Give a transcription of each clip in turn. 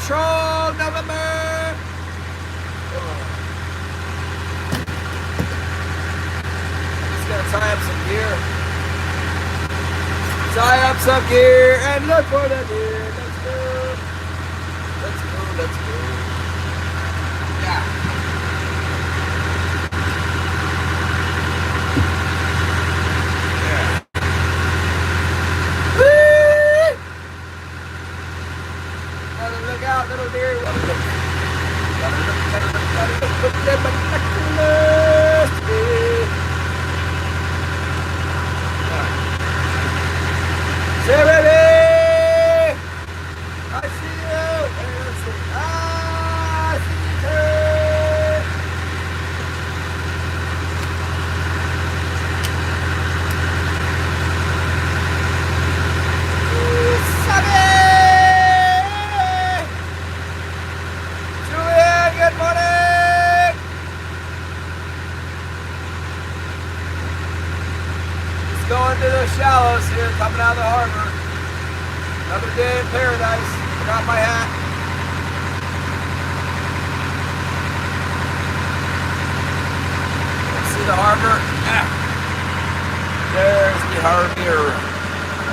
Patrol, November. Just gonna tie up some gear. Tie up some gear and look for the deer. Let's go. Let's go. Let's go. Yeah. Yeah. Whee! Gotta look out, little deer. Gotta look. Put them binoculars. Hey, baby! I see you! Hey, let's see. I see you too! Sammy! Julian, good morning! Just going to the shallows here, coming out of the harbor. Another day in paradise. Forgot my hat. Let's see the harbor. There's the harbor.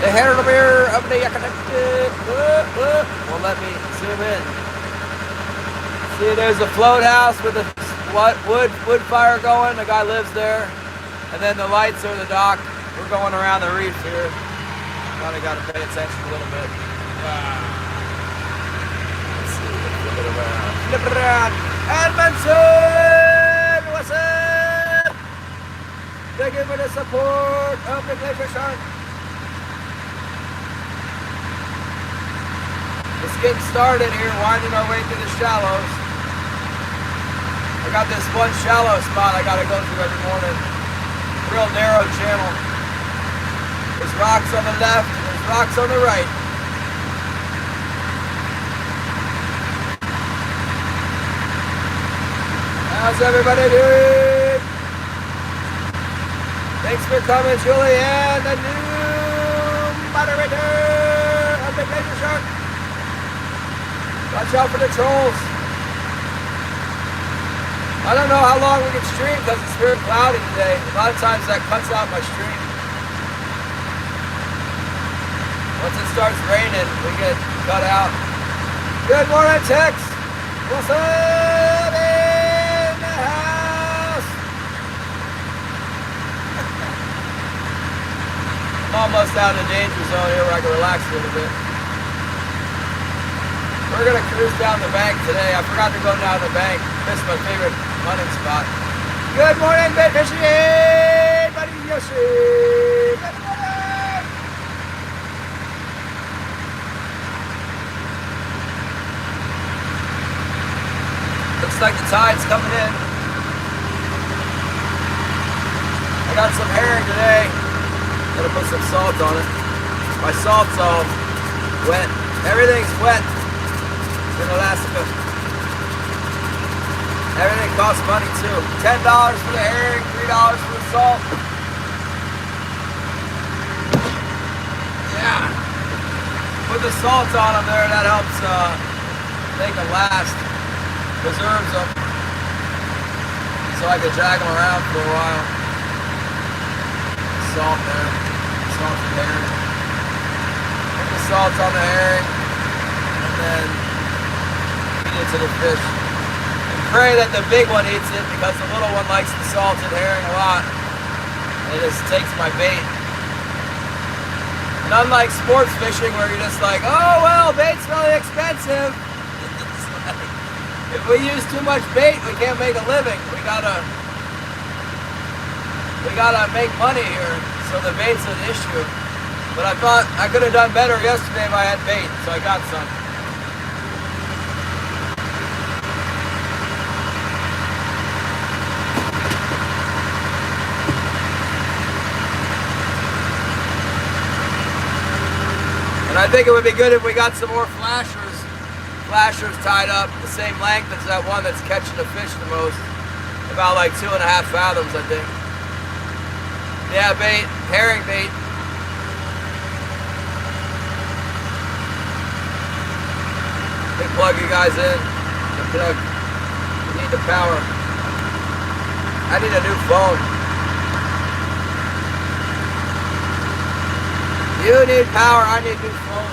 The harbor of the connected. Well, let me zoom in. See, there's a float house with a wood fire going. The guy lives there. And then the lights are the dock. We're going around the reef here. Kinda gotta pay attention a little bit. Let's see, flip it around. Flip it around. Edmondson! What's up? Thank you for the support of the Glacier Shark. Just getting started here, winding our way through the shallows. I got this one shallow spot I gotta go through every morning. Real narrow channel. There's rocks on the left, and there's rocks on the right. How's everybody doing? Thanks for coming, Julianne, the new moderator of the Glacier Shark. Watch out for the trolls. I don't know how long we can stream because it's very cloudy today. A lot of times that cuts out my stream. Once it starts raining, we get cut out. Good morning, Tex. What's up in the house? I'm almost out of the danger zone here where I can relax a little bit. We're gonna cruise down the bank today. I forgot to go down the bank. Missed my favorite hunting spot. Good morning, Ben Fishy! Buddy Yoshi! Good morning! Looks like the tide's coming in. I got some herring today. Gotta put some salt on it. My salt's all wet. Everything's wet in Alaska. Everything costs money too. $10 for the herring, $3 for the salt. Yeah. Put the salt on them there, that helps make them last. Preserves them. So I can drag them around for a while. Salt there. Salt for the herring. Put the salt on the herring. And then feed it to the fish. Pray that the big one eats it because the little one likes the salted herring a lot. It just takes my bait. And unlike sports fishing where you're just like, oh well, bait's really expensive. It's like, if we use too much bait, we can't make a living. We gotta make money here, so the bait's an issue. But I thought I could have done better yesterday if I had bait, so I got some. And I think it would be good if we got some more flashers tied up the same length as that one that's catching the fish the most. About like 2.5 fathoms, I think. Yeah, bait, herring bait. plug you guys in. You need the power. I need a new phone. You need power, I need a new phone.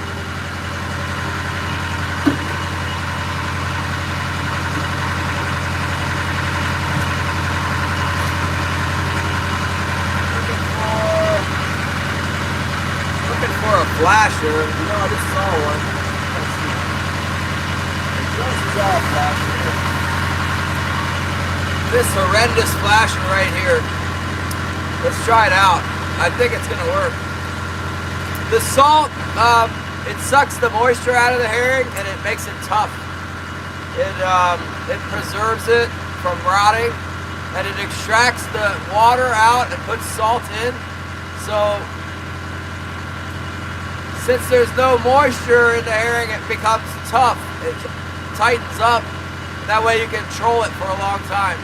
Looking for a flasher. No, I just saw one. Let's see. This is all flasher. This horrendous flashing right here. Let's try it out. I think it's gonna work. The salt, it sucks the moisture out of the herring and it makes it tough. It preserves it from rotting and it extracts the water out and puts salt in. So since there's no moisture in the herring, it becomes tough. It tightens up. That way you can control it for a long time.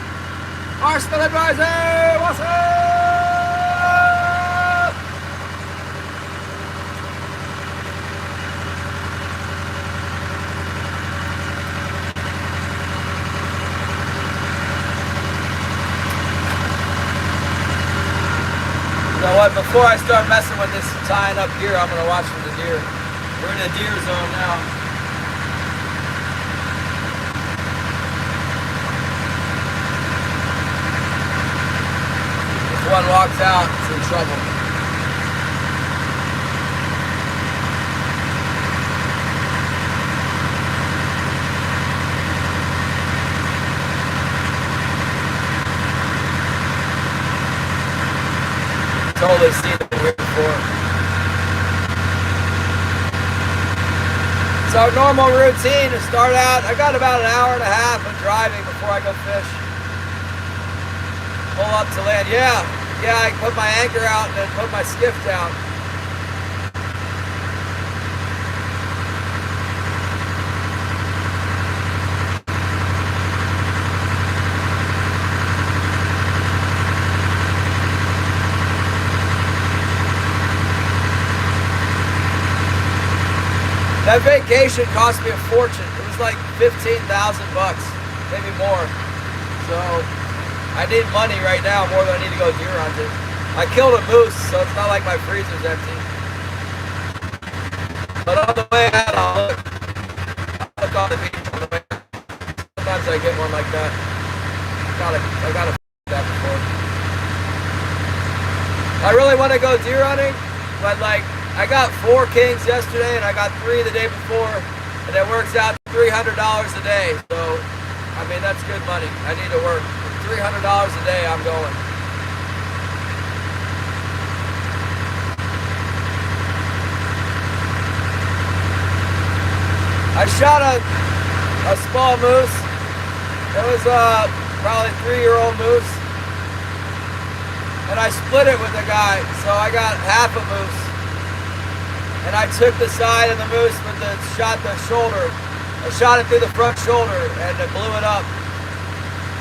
Arsenal Advisor, what's up? You know what, before I start messing with this tying up here, I'm going to watch for the deer. We're in a deer zone now. If one walks out, it's in trouble. Totally seen it here before. So our normal routine to start out, I got about an hour and a half of driving before I go fish. Pull up to land. Yeah, I can put my anchor out and then put my skiff down. That vacation cost me a fortune. It was like 15,000 bucks, maybe more. So I need money right now more than I need to go deer hunting. I killed a moose, so it's not like my freezer's empty. But on the way out, I'll look on the beach on the way out. Sometimes I get one like that. I gotta that before. I really want to go deer hunting, but like, I got 4 kings yesterday and I got 3 the day before, and it works out to $300 a day. So, I mean, that's good money. I need to work. For $300 a day, I'm going. I shot a small moose. It was probably 3-year-old moose. And I split it with a guy, so I got half a moose. And I took the side of the moose with shot the shoulder. I shot it through the front shoulder and it blew it up.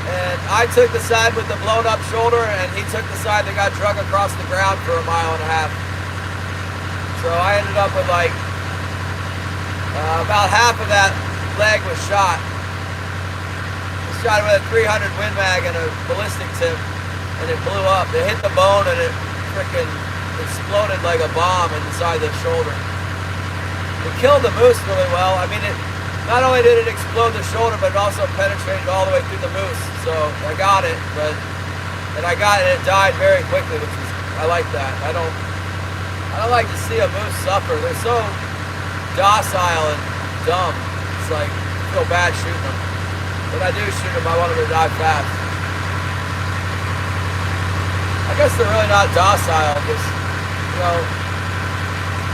And I took the side with the blown up shoulder and he took the side that got drug across the ground for 1.5 miles. So I ended up with like, about half of that leg was shot. I shot it with a 300 Win Mag and a ballistic tip and it blew up. It hit the bone and it freaking exploded like a bomb inside the shoulder. It killed the moose really well. I mean, not only did it explode the shoulder, but it also penetrated all the way through the moose. So I got it, and it died very quickly, which is, I like that. I don't like to see a moose suffer. They're so docile and dumb. It's like, I feel bad shooting them. When I do shoot them, I want them to die fast. I guess they're really not docile, just, you know,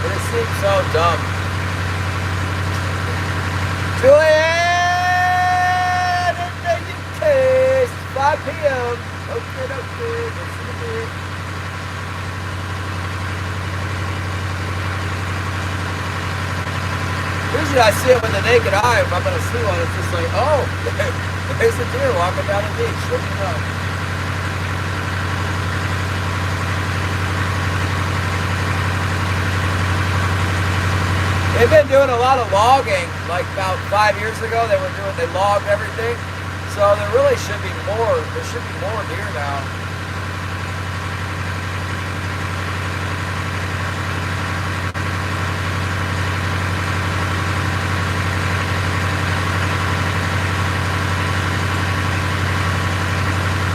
they just seem so dumb. Julian in the UK, 5 p.m. Okay. Usually I see it with the naked eye. If I'm going to see one, it's just like, oh, there's a deer walking down the beach. What do you know? They've been doing a lot of logging. Like about 5 years ago, they logged everything. So there really should be more. There should be more deer now.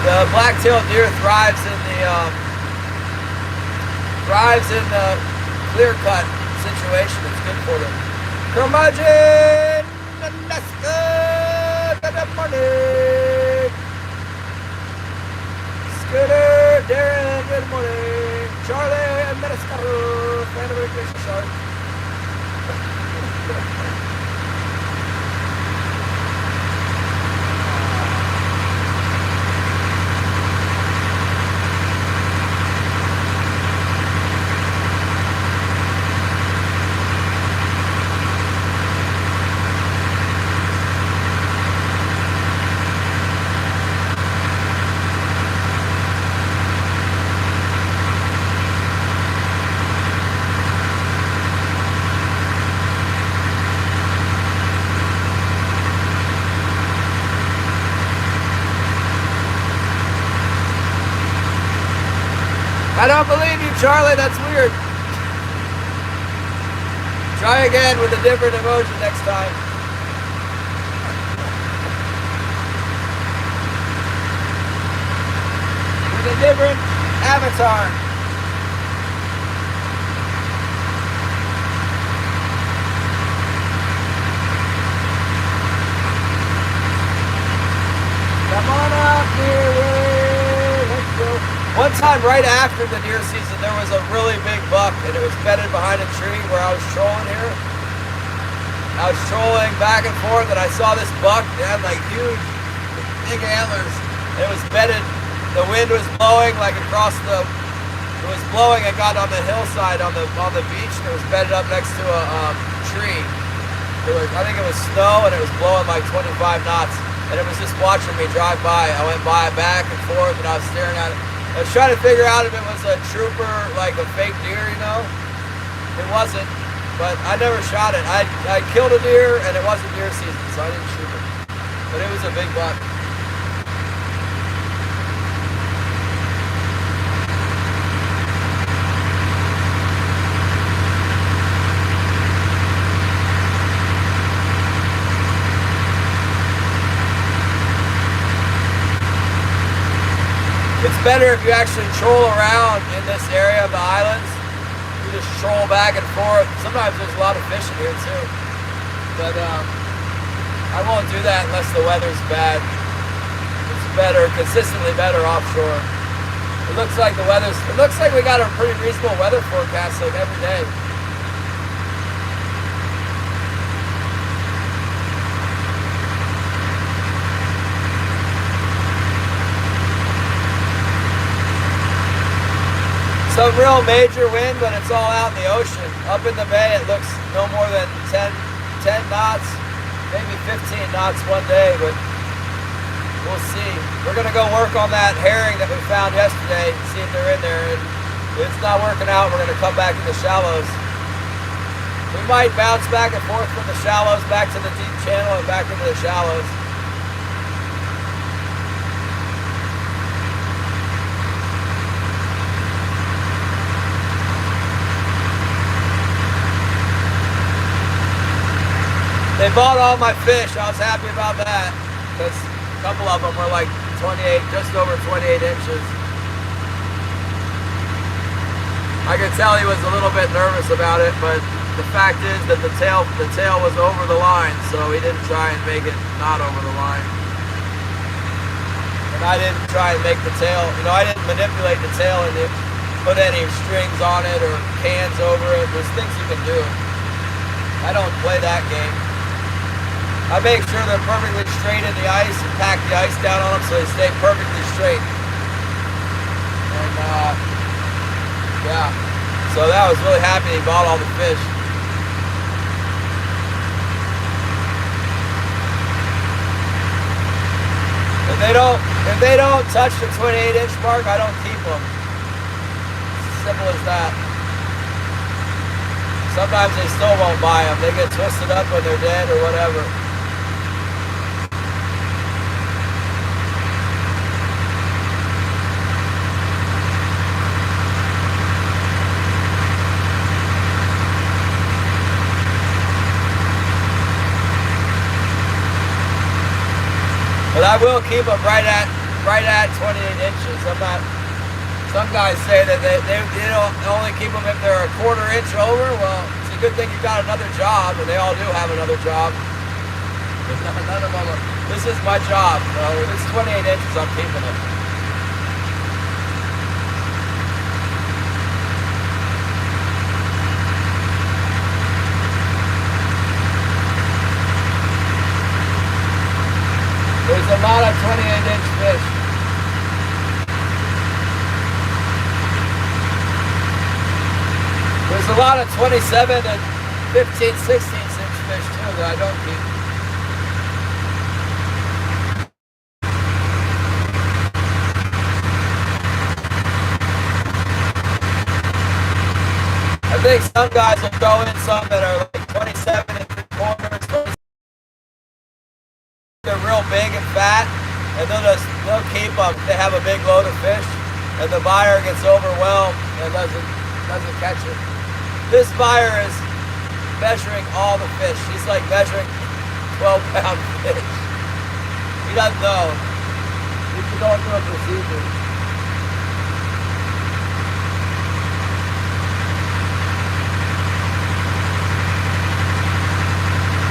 The black-tailed deer thrives in the clear-cut situation. It's good for them. Curmudgeon, Alaska, good morning. Scooter, Darren, good morning. Charlie, and Metascaro, fan of vacation shark. I don't believe you, Charlie. That's weird. Try again with a different emoji next time. With a different avatar. Come on up here, Willie. Let's go. One time right after the deer season, there was a really big buck, and it was bedded behind a tree where I was trolling here. I was trolling back and forth, and I saw this buck. It had like huge, big antlers. And it was bedded. The wind was blowing like across the. It was blowing and got on the hillside on the beach, and it was bedded up next to a tree. I think it was snow, and it was blowing like 25 knots. And it was just watching me drive by. I went by back and forth, and I was staring at it. I was trying to figure out if it was a trooper, like a fake deer, you know? It wasn't, but I never shot it. I killed a deer, and it wasn't deer season, so I didn't shoot it. But it was a big buck. It's better if you actually troll around in this area of the islands. You just troll back and forth. Sometimes there's a lot of fish in here too. But I won't do that unless the weather's bad. It's better, consistently better offshore. It looks like we got a pretty reasonable weather forecast like every day. Some real major wind when it's all out in the ocean. Up in the bay, it looks no more than 10 knots, maybe 15 knots one day, but we'll see. We're gonna go work on that herring that we found yesterday, see if they're in there. And if it's not working out, we're gonna come back in the shallows. We might bounce back and forth from the shallows back to the deep channel and back into the shallows. They bought all my fish. I was happy about that because a couple of them were like 28, just over 28 inches. I could tell he was a little bit nervous about it, but the fact is that the tail was over the line, so he didn't try and make it not over the line. And I didn't try and make the tail, I didn't manipulate the tail and put any strings on it or cans over it. There's things you can do. I don't play that game. I make sure they're perfectly straight in the ice and pack the ice down on them so they stay perfectly straight. And yeah, so that was really happy he bought all the fish. If they don't touch the 28-inch mark, I don't keep them. Simple as that. Sometimes they still won't buy them. They get twisted up when they're dead or whatever. But I will keep them right at 28 inches. I'm not. Some guys say that they don't only keep them if they're a quarter inch over. Well, it's a good thing you got another job, and they all do have another job. But none of them are, this is my job. So if it's 28 inches, I'm keeping it. There's a lot of 28-inch fish. There's a lot of 27 and 15, 16-inch fish too that I don't keep. I think some guys will throw in some that are like 27 and 3/4. They're real big and fat, and they'll keep them. They have a big load of fish, and the buyer gets overwhelmed and doesn't catch it. This buyer is measuring all the fish. He's like measuring 12-pound fish. He doesn't know. He's going through a procedure.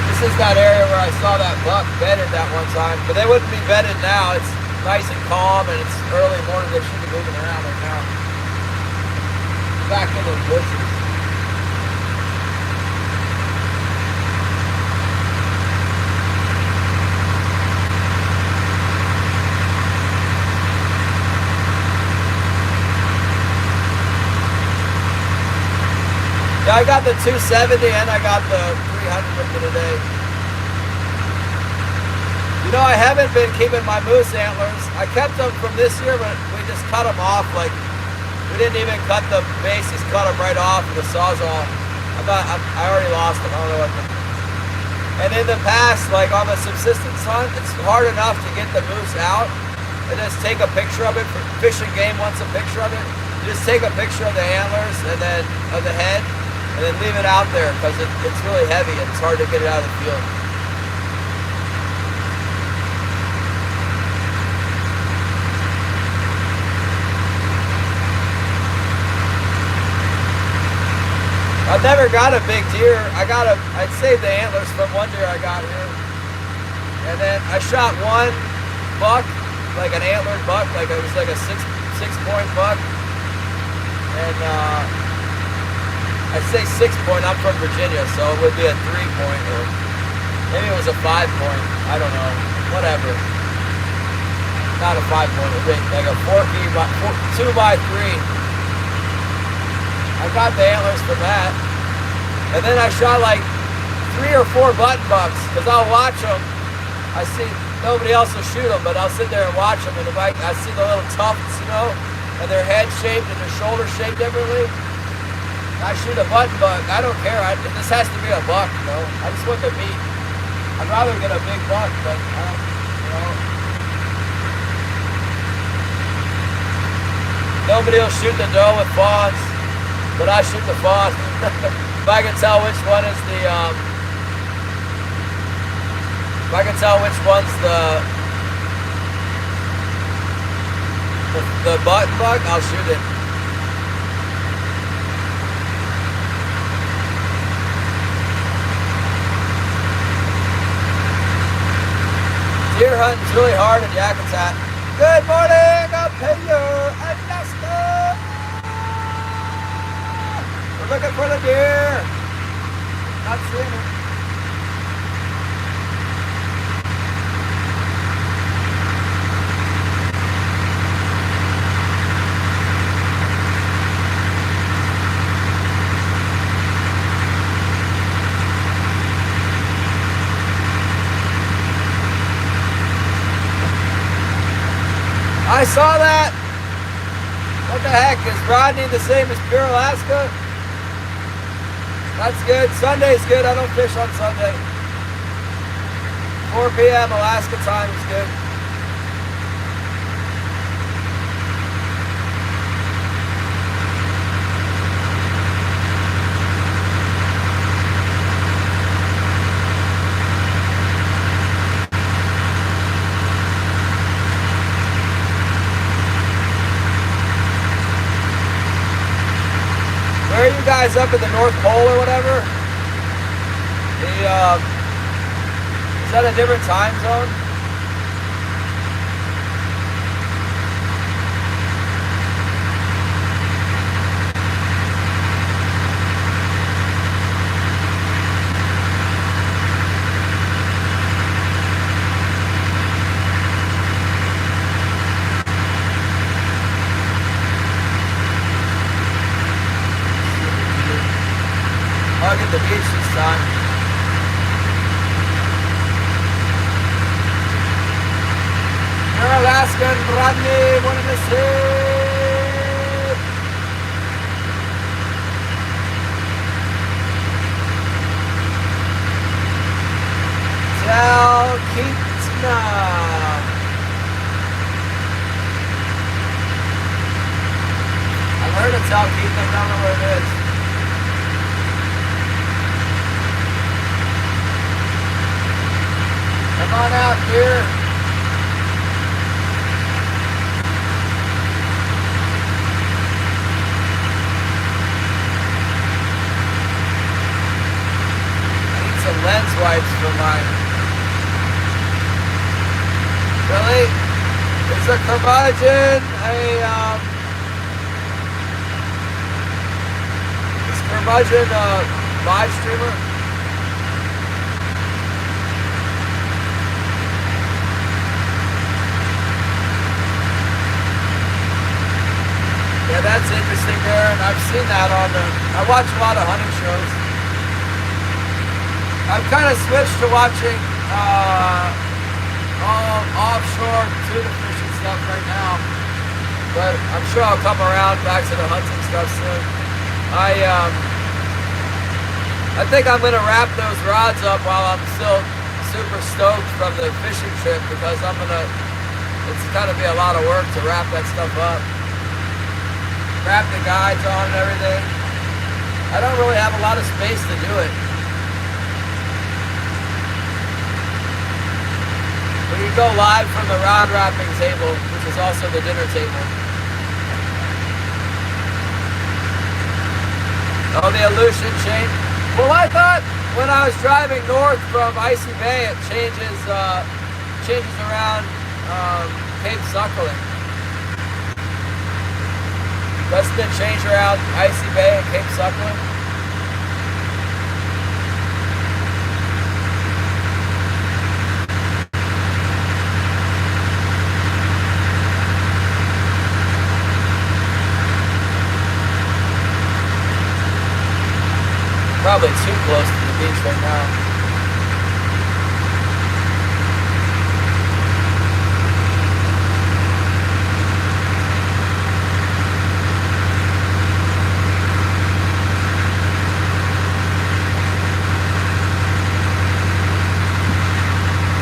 This is that area where I saw that buck bedded that one time, but they wouldn't be bedded now. It's nice and calm, and it's early morning. They should be moving around right now. Back in the bushes. Yeah, I got the 270 and I got the 300 with me today. You know, I haven't been keeping my moose antlers. I kept them from this year, but we just cut them off. Like, we didn't even cut the bases, cut them right off with the Sawzall. I already lost them. I don't know what. And in the past, like on the subsistence hunt, it's hard enough to get the moose out and just take a picture of it. Fish and Game wants a picture of it. You just take a picture of the antlers and then of the head, and then leave it out there because it's really heavy and it's hard to get it out of the field. I've never got a big deer. I'd saved the antlers from one deer I got here. And then I shot one buck, like an antlered buck, like it was like a six-point buck. And I'd say 6-point. I'm from Virginia, so it would be a 3-point, or maybe it was a 5-point. I don't know. Whatever. Not a 5-point. It was like a 2x3. I got the antlers from that. And then I shot like 3 or 4 button bucks, because I'll watch them. I see nobody else will shoot them, but I'll sit there and watch them. And if I see the little tufts, you know, and their head shaped and their shoulders shaped differently, I shoot a button buck. I don't care. This has to be a buck, you know. I just want the meat. I'd rather get a big buck, but I don't, you know. Nobody will shoot the doe with fawns, but I shoot the fawn. If I can tell which one is the, if I can tell which one's the button buck, I'll shoot it. Deer hunting's really hard in Yakutat. Good morning, up here, Alaska. We're looking for the deer. Not seeing it. I saw that. What the heck? Is Rodney the same as Pure Alaska? That's good. Sunday's good. I don't fish on Sunday. 4 p.m. Alaska time is good. Where are you guys up at the North Pole or whatever? Is that a different time zone? I'll get the beach this time. Alaskan Rodney, one in the sip. Talkeetna. I've heard of Talkeetna, I don't know where it is. Come on out here. Lens wipes for mine. Really? Is a curmudgeon is curmudgeon a live streamer? Yeah, that's interesting, Darren. I've seen that on I watch a lot of hunting shows. I've kind of switched to watching offshore tuna fishing stuff right now, but I'm sure I'll come around back to the hunting stuff soon. I think I'm gonna wrap those rods up while I'm still super stoked from the fishing trip, because it's gonna be a lot of work to wrap that stuff up, wrap the guides on and everything. I don't really have a lot of space to do it. When you go live from the rod wrapping table, which is also the dinner table. Oh, the Aleutian chain. Well, I thought when I was driving north from Icy Bay, it changes around Cape Suckling. Doesn't it change around Icy Bay and Cape Suckling? Probably too close to the beach right now.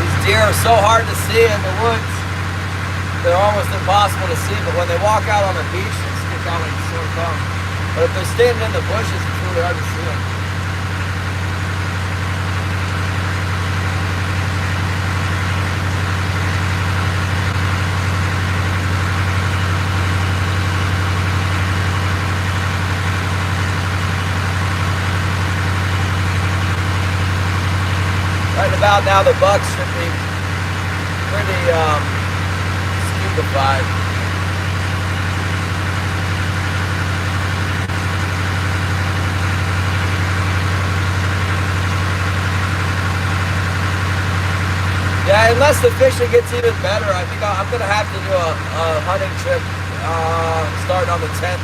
These deer are so hard to see in the woods. They're almost impossible to see, but when they walk out on the beach, they stick out like a sore thumb. But if they're standing in the bushes, it's really hard to see them. Right about now, the bucks should be pretty stupefied. Yeah, unless the fishing gets even better, I think I'm going to have to do a hunting trip starting on the 10th.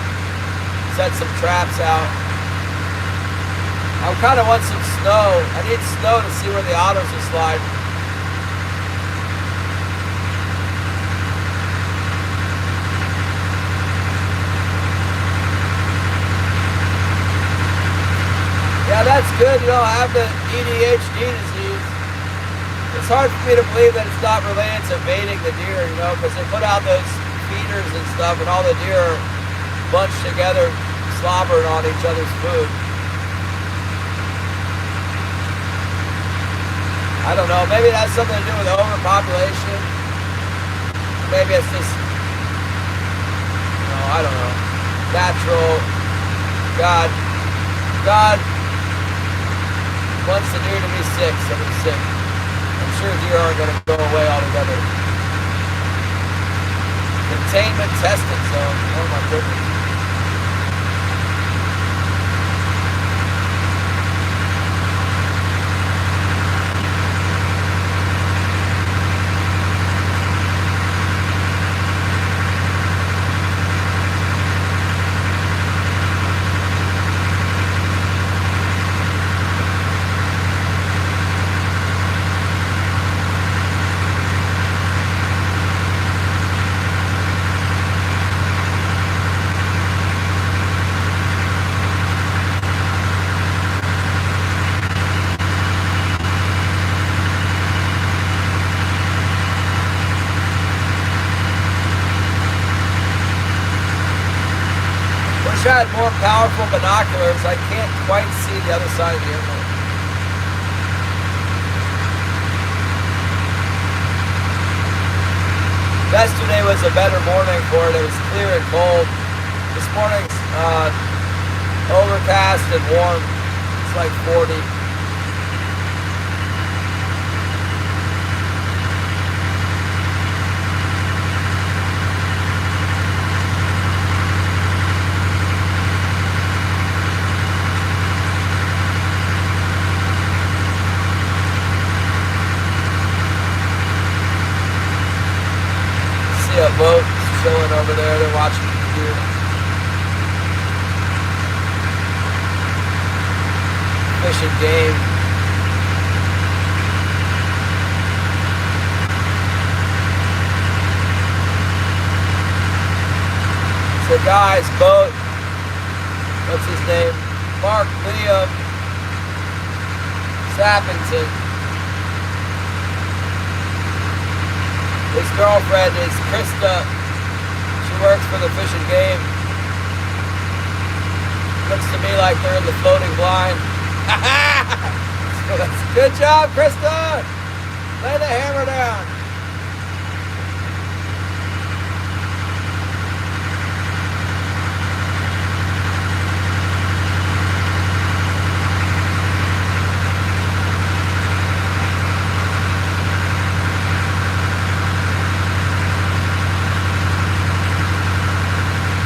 Set some traps out. I kind of want some snow. I need snow to see where the otters are sliding. Yeah, that's good. You don't have the EDHD disease. It's hard for me to believe that it's not related to baiting the deer, you know, because they put out those feeders and stuff, and all the deer are bunched together, slobbering on each other's food. I don't know. Maybe it has something to do with overpopulation. Maybe it's just, I don't know. Natural. God wants the deer to be sick, so they're sick. I'm sure deer aren't going to go away altogether. Containment testing zone. Oh my goodness. I had more powerful binoculars. I can't quite see the other side of the airport. Yesterday was a better morning for it. It was clear and cold. This morning's overcast and warm. It's like 40. A boat chilling over there. They're watching the deer. Fishing game. It's a guy's boat. What's his name? Mark Liam Sappington. His girlfriend is Krista. She works for the Fish and Game. Looks to me like they're in the floating blind. Good job, Krista! Lay the hammer down.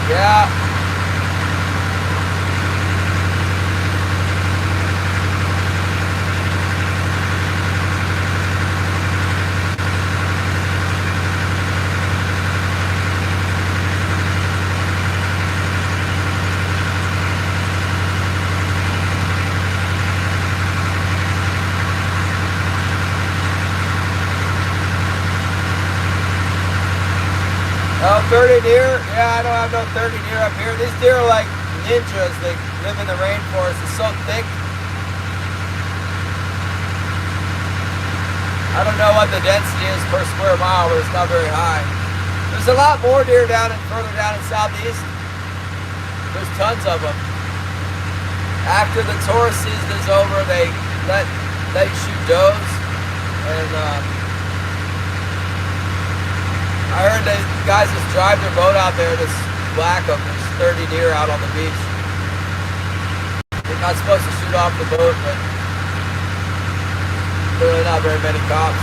Yeah. Oh, 30 deer? Yeah, I don't have no 30 deer up here. These deer are like ninjas. They live in the rainforest. It's so thick. I don't know what the density is per square mile, but it's not very high. There's a lot more deer further down in southeast. There's tons of them. After the tourist season is over, they shoot does, and I heard the guys just drive their boat out there and just whack them. There's 30 deer out on the beach. You're not supposed to shoot off the boat, but really not very many cops.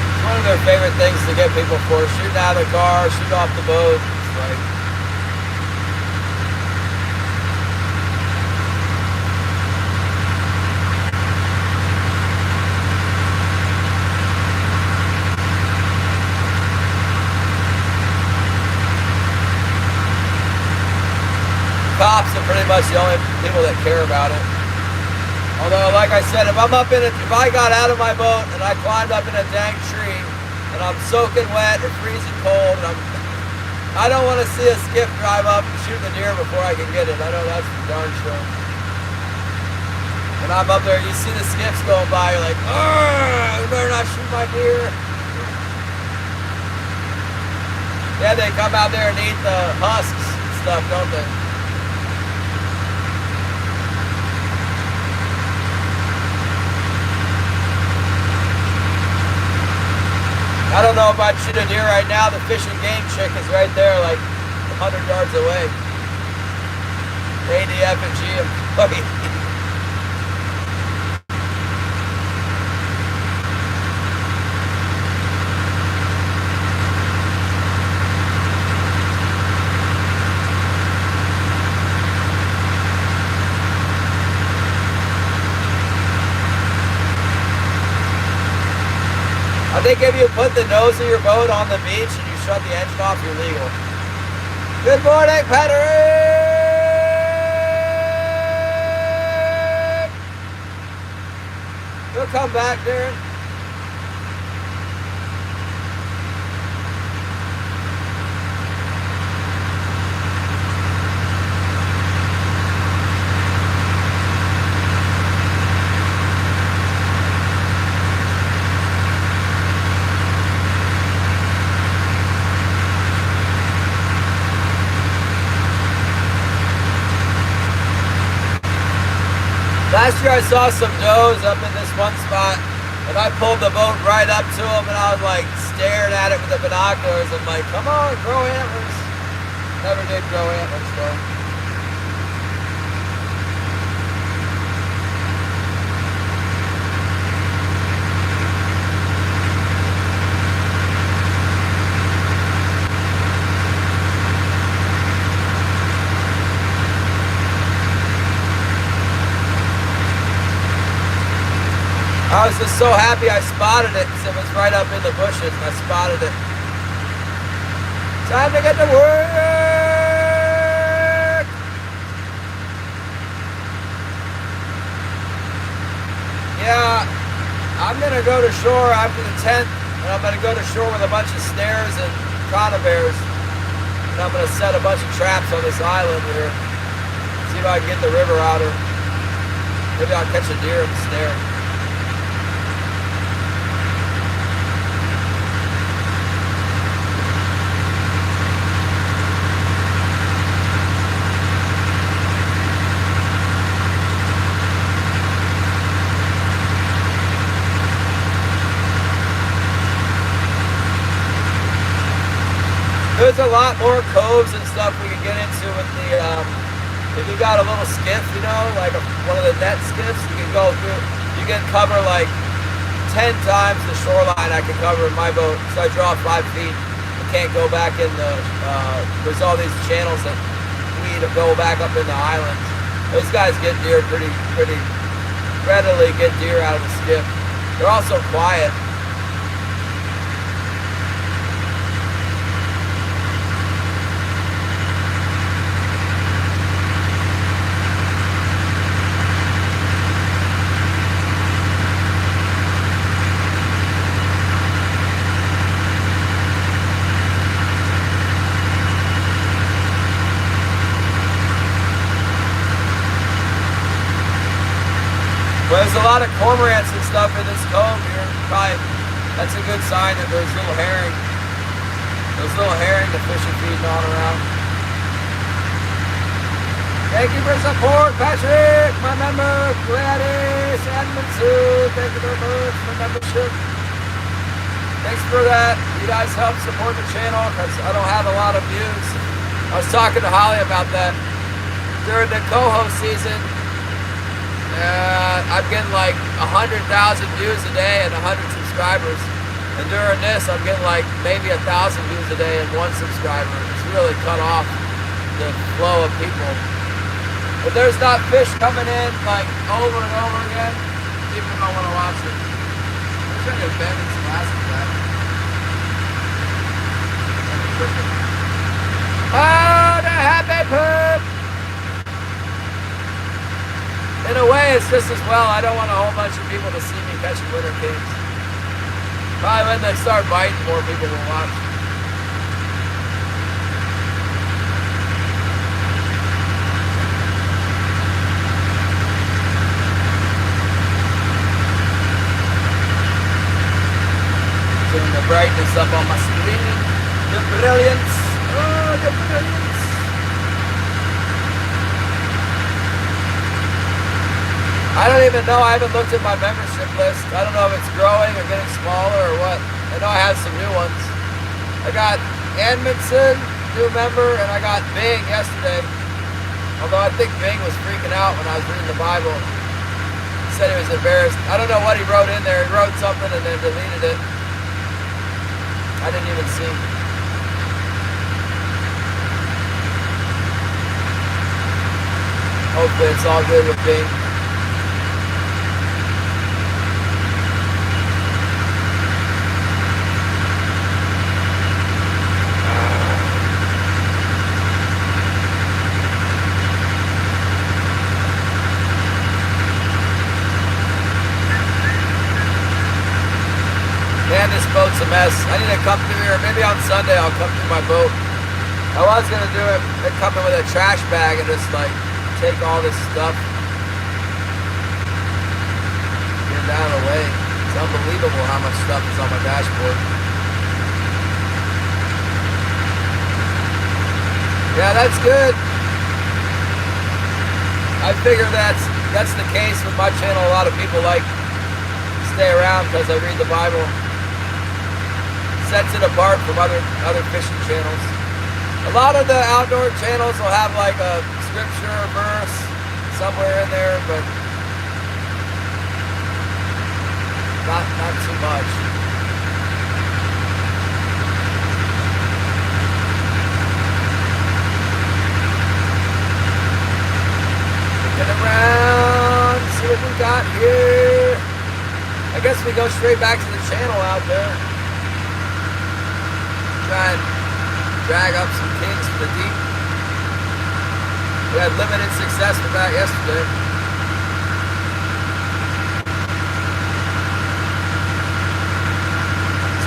It's one of their favorite things to get people for. Shooting out of the car, shoot off the boat. It's like, cops are pretty much the only people that care about it. Although, like I said, if I got out of my boat and I climbed up in a dang tree and I'm soaking wet or freezing cold and I don't want to see a skiff drive up and shoot the deer before I can get it. I know that's for darn sure. When I'm up there, you see the skiffs going by, you're like, oh, you better not shoot my deer. Yeah, they come out there and eat the husks and stuff, don't they? I don't know if I'd shoot a deer right now. The Fish and Game chick is right there, like 100 yards away. ADF and GM. I think if you put the nose of your boat on the beach and you shut the engine off, you're legal. Good morning, Patrick! You'll come back, Darren. Last year I saw some does up in this one spot, and I pulled the boat right up to them, and I was like staring at it with the binoculars. I'm like, come on, grow antlers. Never did grow antlers though. I was just so happy I spotted it because it was right up in the bushes and I spotted it. Time to get to work! Yeah, I'm going to go to shore after the 10th, and I'm going to go to shore with a bunch of snares and conibears. And I'm going to set a bunch of traps on this island here. See if I can get the river otter. Maybe I'll catch a deer in the snare. There's a lot more coves and stuff we can get into with the, if you got a little skiff, you know, like one of the net skiffs, you can go through, you can cover like 10 times the shoreline I can cover in my boat. So I draw 5 feet. I can't go back in the, there's all these channels that lead to go back up in the islands. Those guys get deer pretty readily, get deer out of the skiff. They're also quiet. Well, there's a lot of cormorants and stuff in this cove here. Probably, that's a good sign that there's little herring. There's little herring the fish are feeding on around. Thank you for support, Patrick, my member, Gladys, and Mitsu. Thank you very much for membership. Thanks for that. You guys help support the channel because I don't have a lot of views. I was talking to Holly about that. During the coho season, I'm getting like 100,000 views a day and 100 subscribers. And during this, I'm getting like maybe 1,000 views a day and 1 subscriber. It's really cut off the flow of people. But there's not fish coming in like over and over again. People don't want to watch it. I'm trying to bend some glasses back. Oh, the happy poop! In a way, it's just as well. I don't want a whole bunch of people to see me catching winter kings. Probably when they start biting, more people will watch. brightness up on my screen. The brilliance. Oh, the brilliance. I don't even know. I haven't looked at my membership list. I don't know if it's growing or getting smaller or what. I know I have some new ones. I got Edmondson, new member, and I got Bing yesterday. Although I think Bing was freaking out when I was reading the Bible. He said he was embarrassed. I don't know what he wrote in there. He wrote something and then deleted it. I didn't even see. Hopefully it's all good with Bing. Man, this boat's a mess. I need to come through here. Maybe on Sunday I'll come through my boat. I was going to do it and come in with a trash bag and just like take all this stuff. Get it out of the way. It's unbelievable how much stuff is on my dashboard. Yeah, that's good. I figure that's the case with my channel. A lot of people like to stay around because I read the Bible. Sets it apart from other fishing channels. A lot of the outdoor channels will have like a scripture or verse somewhere in there, but not too much. Get around, see what we got here. I guess we go straight back to the channel out there. Try and drag up some kings from the deep. We had limited success with that yesterday.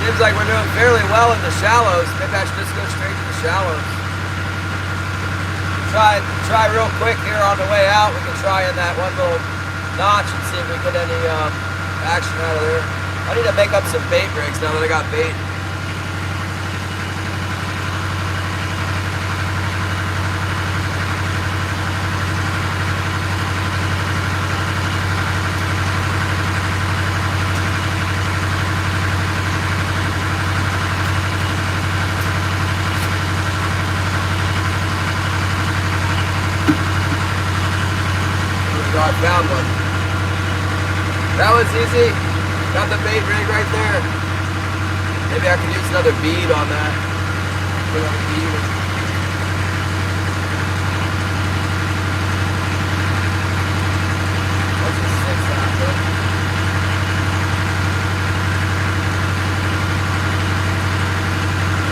Seems like we're doing fairly well in the shallows. Maybe I should just go straight to the shallows. Try real quick here on the way out. We can try in that one little notch and see if we get any action out of there. I need to make up some bait rigs now that I got bait. I found one. That was easy. Got the bait rig right there. Maybe I could use another bead on that. Put on a bead. What's the 6 after?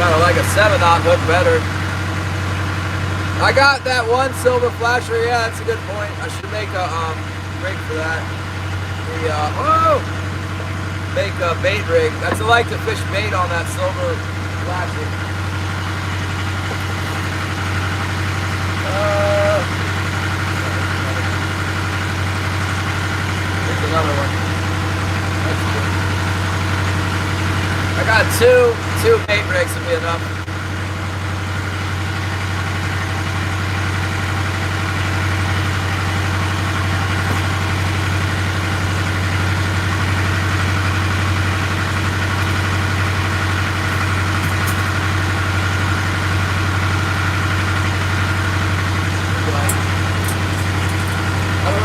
Kind of like a 7/0 hook better. I got that one silver flasher. Yeah, that's a good point. I should make a rig for that. Make a bait rig. That's I like to fish bait on that silver flasher. Here's another one. That's good. I got two bait rigs would be enough.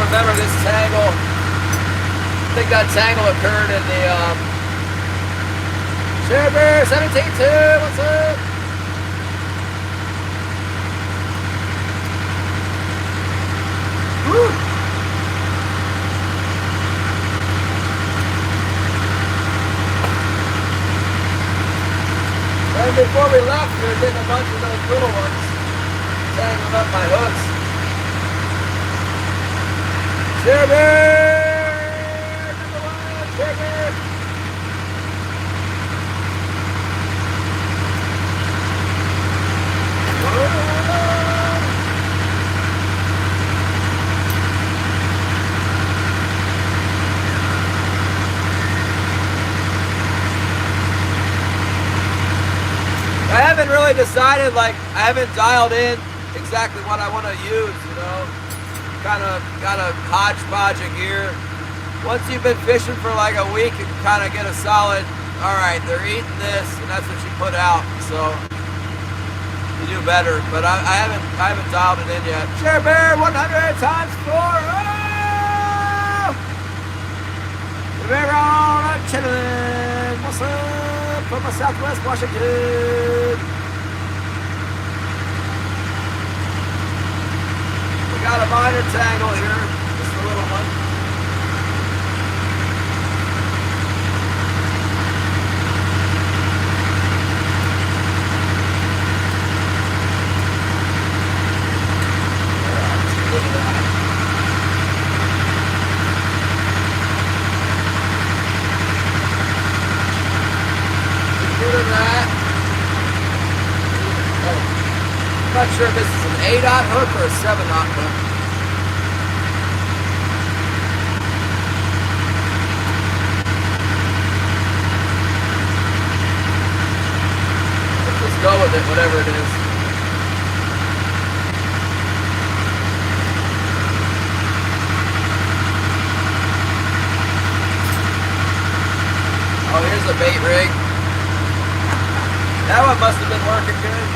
Remember this tangle. I think that tangle occurred in the Share Bear 17-2. What's up? Woo. And before we left, we were getting a bunch of those little ones tangled up my hooks. Sugar! Number 1, sugar! haven't really decided, like, I haven't dialed in exactly what I want to use, you know. Kind of got a hodgepodge of gear. Once you've been fishing for like a week, you can kind of get a solid, all right, they're eating this, and that's what you put out, so you do better. But I haven't dialed it in yet. Share Bear 100 times 4. Oh! Bear on chilling. What's up from Southwest Washington? We got a minor tangle here, just a little one. I'm not sure if this is an 8-aught hook or a 7-aught hook. Let's just go with it, whatever it is. Oh, here's the bait rig. That one must have been working good.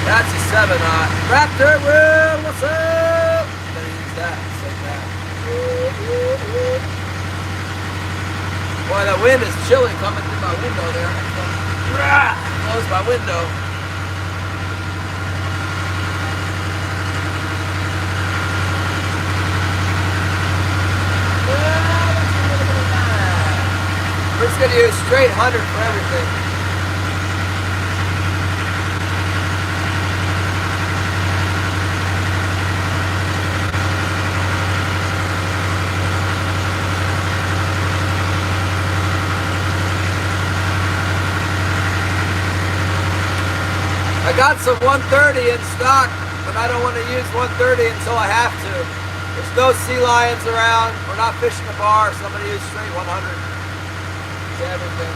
That's a 7-aught. Raptor Will, what's up? I'm gonna use that. Say that. Boy, the wind is chilly coming through my window there. Close my window. We're just gonna use straight 100 for everything. I got some 130 in stock, but I don't want to use 130 until I have to. There's no sea lions around. We're not fishing the bar, so I'm going to use straight 100 to everything.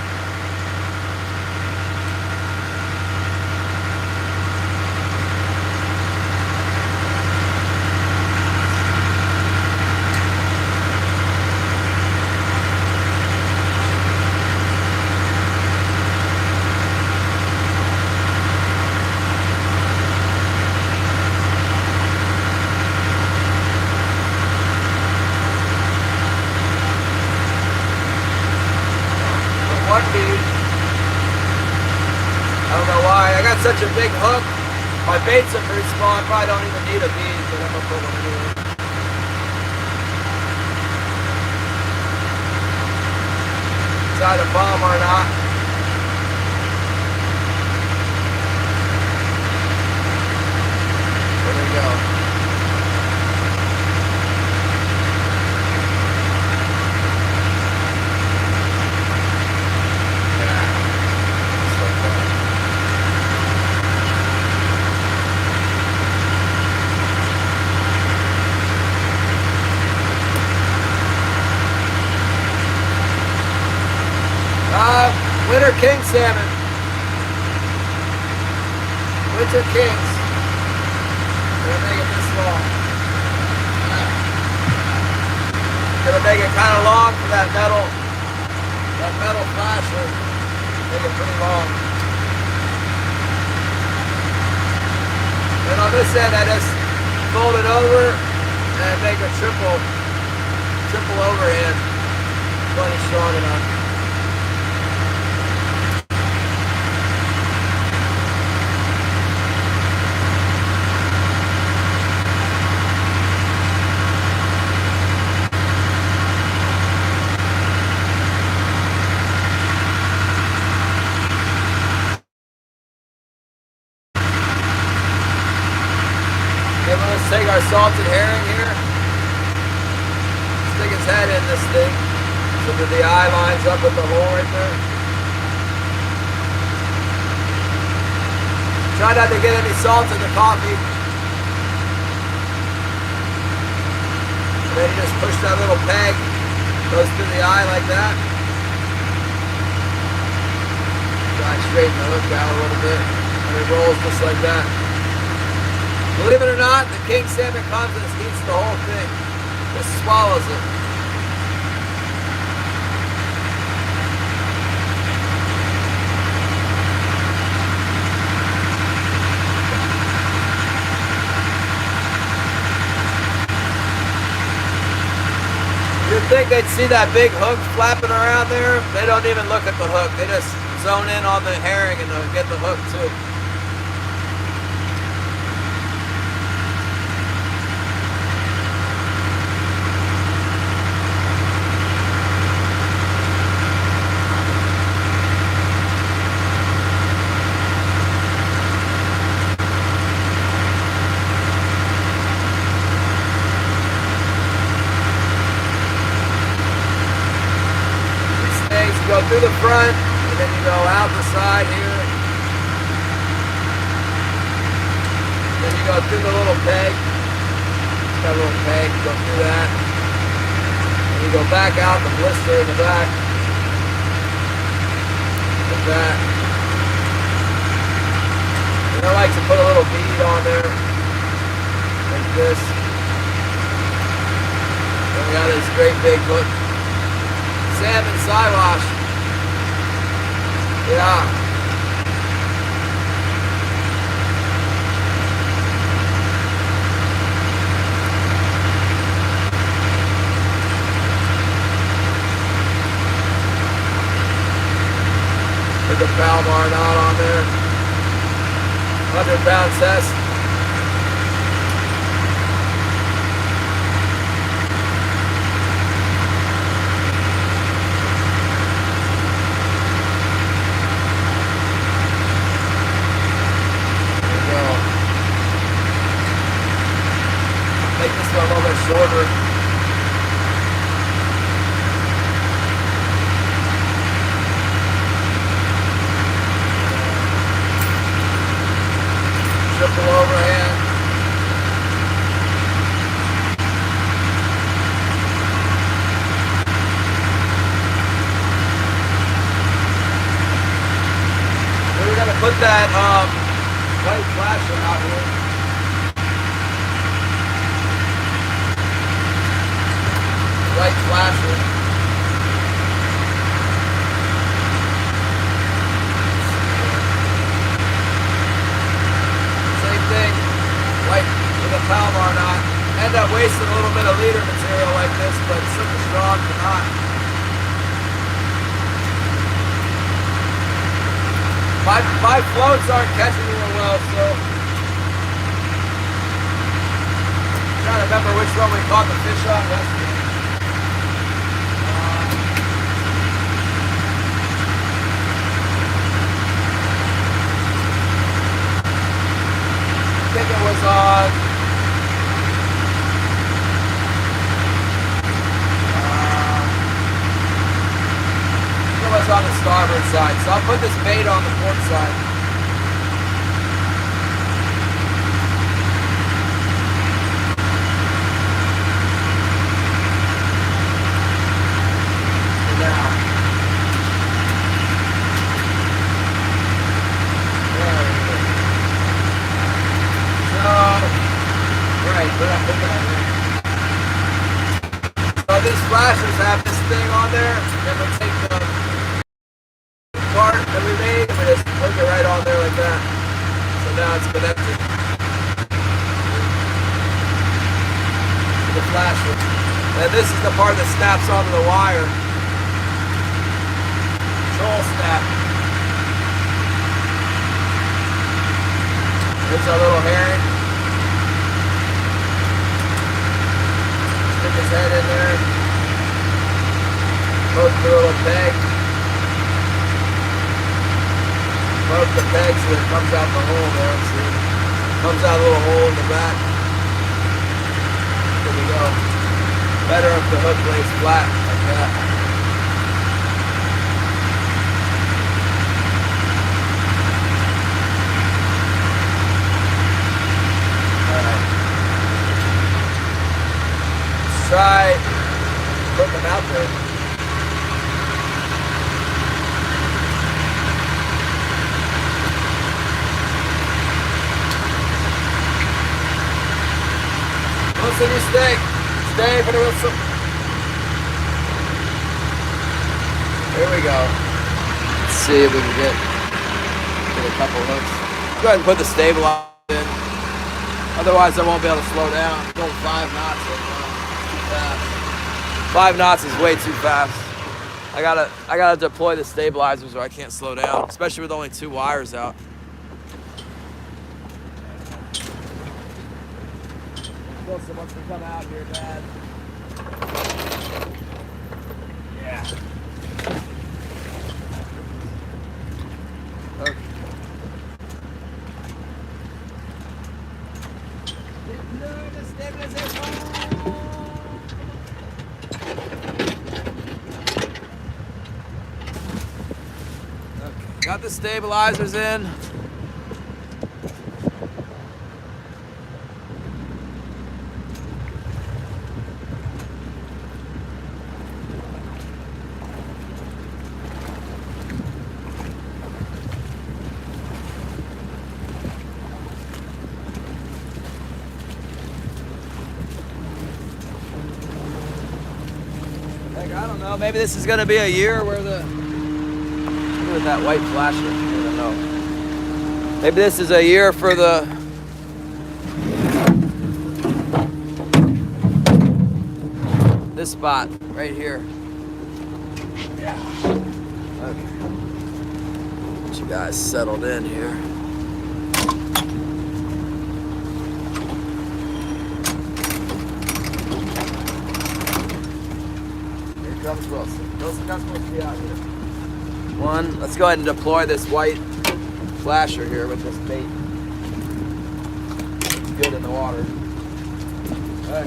I don't know why. I got such a big hook. My baits are pretty small. I probably don't even need a bead, but I'm gonna put one in. Decide to bomb or not. There we go. Winter King salmon. Winter Kings. Gonna make it this long. Gonna make it kind of long for that metal flasher. Make it pretty long. And on this end, I just fold it over and make a triple overhand. Plenty strong enough. Let's take our salted herring here. Stick his head in this thing. So that the eye lines up with the hole right there. Try not to get any salt in the coffee. And then you just push that little peg, goes through the eye like that. Try and straighten the hook out a little bit, and it rolls just like that. Believe it or not, the king salmon comes and eats the whole thing. Just swallows it. You'd think they'd see that big hook flapping around there. They don't even look at the hook. They just zone in on the herring and they'll get the hook too. Go through the front, and then you go out the side here. Then you go through the little peg. Got a little peg, go through that. And you go back out the blister in the back. Like that. And I like to put a little bead on there. Like this. And we got this great big hook. Salmon siwash. Yeah. Put the Palomar knot on there. 100-pound test. Make this one a little bit shorter. Triple overhand. We're going to put that white flasher out here. White flasher. Same thing, white with a Palomar knot. End up wasting a little bit of leader material like this, but it's super strong to knot. My floats aren't catching real well, so I'm trying to remember which one we caught the fish on yesterday. I think it was on the starboard side, so I'll put this bait on the port side. Now, right, put that in. So these flashers have this thing on there, and we take the part that we made and we just hook it right on there like that. So now it's connected to the flasher. And this is the part that snaps onto the wire. Control snap. There's our little herring. Stick his head in there. Poke the little peg. Poke the peg so it comes out the hole there. See? Comes out a little hole in the back. There we go. Better if the hook lays flat like that. there. Wilson, you stay. Stay for the Wilson. Here we go. Let's see if we can get a couple hooks. Go ahead and put the stabilizer in. Otherwise, I won't be able to slow down. I'm going 5 knots right now. Too fast. 5 knots is way too fast. I gotta deploy the stabilizers or I can't slow down, especially with only 2 wires out. Wilson wants to come out here bad. Yeah. Okay. Got the stabilizers in. Heck, I don't know. Maybe this is going to be a year where with that white flasher. I don't know. Maybe this is a year for this spot right here. Yeah. Okay. Get you guys settled in here. Here comes Wilson. Wilson's not supposed to be out here. One, let's go ahead and deploy this white flasher here with this bait. It's good in the water. All right,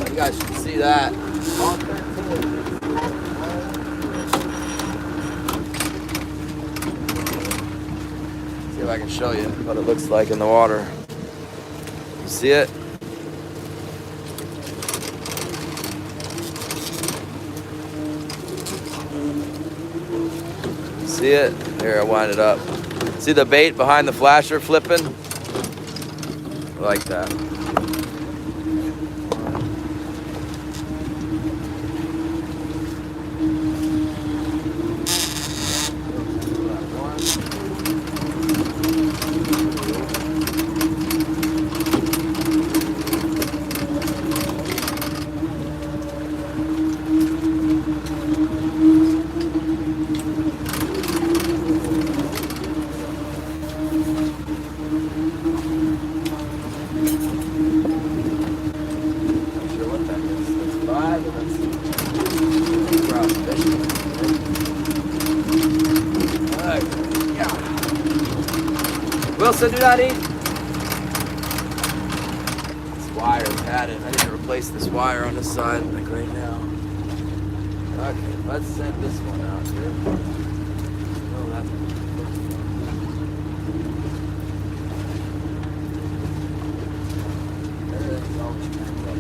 1. You guys should see that. See if I can show you what it looks like in the water. You see it? See it? Here, I wind it up. See the bait behind the flasher flipping? I like that. Wilson, do not eat. This wire's had it. I need to replace this wire on this side, like right now. Okay, let's send this one out here. Oh, that's everything's all jammed up.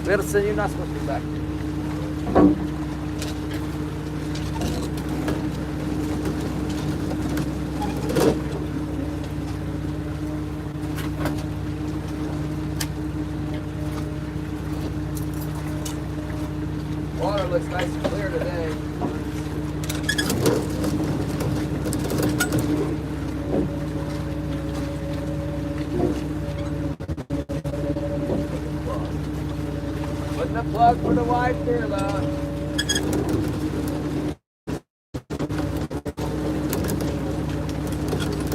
Wilson, you're not supposed to be back here. Water looks nice and clear today. Putting a plug for the wife there, love.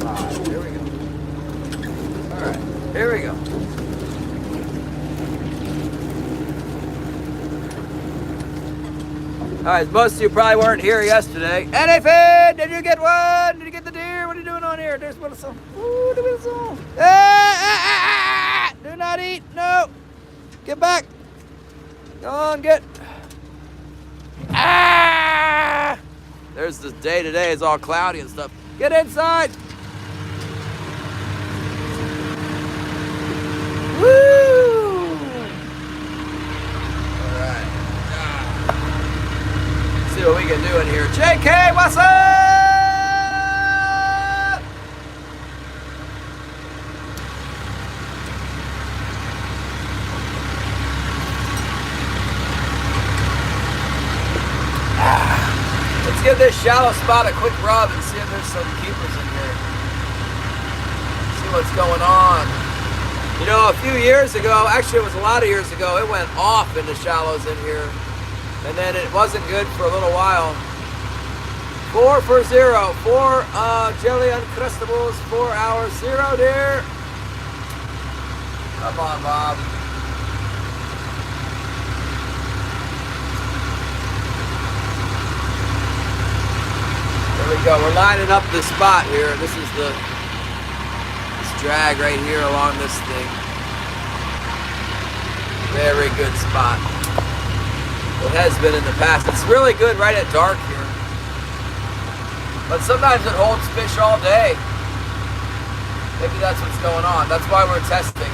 Alright, here we go. Alright, here we go. Alright, most of you probably weren't here yesterday. Anything? Did you get one? Did you get the deer? What are you doing on here? There's one of some. Ooh, look at this all. Do not eat. No. Get back. Go on, get. There's the day today. It's all cloudy and stuff. Get inside. Woo! Alright. See what we can do in here. JK, what's up? Let's give this shallow spot a quick rub and see if there's some keepers in here. See what's going on. You know, a few years ago, actually it was a lot of years ago, it went off in the shallows in here. And then it wasn't good for a little while. 4 for 0. 4 jelly uncrustables, 4 hours, 0 deer. Come on, Bob. There we go. We're lining up the spot here. This is this drag right here along this thing. Very good spot. It has been in the past. It's really good right at dark here. But sometimes it holds fish all day. Maybe that's what's going on. That's why we're testing.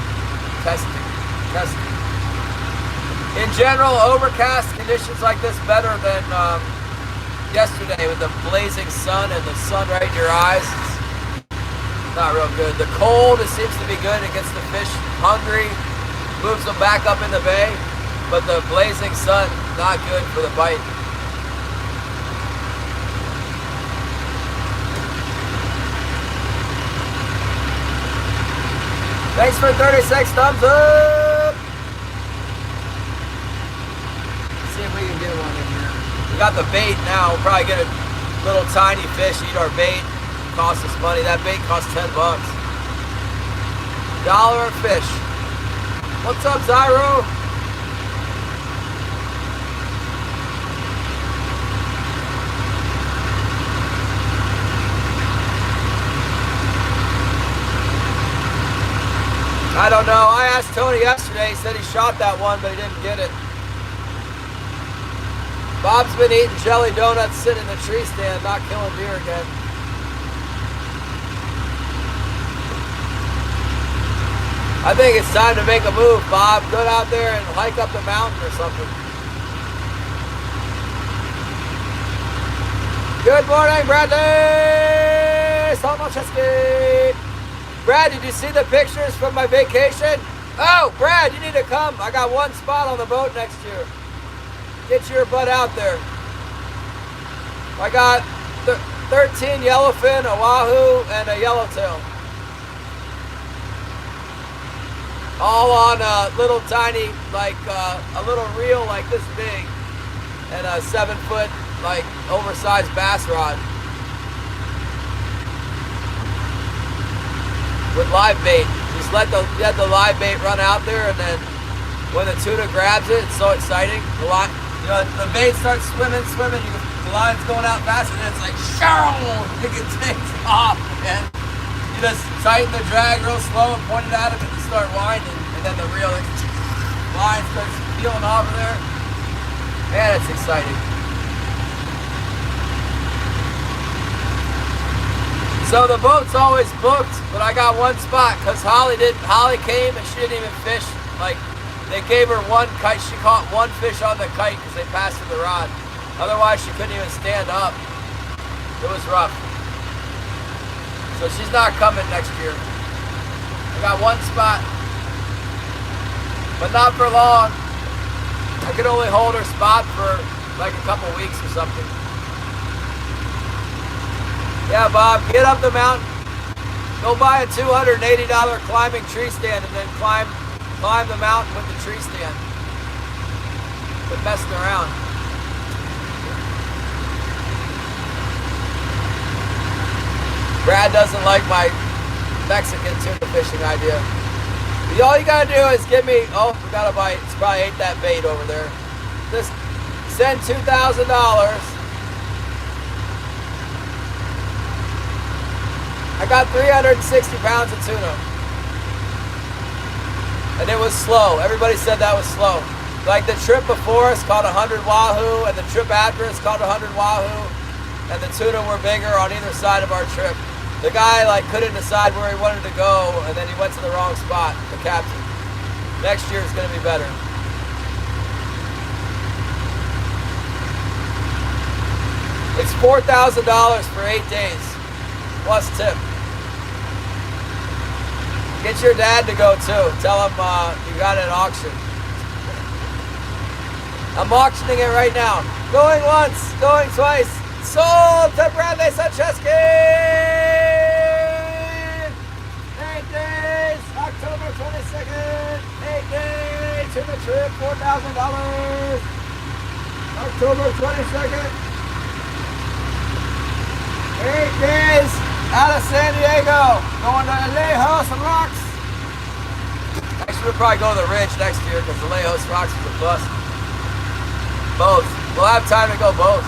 In general, overcast conditions like this better than yesterday with the blazing sun and the sun right in your eyes. It's not real good. The cold, it seems to be good. It gets the fish hungry, moves them back up in the bay. But the blazing sun, not good for the bite. Thanks for 36 thumbs up. Let's see if we can get one in here. We got the bait now. We'll probably get a little tiny fish, eat our bait. Cost us money. That bait costs $10. $1 a fish. What's up, Zyro? I don't know. I asked Tony yesterday. He said he shot that one, but he didn't get it. Bob's been eating jelly donuts sitting in the tree stand, not killing deer again. I think it's time to make a move, Bob. Go out there and hike up the mountain or something. Good morning, Bradley! Salmon. Brad, did you see the pictures from my vacation? Oh, Brad, you need to come. I got one spot on the boat next year. Get your butt out there. I got 13 yellowfin, a wahoo, and a yellowtail. All on a little tiny, like a little reel like this big, and a 7-foot, like oversized bass rod. With live bait. Just let the live bait run out there, and then when the tuna grabs it, it's so exciting. The bait starts swimming, the line's going out fast, and then it's like, show! It takes off, and you just tighten the drag real slow and point it at him, and you start winding, and then the reel, line starts peeling off of there. Man, it's exciting. So the boat's always booked, but I got one spot because Holly came and she didn't even fish. Like, they gave her one kite. She caught one fish on the kite because they passed her the rod. Otherwise, she couldn't even stand up. It was rough. So she's not coming next year. I got one spot, but not for long. I could only hold her spot for like a couple weeks or something. Yeah, Bob, get up the mountain. Go buy a $280 climbing tree stand and then climb the mountain with the tree stand. Quit messing around. Brad doesn't like my Mexican tuna fishing idea. All you gotta do is give me, oh, we got a bite. It's probably ate that bait over there. Just Send $2,000. I got 360 pounds of tuna. And it was slow. Everybody said that was slow. Like the trip before us caught 100 wahoo, and the trip after us caught 100 wahoo, and the tuna were bigger on either side of our trip. The guy like couldn't decide where he wanted to go, and then he went to the wrong spot, the captain. Next year is going to be better. It's $4,000 for 8 days, plus tip. Get your dad to go too. Tell him you got it at auction. I'm auctioning it right now. Going once, going twice. Sold to Bradley Sancheski! 8 days, October 22nd. 8 days to the trip, $4,000. October 22nd. 8 days out of San Diego. Going to Lejos Rocks. Actually, we'll probably go to the Ridge next year because the Lejos Rocks is a bust. Both. We'll have time to go both.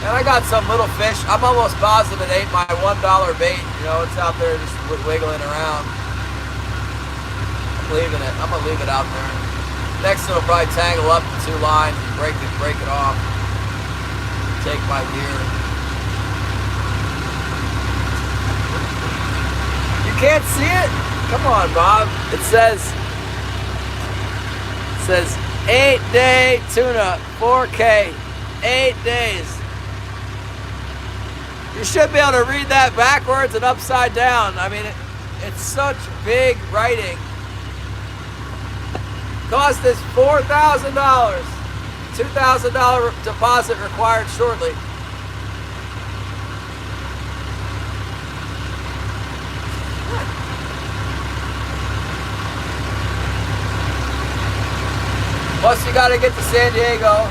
And I got some little fish. I'm almost positive it ate my $1 bait. You know, it's out there just wiggling around. I'm leaving it. I'm going to leave it out there. Next it'll probably tangle up the 2 lines and break it off. Take my gear. You can't see it? Come on, Bob. It says 8-day tuna, 4K, 8 days. You should be able to read that backwards and upside down. I mean, it's such big writing. Cost us $4,000. $2,000 deposit required shortly. Plus you gotta get to San Diego.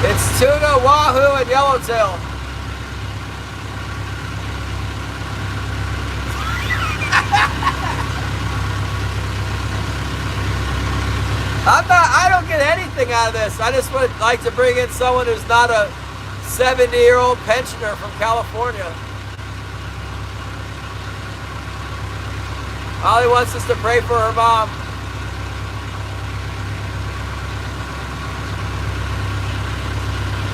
It's tuna, wahoo, and yellowtail. I don't get anything out of this. I just would like to bring in someone who's not a 70-year-old pensioner from California. Holly wants us to pray for her mom.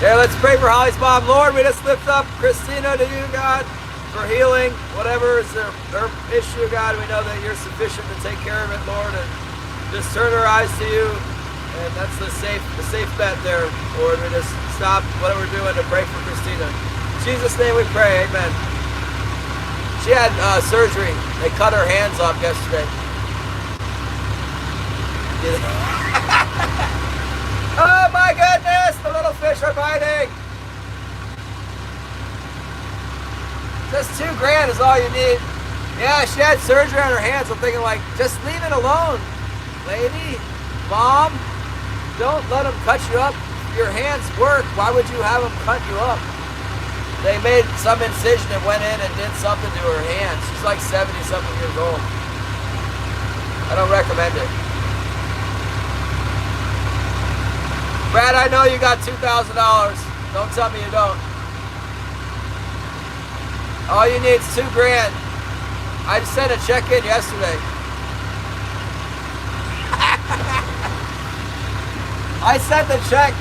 Yeah, let's pray for Holly's mom. Lord, we just lift up Christina to you, God, for healing. Whatever is her issue, God, we know that you're sufficient to take care of it, Lord. And just turn her eyes to you. And that's the safe bet there, Lord. We just stop what we're doing to pray for Christina. In Jesus' name we pray, amen. She had surgery. They cut her hands off yesterday. Oh my goodness, the little fish are biting. Just $2,000 is all you need. Yeah, she had surgery on her hands. I'm thinking like, just leave it alone, lady, mom. Don't let them cut you up. Your hands work. Why would you have them cut you up? They made some incision and went in and did something to her hands. She's like 70-something years old. I don't recommend it. Brad, I know you got $2,000. Don't tell me you don't. All you need is $2,000. I just sent a check in yesterday. I sent the check.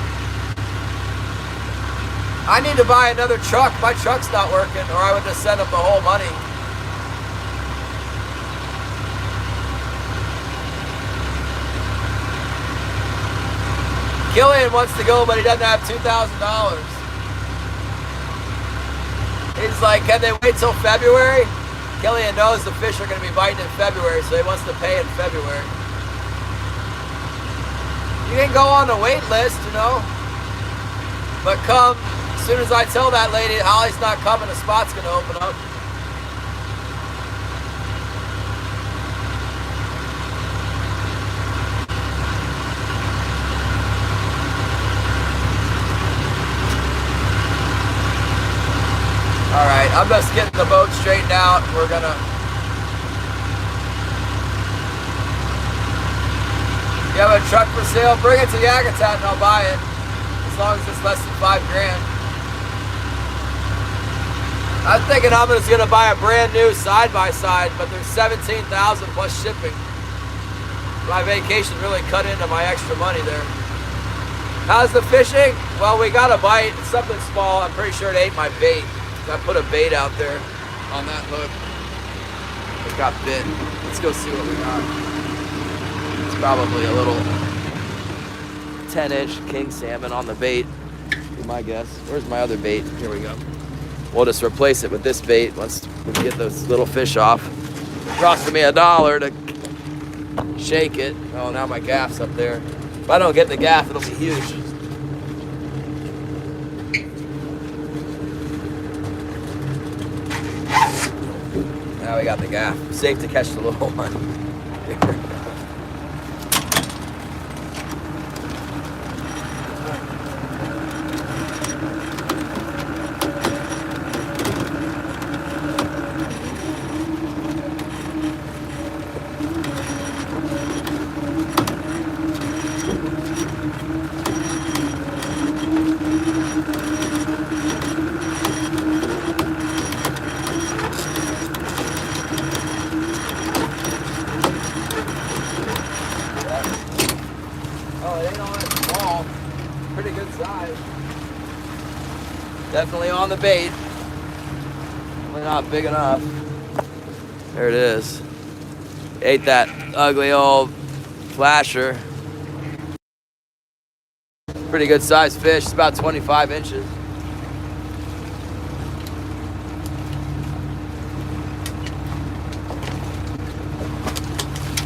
I need to buy another truck. My truck's not working, or I would just send them the whole money. Killian wants to go, but he doesn't have $2,000. He's like, can they wait till February? Killian knows the fish are going to be biting in February, so he wants to pay in February. You can go on the wait list, you know. But come, as soon as I tell that lady Holly's not coming, the spot's going to open up. straightened out. We're gonna. You have a truck for sale? Bring it to Yakutat and I'll buy it. As long as it's less than $5 grand. I'm thinking I'm just gonna buy a brand new side-by-side, but there's $17,000 plus shipping. My vacation really cut into my extra money there. How's the fishing? Well, we got a bite. It's something small. I'm pretty sure it ate my bait. I put a bait out there on that hook. It got bit. Let's go see what we got. It's probably a little 10-inch king salmon on the bait, be my guess. Where's my other bait? Here we go. We'll just replace it with this bait once we get those little fish off. It costed me $1 to shake it. Oh, now my gaff's up there. If I don't get the gaff, it'll be huge. Now we got the gaff. Safe to catch the little one. Definitely on the bait. Probably not big enough. There it is. Ate that ugly old flasher. Pretty good sized fish. It's about 25 inches.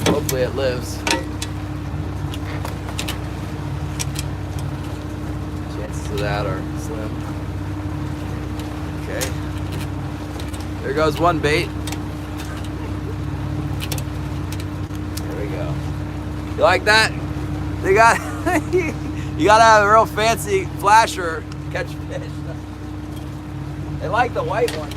Hopefully it lives. Chances of that are slim. Okay. There goes one bait. There we go. You like that? They got you gotta have a real fancy flasher to catch fish. They like the white one.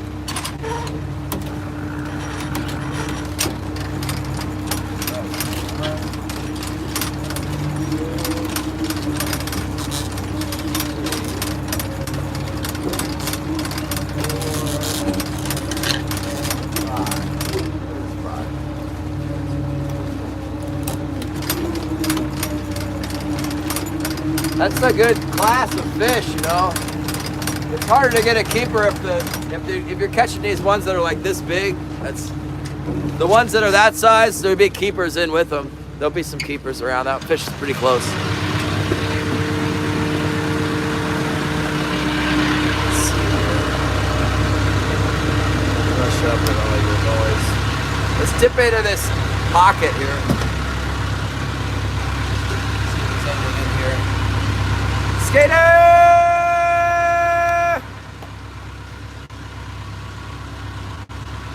That's a good class of fish, you know. It's harder to get a keeper if you're catching these ones that are like this big. That's the ones that are that size. There'll be keepers in with them. There'll be some keepers around. That fish is pretty close. Let's see here. Rush up with all your noise. Let's dip into this pocket here. See if there's anything in here. Skater!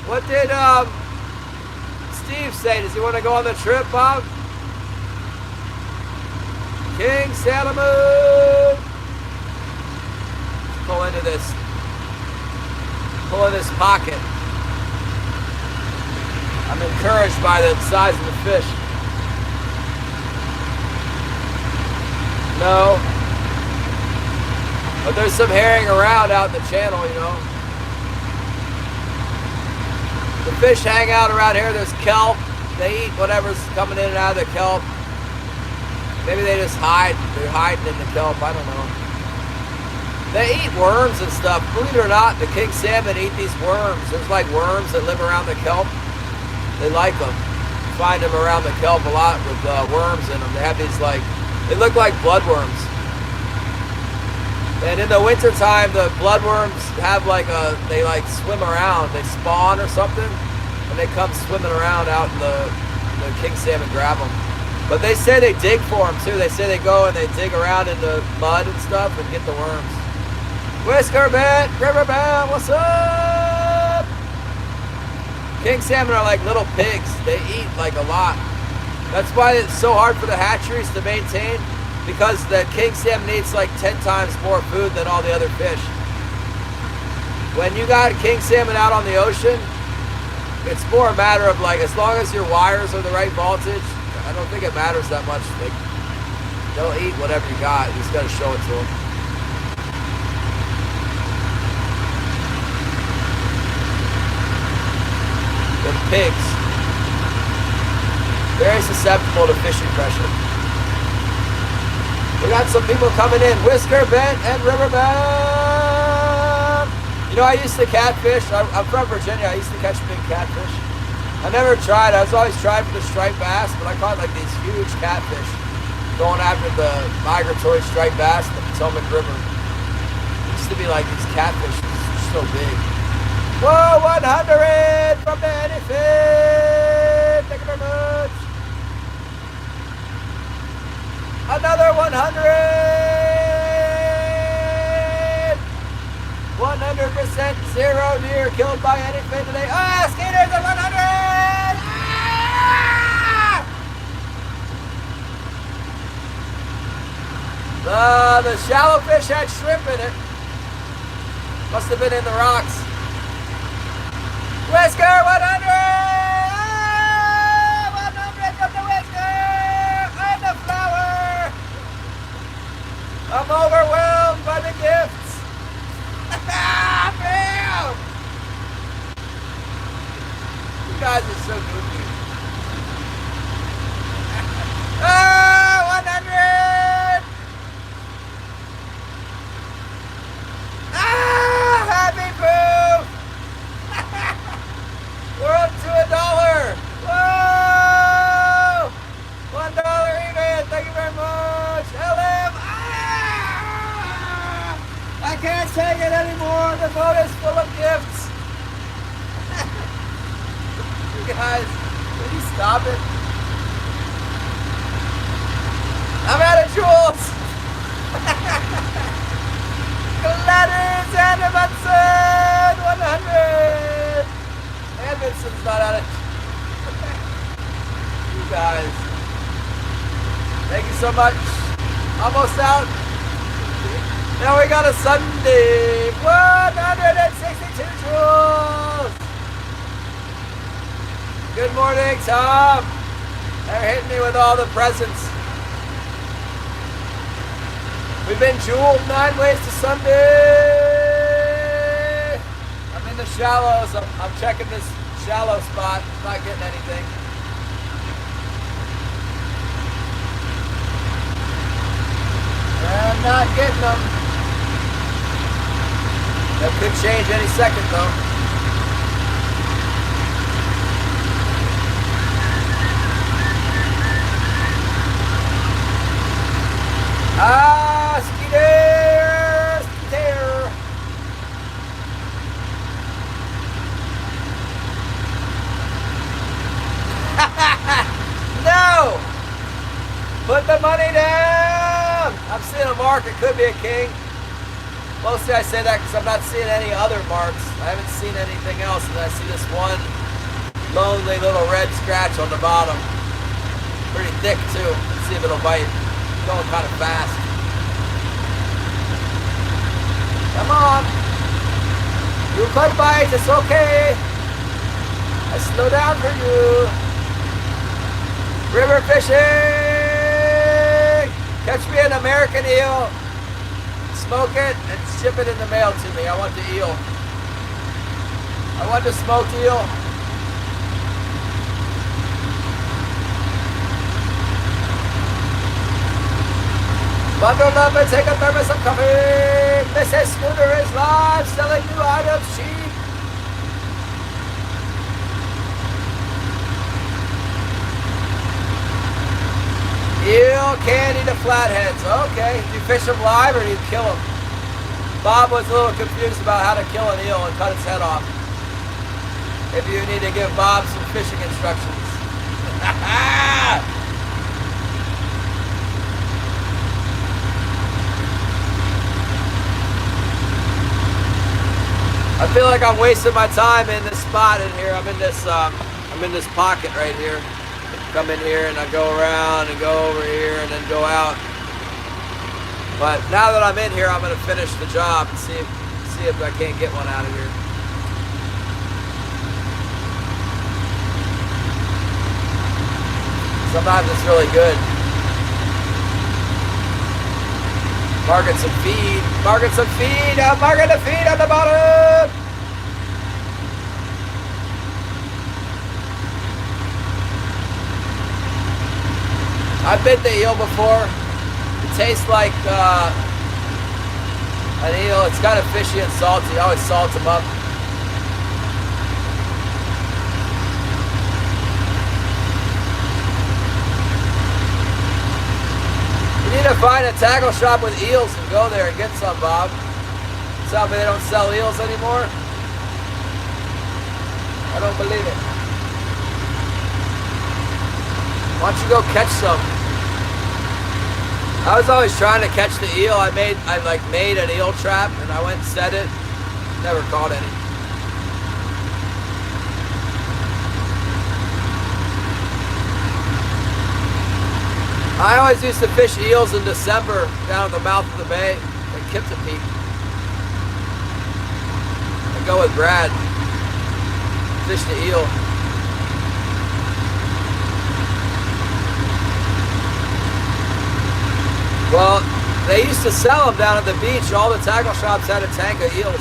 What did Steve say? Does he want to go on the trip, Bob? King Salmon! Pull into this. Pull in this pocket. I'm encouraged by the size of the fish. No. But there's some herring around out in the channel, you know. The fish hang out around here. There's kelp. They eat whatever's coming in and out of the kelp. Maybe they just hide. They're hiding in the kelp. I don't know. They eat worms and stuff. Believe it or not, the king salmon eat these worms. There's like worms that live around the kelp. They like them. You find them around the kelp a lot with worms in them. They have these like, they look like bloodworms. And in the wintertime, the bloodworms have like they like swim around. They spawn or something, and they come swimming around out in the king salmon grab them. But they say they dig for them too. They say they go and they dig around in the mud and stuff and get the worms. Whiskerbit, Riverbend, what's up? King salmon are like little pigs. They eat like a lot. That's why it's so hard for the hatcheries to maintain. Because the king salmon eats like 10 times more food than all the other fish. when you got king salmon out on the ocean, it's more a matter of like, as long as your wires are the right voltage, I don't think it matters that much. Like, they'll eat whatever you got. You just got to show it to them. The pigs, very susceptible to fishing pressure. We got some people coming in. Whisker, Bent, and Riverbound. You know, I used to catfish. I'm from Virginia. I used to catch big catfish. I never tried. I was always trying for the striped bass, but I caught like these huge catfish going after the migratory striped bass in the Potomac River. It used to be like these catfish so big. Whoa, 100 from the Anyfin. Thank you very much. Another 100. 100% zero deer killed by Anyfin today. Ah, skaters at 100. Ah! The shallow fish had shrimp in it. Must have been in the rocks. Whisker, 100! 100 from the whisker! I'm the flower! I'm overwhelmed by the gifts! Bam! You guys are so goofy. Ah, 100! Ah, happy poof! We're up to $1. Whoa! $1 even. Thank you very much. LM. Ah! I can't take it anymore. The boat is full of gifts. You guys, will you stop it? I'm out of jewels. Gladys Andermanson, 100. Edmondson's not out of. You guys. Thank you so much. Almost out. Now we got a Sunday. 162 jewels. Good morning, Tom. They're hitting me with all the presents. We've been jeweled 9 ways to Sunday. I'm in the shallows. I'm checking this shallow spot. Not getting anything. I'm not getting them. That could change any second though. Ah, Skeeter! Skeeter! No! Put the money down! I'm seeing a mark. It could be a king. Mostly I say that because I'm not seeing any other marks. I haven't seen anything else, and I see this one lonely little red scratch on the bottom. Pretty thick too. Let's see if it'll bite. Going kind of fast. Come on. You could bite. It's okay. I slow down for you. River fishing. Catch me an American eel. Smoke it and ship it in the mail to me. I want the eel. I want the smoked eel. Bundle up and take a thermos of coffee. Mrs. Scooter is live, selling new items cheap. Eel candy to flatheads. Okay, do you fish them live or do you kill them? Bob was a little confused about how to kill an eel and cut its head off. If you need to give Bob some fishing instructions. I feel like I'm wasting my time in this spot in here. I'm in this pocket right here. Come in here and I go around and go over here and then go out. But now that I'm in here, I'm gonna finish the job and see see if I can't get one out of here. Sometimes it's really good. Market some feed. Market some feed. Market the feed on the bottom. I've bit the eel before. It tastes like an eel. It's kind of fishy and salty. I always salt them up. You need to find a tackle shop with eels and go there and get some, Bob. Tell me they don't sell eels anymore? I don't believe it. Why don't you go catch some? I was always trying to catch the eel. I made an eel trap and I went and set it. Never caught any. I always used to fish eels in December down at the mouth of the bay at Kipton. I go with Brad, fish the eel. Well, they used to sell them down at the beach. All the tackle shops had a tank of eels.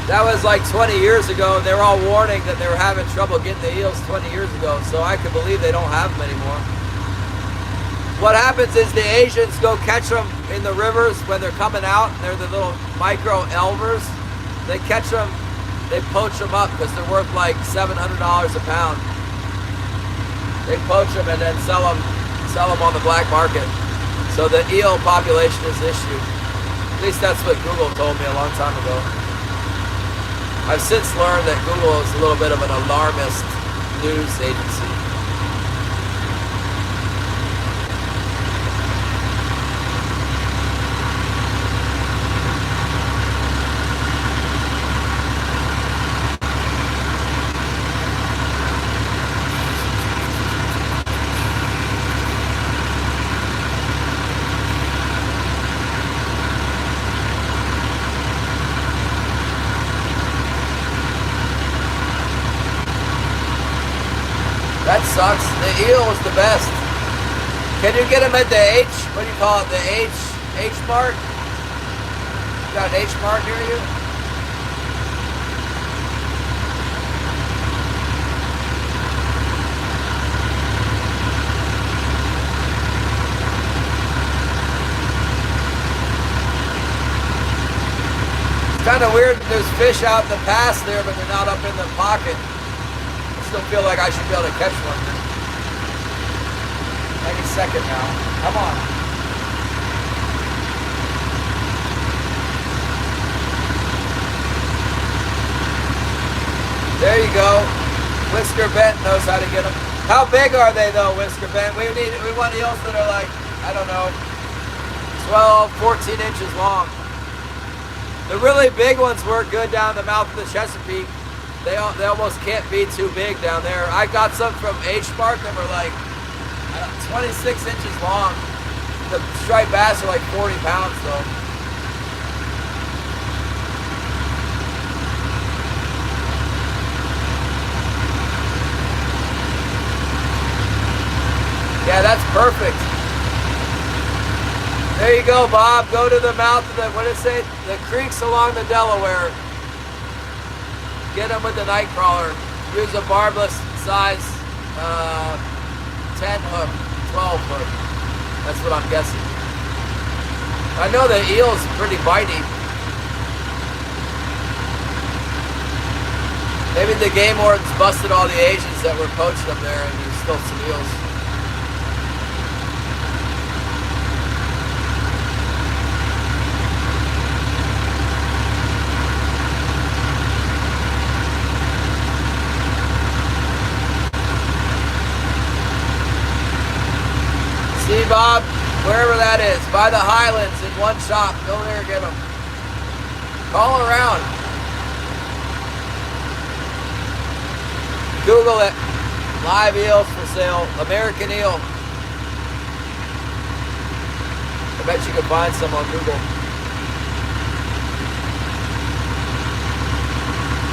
That was like 20 years ago, and they were all warning that they were having trouble getting the eels 20 years ago, so I could believe they don't have them anymore. What happens is the Asians go catch them in the rivers when they're coming out, and they're the little micro elvers. They catch them, they poach them up because they're worth like $700 a pound. They poach them and then sell them on the black market. So the eel population is an issue. At least that's what Google told me a long time ago. I've since learned that Google is a little bit of an alarmist news agency. That sucks. The eel was the best. Can you get them at the H? What do you call it? The H Mart? You got an H Mart near you? It's kind of weird that there's fish out in the pass there, but they're not up in the pocket. I still feel like I should be able to catch one any second now. Come on. There you go. Whisker Bent knows how to get them. How big are they though, Whisker Bent? We want eels that are like, I don't know, 12, 14 inches long. The really big ones work good down the mouth of the Chesapeake. They almost can't be too big down there. I got some from H Mart that were like 26 inches long. The striped bass are like 40 pounds though. Yeah, that's perfect. There you go, Bob. Go to the mouth of the, what did it say? The creeks along the Delaware. Get them with the night crawler. Use a barbless size 10 hook, 12 hook. That's what I'm guessing. I know the eel's pretty bitey. Maybe the game wardens busted all the Asians that were poached up there and there's still some eels. See, Bob, wherever that is, by the Highlands in one shop, go there and get them. Call around. Google it. Live eels for sale. American eel. I bet you can find some on Google.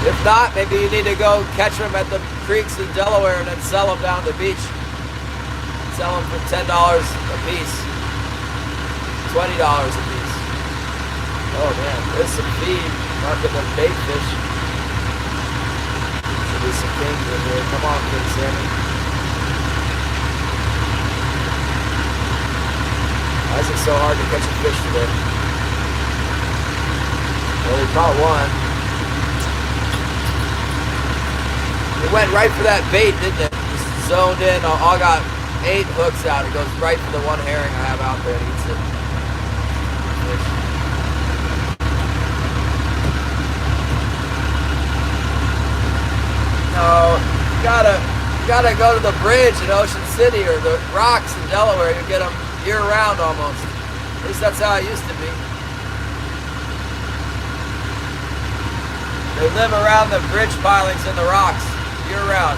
If not, maybe you need to go catch them at the creeks in Delaware and then sell them down the beach. Sell them for $10 a piece, $20 a piece. Oh man, there's some feed marking them bait fish. Should be some kings in here. Come on, king salmon. Why is it so hard to catch a fish today? Well, we caught one. It went right for that bait, didn't it? Just zoned in. I got 8 hooks out. It goes right for the one herring I have out there and eats it. No, you gotta go to the bridge in Ocean City or the rocks in Delaware. You get them year round almost. At least that's how it used to be. They live around the bridge pilings in the rocks year round.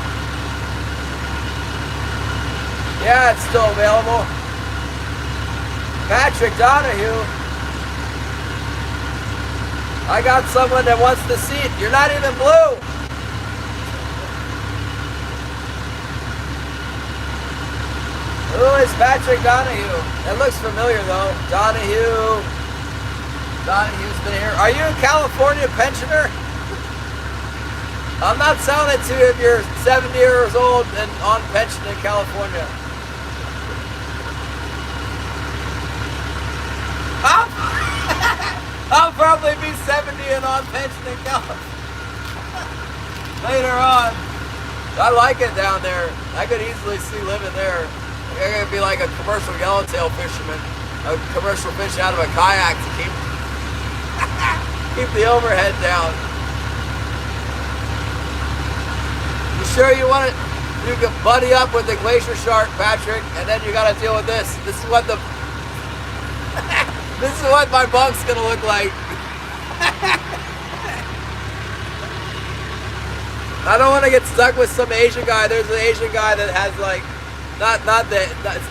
Yeah, it's still available. Patrick Donahue. I got someone that wants the seat. You're not even blue. Who is Patrick Donahue? That looks familiar though. Donahue's been here. Are you a California pensioner? I'm not selling it to you if you're 70 years old and on pension in California. I'll probably be 70 and on pension in California later on. I like it down there. I could easily see living there. I'm gonna be like a commercial yellowtail fisherman, a commercial fish out of a kayak to keep the overhead down. You sure you want it? You can buddy up with the glacier shark, Patrick, and then you got to deal with this. This is what this is what my bunk's gonna look like. I don't want to get stuck with some Asian guy. There's an Asian guy that has like, it's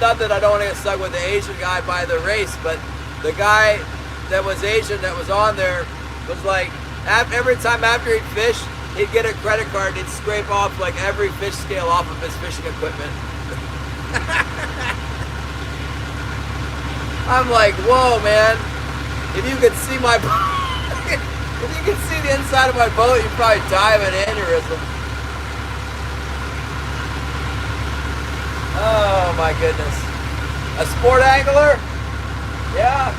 not that I don't want to get stuck with the Asian guy by the race, but the guy that was Asian that was on there was like, every time after he'd fish, he'd get a credit card and he'd scrape off like every fish scale off of his fishing equipment. I'm like, whoa, man. If you could see my if you could see the inside of my boat, you'd probably die of an aneurysm. Oh my goodness. A sport angler? Yeah.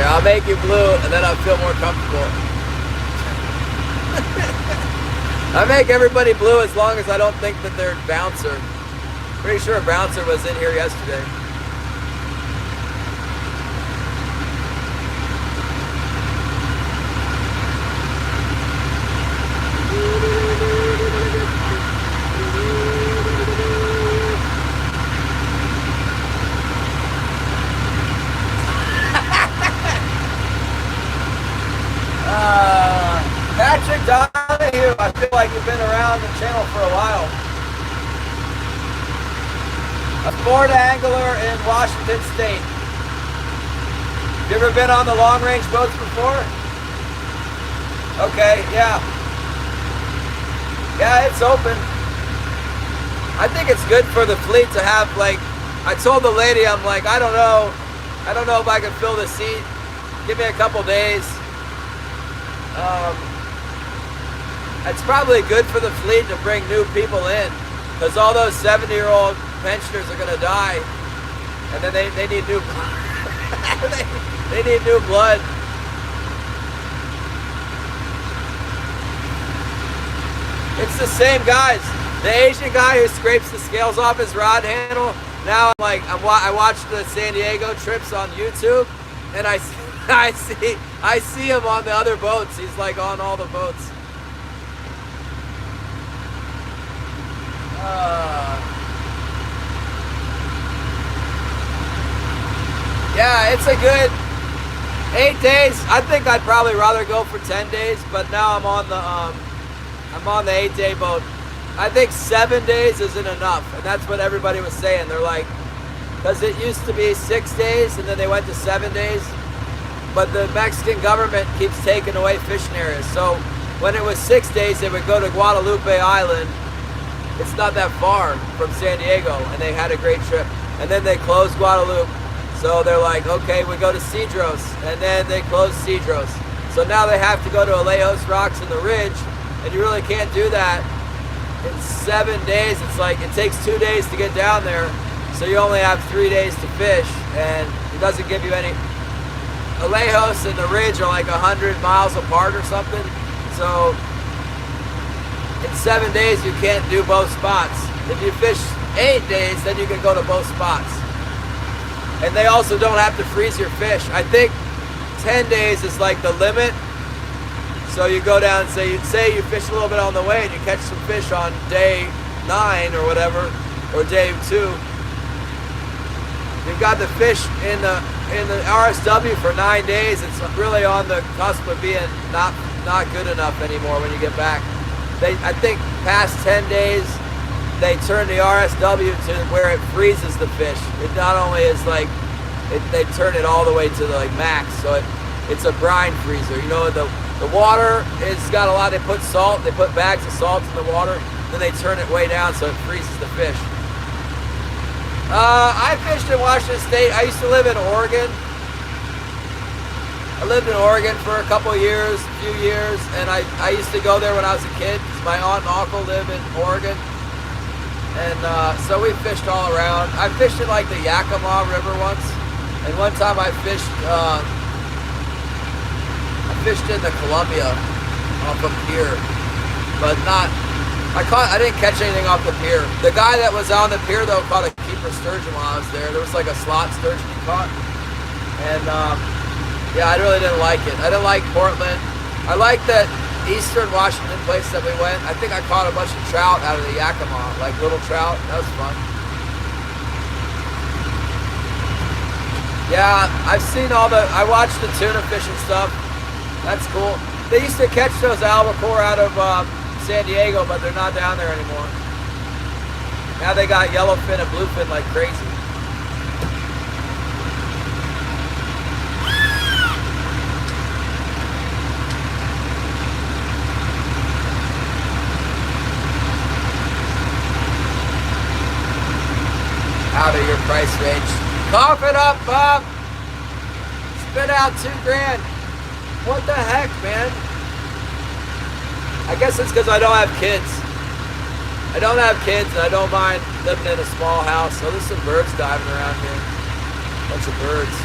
I'll make you blue and then I'll feel more comfortable. I make everybody blue as long as I don't think that they're bouncer. Pretty sure a bouncer was in here yesterday. Patrick Donahue, I feel like you've been around the channel for a while. A sport angler in Washington State. You ever been on the long range boats before? Okay, yeah. Yeah, it's open. I think it's good for the fleet to have, like, I told the lady, I'm like, I don't know if I can fill the seat. Give me a couple days. It's probably good for the fleet to bring new people in, because all those 70-year-old pensioners are going to die, and then they need new they need new blood. It's the same guys. The Asian guy who scrapes the scales off his rod handle. Now I'm like, I watch the San Diego trips on YouTube, and I see him on the other boats. He's like on all the boats. Yeah, it's a good 8 days. I think I'd probably rather go for 10 days, but now I'm on the 8-day boat. I think 7 days isn't enough, and that's what everybody was saying. They're like, because it used to be 6 days, and then they went to 7 days, but the Mexican government keeps taking away fishing areas. So when it was 6 days, they would go to Guadalupe Island. It's not that far from San Diego, and they had a great trip. And then they closed Guadalupe. So they're like, okay, we go to Cedros, and then they close Cedros. So now they have to go to Alejos Rocks in the Ridge, and you really can't do that in 7 days. It's like, it takes 2 days to get down there, so you only have 3 days to fish, and it doesn't give you any. Alejos and the Ridge are like 100 miles apart or something, so in 7 days you can't do both spots. If you fish 8 days, then you can go to both spots. And they also don't have to freeze your fish. I think 10 days is like the limit. So you go down and say you fish a little bit on the way and you catch some fish on day 9 or whatever, or day 2. You've got the fish in the RSW for 9 days. It's really on the cusp of being not good enough anymore when you get back. I think past 10 days, they turn the RSW to where it freezes the fish. It not only is like, they turn it all the way to the like max, so it's a brine freezer. You know, the water, it's got a lot, they put salt, they put bags of salt in the water, then they turn it way down so it freezes the fish. I fished in Washington State. I used to live in Oregon. I lived in Oregon for a few years, and I used to go there when I was a kid. My aunt and uncle live in Oregon. And so we fished all around. I fished in like the Yakima River once. And one time I fished in the Columbia off a pier. But I didn't catch anything off the pier. The guy that was on the pier though caught a keeper sturgeon while I was there. There was like a slot sturgeon he caught. And yeah, I really didn't like it. I didn't like Portland. I liked that Eastern Washington place that we went. I think I caught a bunch of trout out of the Yakima, like little trout. That was fun. Yeah, I watched the tuna fishing stuff. That's cool. They used to catch those albacore out of San Diego, but they're not down there anymore. Now they got yellowfin and bluefin like crazy. Out of your price range. Cough it up, Bob. Spit out $2,000. What the heck, man? I guess it's because I don't have kids. I don't have kids, and I don't mind living in a small house. So there's some birds diving around here. Bunch of birds.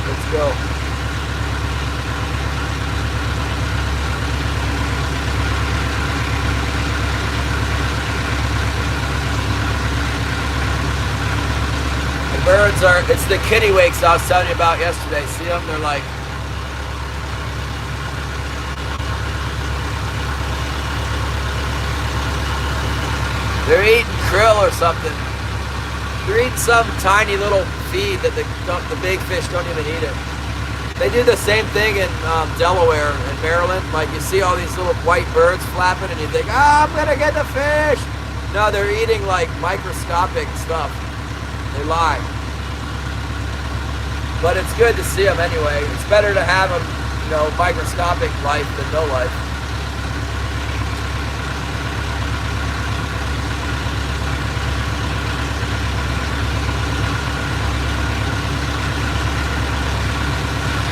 Let's go. Birds are, it's the kittiwakes I was telling you about yesterday. See them? They're like, they're eating krill or something. They're eating some tiny little feed that the big fish don't even eat it. They do the same thing in Delaware and Maryland. Like you see all these little white birds flapping and you think, I'm gonna get the fish. No, they're eating like microscopic stuff. They lie. But it's good to see them anyway. It's better to have them, you know, microscopic life than no life.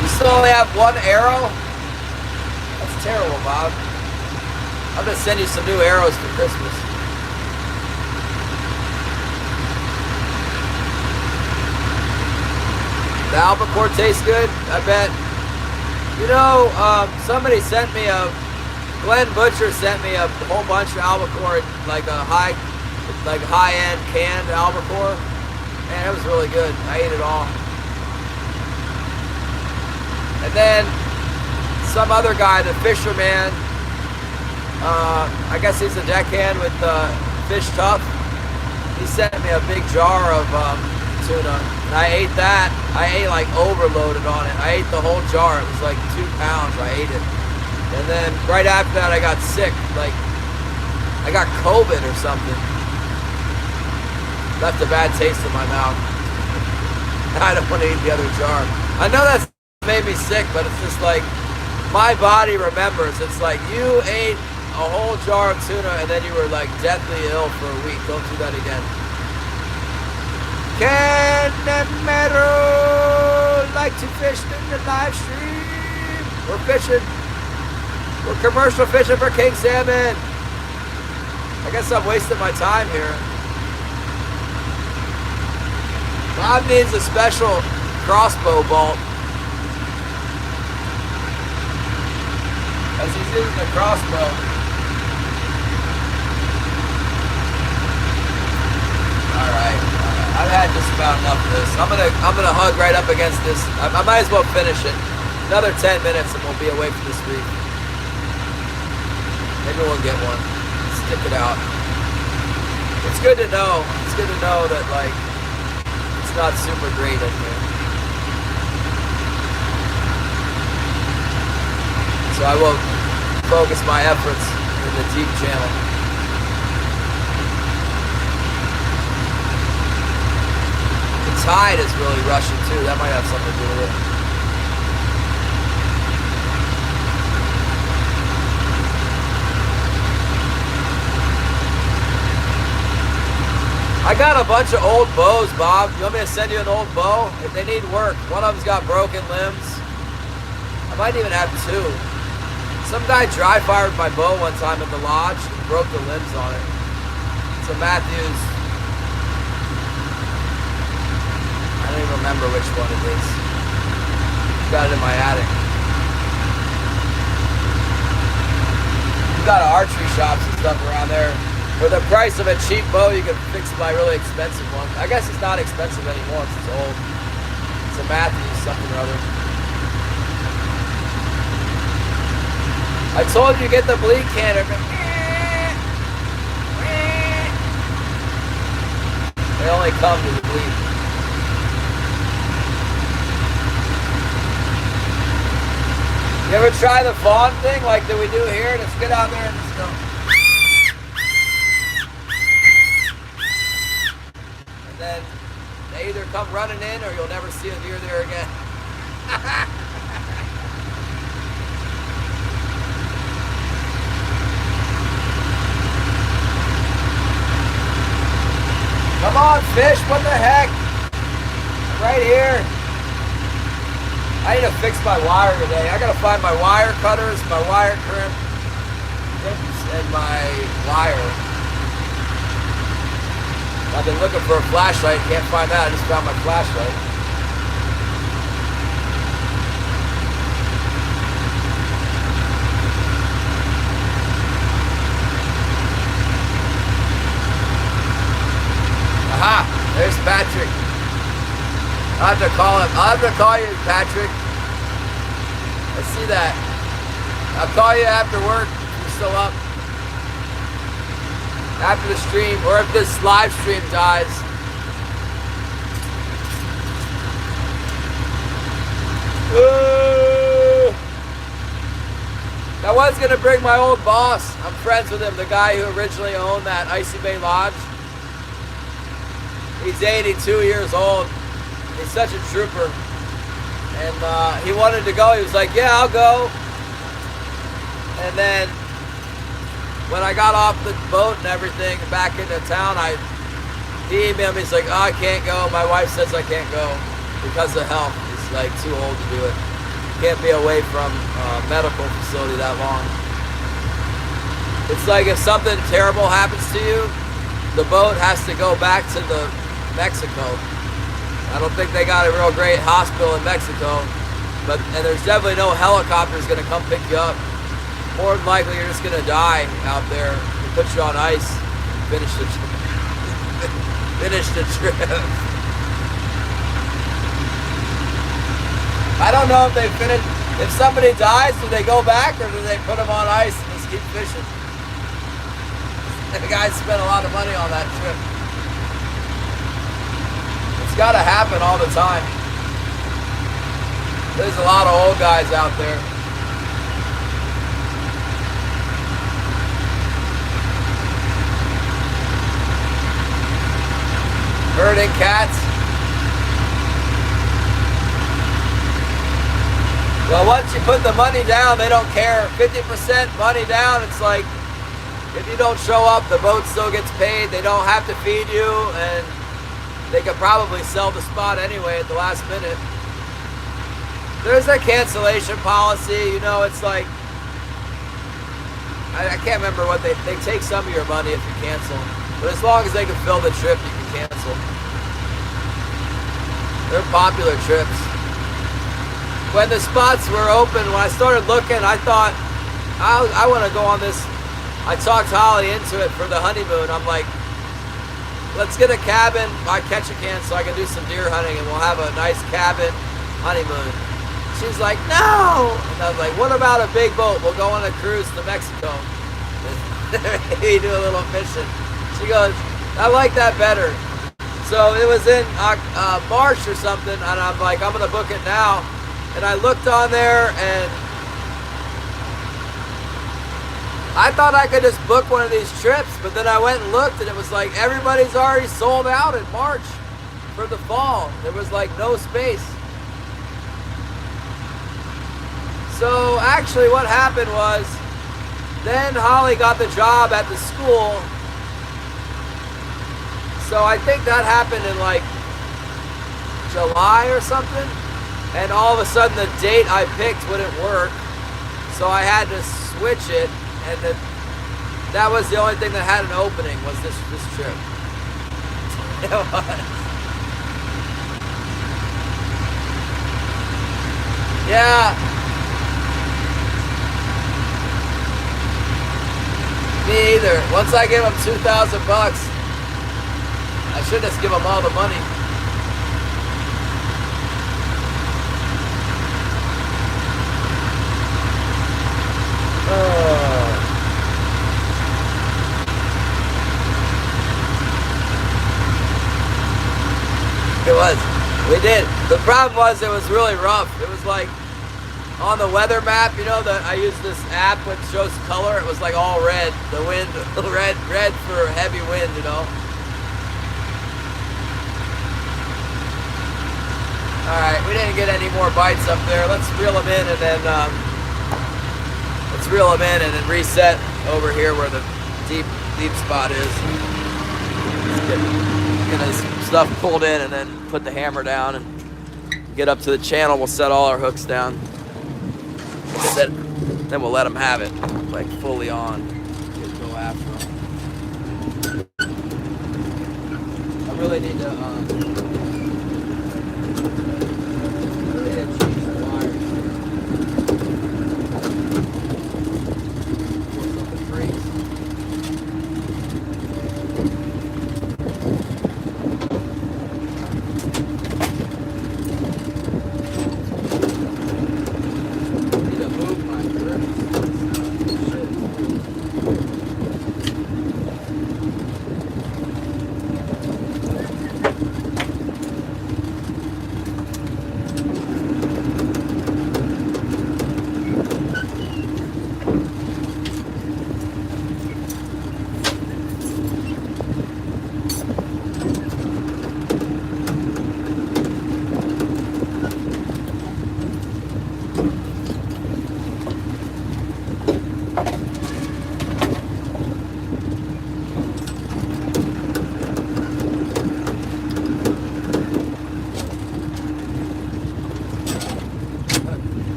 You still only have one arrow? That's terrible, Bob. I'm gonna send you some new arrows for Christmas. The albacore tastes good, I bet. You know, somebody sent me Glenn Butcher sent me a whole bunch of albacore, like a high-end canned albacore. Man, it was really good. I ate it all. And then some other guy, the fisherman, I guess he's a deckhand with Fish Tough. He sent me a big jar of tuna, and I ate that. I ate like overloaded on it. I ate the whole jar. It was like 2 pounds. I ate it. And then right after that, I got sick. Like, I got COVID or something. Left a bad taste in my mouth. I don't want to eat the other jar. I know that's made me sick, but it's just like, my body remembers. It's like, you ate a whole jar of tuna and then you were like deathly ill for a week. Don't do that again. Canemero like to fish in the live stream. We're fishing. We're commercial fishing for king salmon. I guess I'm wasting my time here. Bob needs a special crossbow bolt. As he's using the crossbow. Alright. I've had just about enough of this. I'm gonna hug right up against this. I might as well finish it. Another 10 minutes and we'll be away for this week. Maybe we'll get one. Stick it out. It's good to know. It's good to know that like it's not super great in here. So I will focus my efforts in the deep channel. The tide is really rushing too. That might have something to do with it. I got a bunch of old bows, Bob. You want me to send you an old bow? If they need work. One of them's got broken limbs. I might even have 2. Some guy dry fired my bow one time at the lodge and broke the limbs on it. It's a Matthews. I don't even remember which one it is. Got it in my attic. You got archery shops and stuff around there. For the price of a cheap bow, you can fix my really expensive one. I guess it's not expensive anymore. It's old. It's a Matthews something or other. I told you to get the bleed cannon. They only come to the bleed. You ever try the fawn thing like that we do here? Just get out there and just go. And then they either come running in or you'll never see a deer there again. Come on, fish, what the heck? I'm right here. I need to fix my wire today. I gotta find my wire cutters, my wire crimp, and my wire. I've been looking for a flashlight, can't find that. I just found my flashlight. Aha! There's Patrick. I'll have to call him. I'll have to call you, Patrick. I see that. I'll call you after work if you're still up. After the stream, or if this live stream dies. I was going to bring my old boss. I'm friends with him, the guy who originally owned that Icy Bay Lodge. He's 82 years old. He's such a trooper. And he wanted to go. He was like, yeah, I'll go. And then when I got off the boat and everything back into town, he emailed me. He's like, oh, I can't go. My wife says I can't go because of health. He's like too old to do it. Can't be away from a medical facility that long. It's like if something terrible happens to you, the boat has to go back to Mexico. I don't think they got a real great hospital in Mexico, and there's definitely no helicopters going to come pick you up. More than likely, you're just going to die out there. They put you on ice, finish the trip. I don't know if they finish. If somebody dies, do they go back or do they put them on ice and just keep fishing? The guys spent a lot of money on that trip. It's got to happen all the time. There's a lot of old guys out there. Herding cats. Well, once you put the money down, they don't care. 50% money down, it's like, if you don't show up, the boat still gets paid. They don't have to feed you, and they could probably sell the spot anyway at the last minute. There's a cancellation policy, you know, it's like, I can't remember what they take some of your money if you cancel. But as long as they can fill the trip, you can cancel. They're popular trips. When the spots were open, when I started looking, I thought, I want to go on this. I talked Holly into it for the honeymoon. I'm like, let's get a cabin by Ketchikan so I can do some deer hunting and we'll have a nice cabin honeymoon. She's like, no! And I was like, what about a big boat? We'll go on a cruise to Mexico. Maybe do a little fishing. She goes, I like that better. So it was in March or something, and I'm like, I'm going to book it now. And I looked on there, and I thought I could just book one of these trips, but then I went and looked, and it was like everybody's already sold out in March for the fall. There was like no space. So actually what happened was, then Holly got the job at the school. So I think that happened in like July or something. And all of a sudden the date I picked wouldn't work. So I had to switch it. And that was the only thing that had an opening, was this trip. It was. Yeah. Me either. Once I give them $2,000, I should just give them all the money. It was. We did. The problem was it was really rough. It was like on the weather map, you know, that I use this app which shows color. It was like all red. The wind, red for heavy wind, you know. All right, we didn't get any more bites up there. Let's reel them in and then reset over here where the deep spot is. Let's get this stuff pulled in and then put the hammer down and get up to the channel. We'll set all our hooks down. Then we'll let them have it, like fully on. Go after them. I really need to.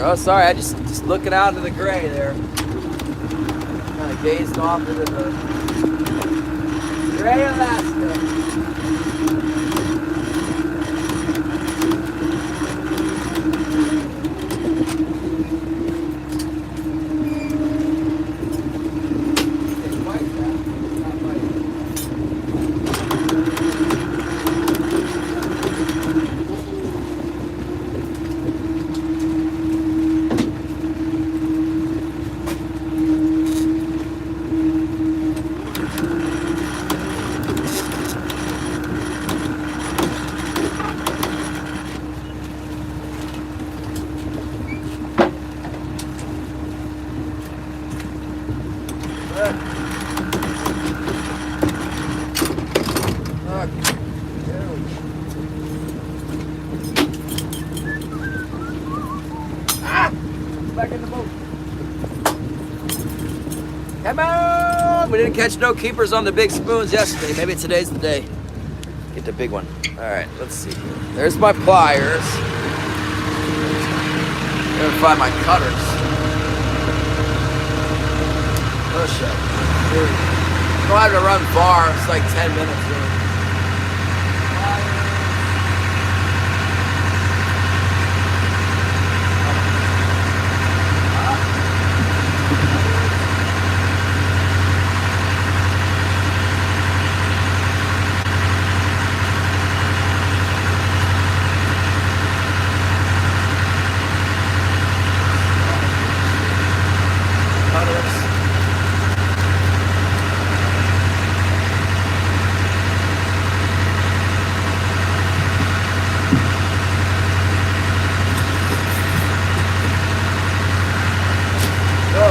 Oh, sorry, I just looking out into the gray there. Kind of gazed off into the gray Alaska. We didn't catch no keepers on the big spoons yesterday. Maybe today's the day. Get the big one. All right, let's see. There's my pliers. Gotta find my cutters. Oh shit. Don't have to run far. It's like 10 minutes here.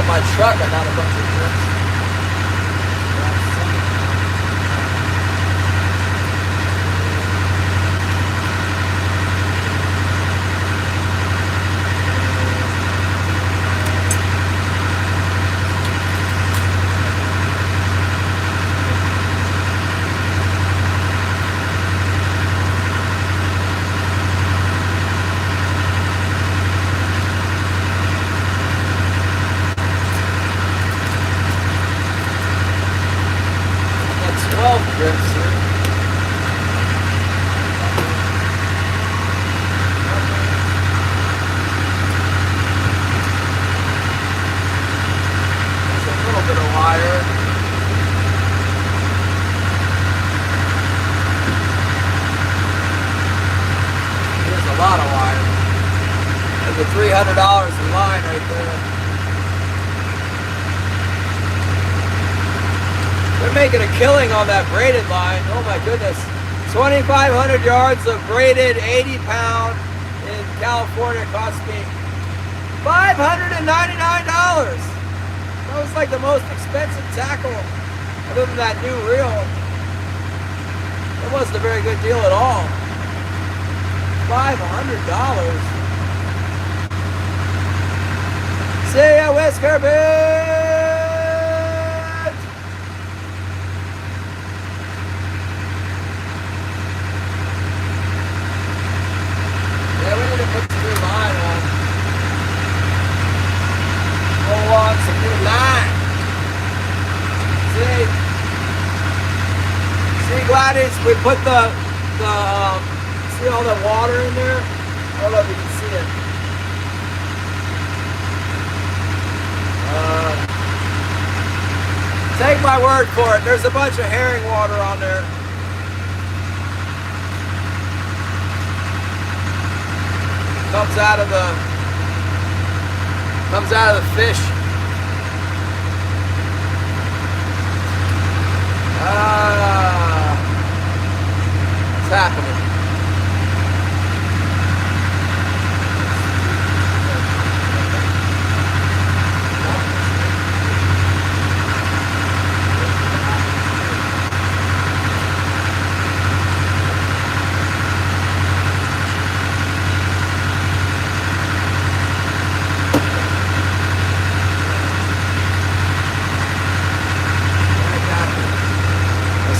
My truck, I got a bunch of trips. $300 in line right there. They're making a killing on that braided line. Oh my goodness. 2,500 yards of braided 80-pound in California cost me $599. That was like the most expensive tackle other than that new reel. That wasn't a very good deal at all. $500. See ya, Whisker Beach! Yeah, we need to put some new line on. Pull on some new line. See, Gladys, we put the see all the water in there? I don't know if you can see it. Take my word for it, there's a bunch of herring water on there. Comes out of the fish. It's happening.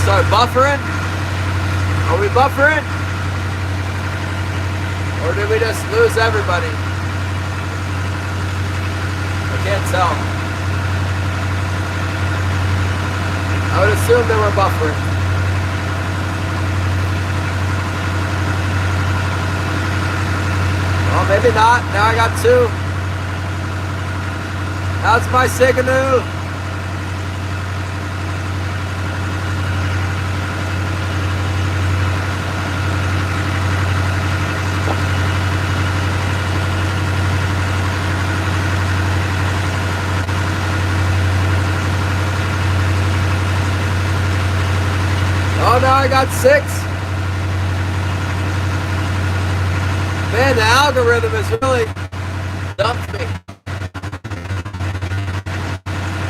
Start buffering? Are we buffering? Or did we just lose everybody? I can't tell. I would assume they were buffering. Well, maybe not. Now I got two. How's my signal? Oh, now I got 6. Man, the algorithm has really dumped me.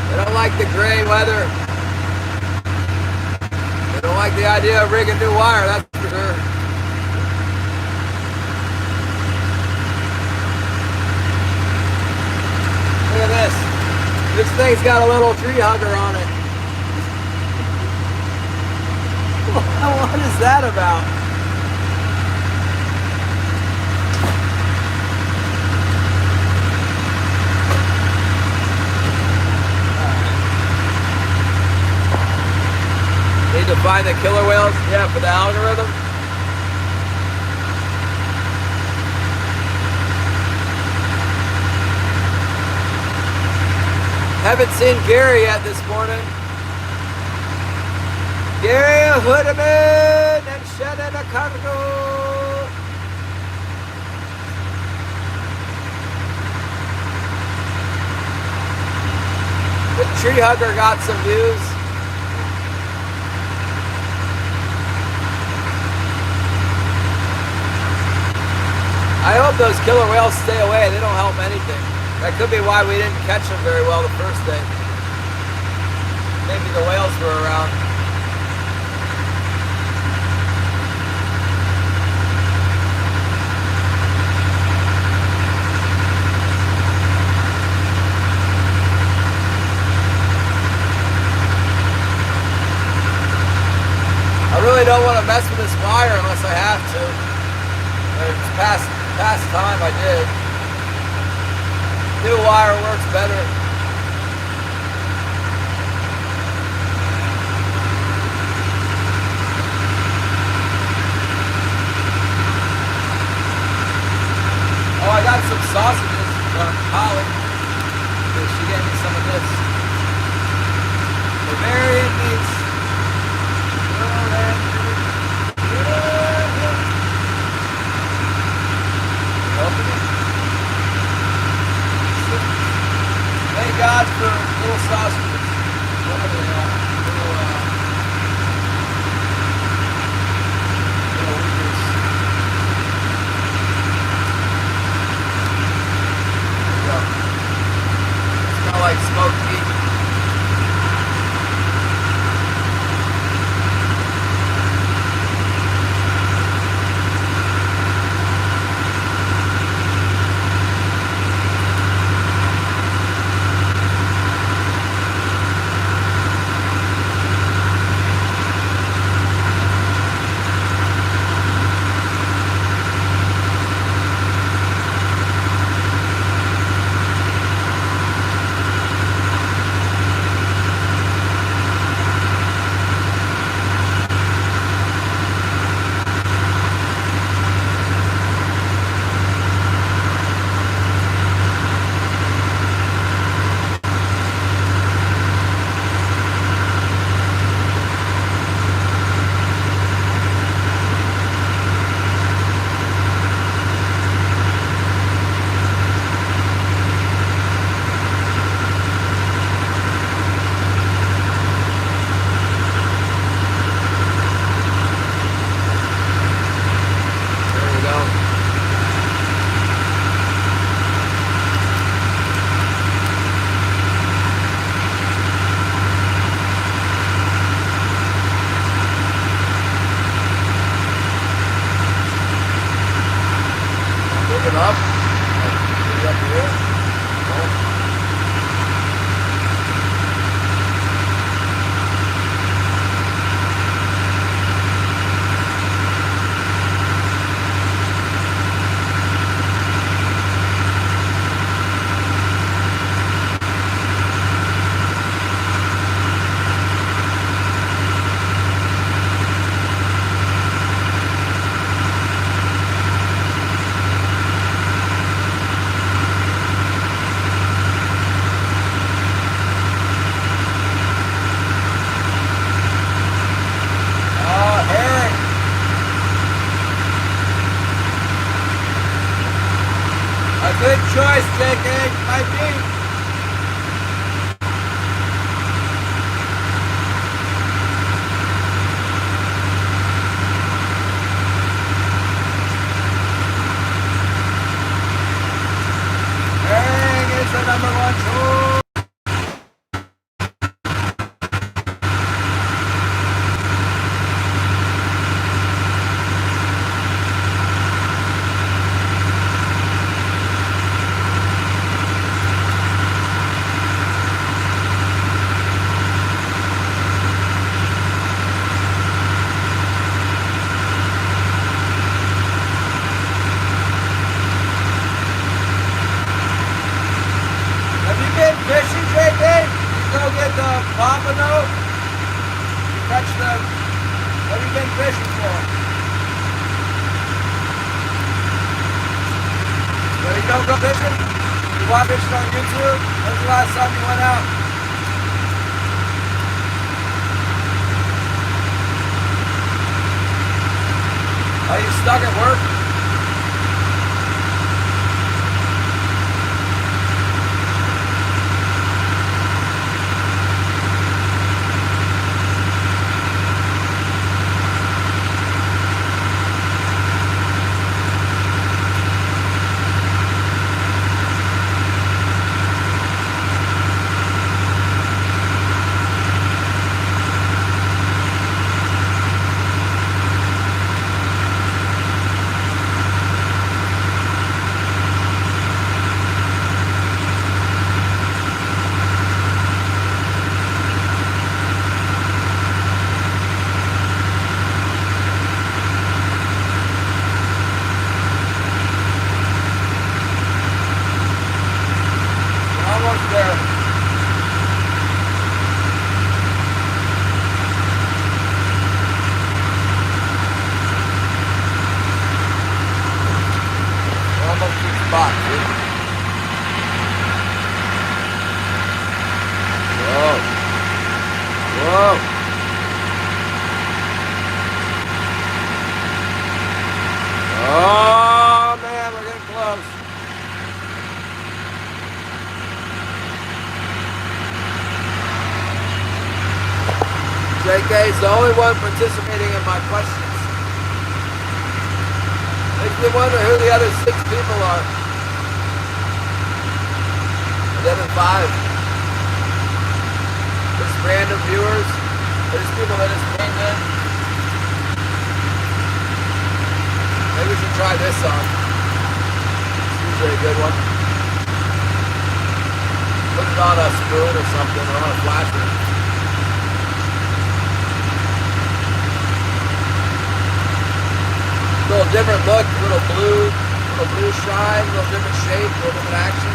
They don't like the gray weather. They don't like the idea of rigging new wire, that's for sure. Look at this. This thing's got a little tree hugger on it. What is that about? Need to find the killer whales? Yeah, for the algorithm. Haven't seen Gary yet this morning. Gary Hoodman and Shannon Cargo. The tree hugger got some views. I hope those killer whales stay away. They don't help anything. That could be why we didn't catch them very well the first day. Maybe the whales were around. I really don't want to mess with this wire unless I have to. It's past time I did. New wire works better. Oh, I got some sausages from Holly. She gave me some of this. Bavarian meats. Thank God for little sausages. Whatever they are. Little wieners. There we go. Smell like smoked meat. Good choice, JK. Might be. Herring is the number one tool. Pompano? You catch them. What have you been fishing for? Well, you don't go fishing? You want fishing on YouTube? When's the last time you went out? Are you stuck at work? Oh man, we're getting close. JK is the only one participating in my questions. Makes me wonder who the other 6 people are. The other 5. Just random viewers. There's people that just came in. Maybe we should try this on. It's usually a good one. Put it on a spoon or something, or on a flasher. Little different look, little blue shine, little different shape, little different action.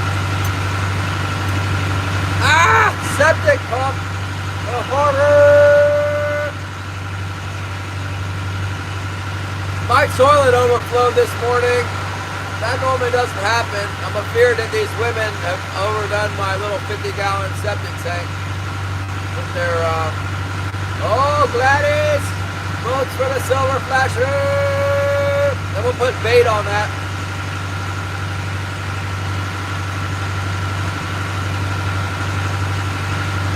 Ah! Septic pump! The horror! My toilet overflowed this morning. That normally doesn't happen. I'm afraid that these women have overdone my little 50-gallon septic tank with their, oh, Gladys! Votes for the silver flasher! Then we'll put bait on that.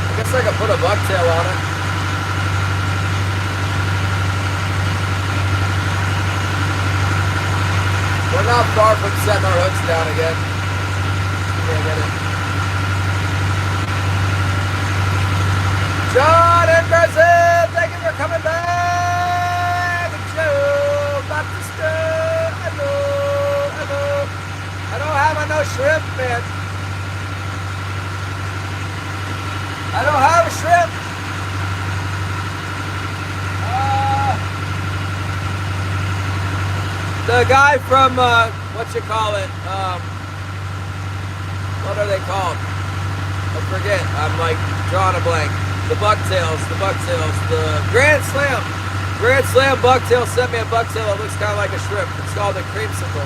I guess I could put a bucktail on it. We're not far from setting our hooks down again. Give me a minute. John and Brazil, thank you for coming back. Joe Baptista, hello. I don't have no shrimp, man. I don't have a shrimp. The guy from, what you call it, what are they called? I forget, I'm like drawing a blank. The bucktails, the Grand Slam bucktail sent me a bucktail that looks kind of like a shrimp. It's called a creamsicle.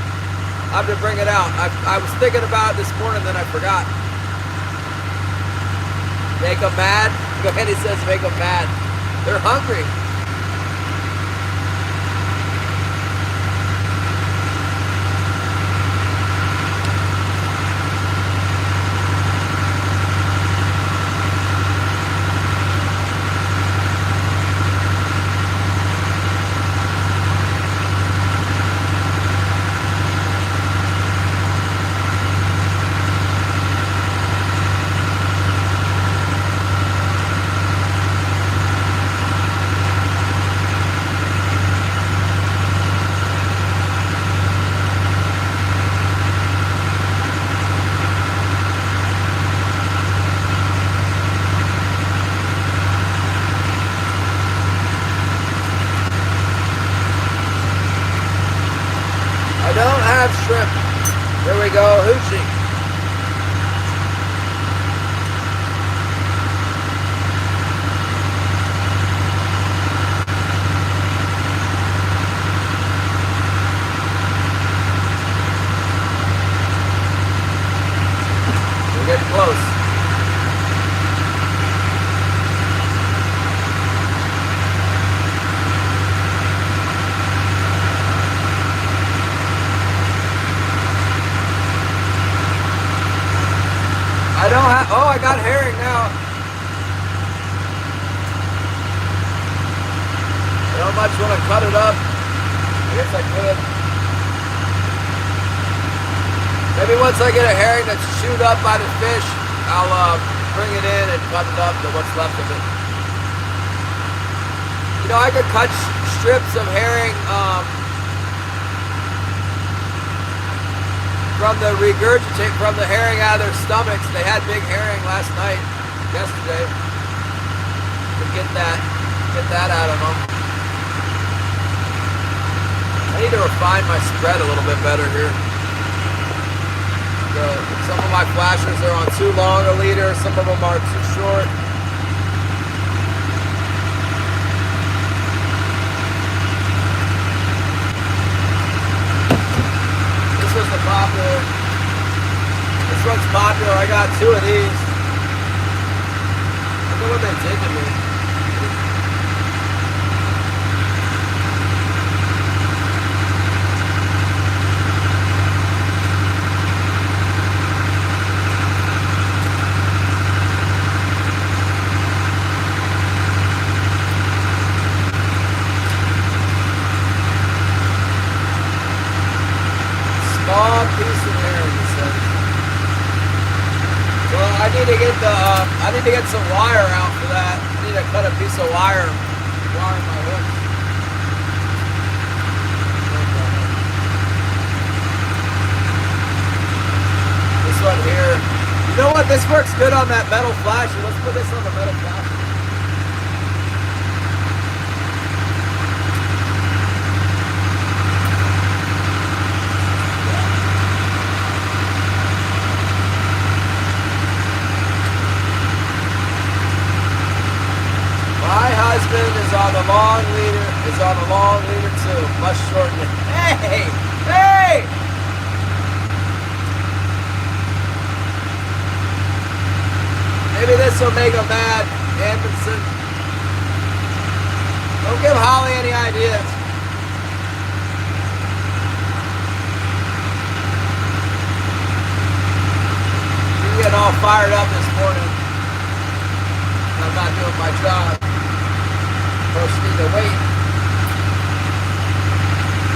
I have to bring it out. I was thinking about it this morning, then I forgot. Make them mad? Go ahead, he says make them mad. They're hungry. Shrimp. There we go, hoochie. much want to cut it up. I guess I could. Maybe once I get a herring that's chewed up by the fish, I'll bring it in and cut it up to what's left of it. You know, I could cut strips of herring from the regurgitate, from the herring out of their stomachs. They had big herring last night, yesterday. To get that out of them. I need to refine my spread a little bit better here. Some of my flashers are on too long a leader, some of them are too short. This was the popular. This one's popular. I got 2 of these. I wonder what they did to me. I need to get some wire out for that. I need to cut a piece of wire my hook. This one here. You know what? This works good on that metal flasher. Let's put this on the metal flasher. Is on the long leader too. Must shorten it. Hey! Hey! Maybe this will make him mad, Amundsen. Don't give Holly any ideas. You're getting all fired up this morning. I'm not doing my job. First need to wait.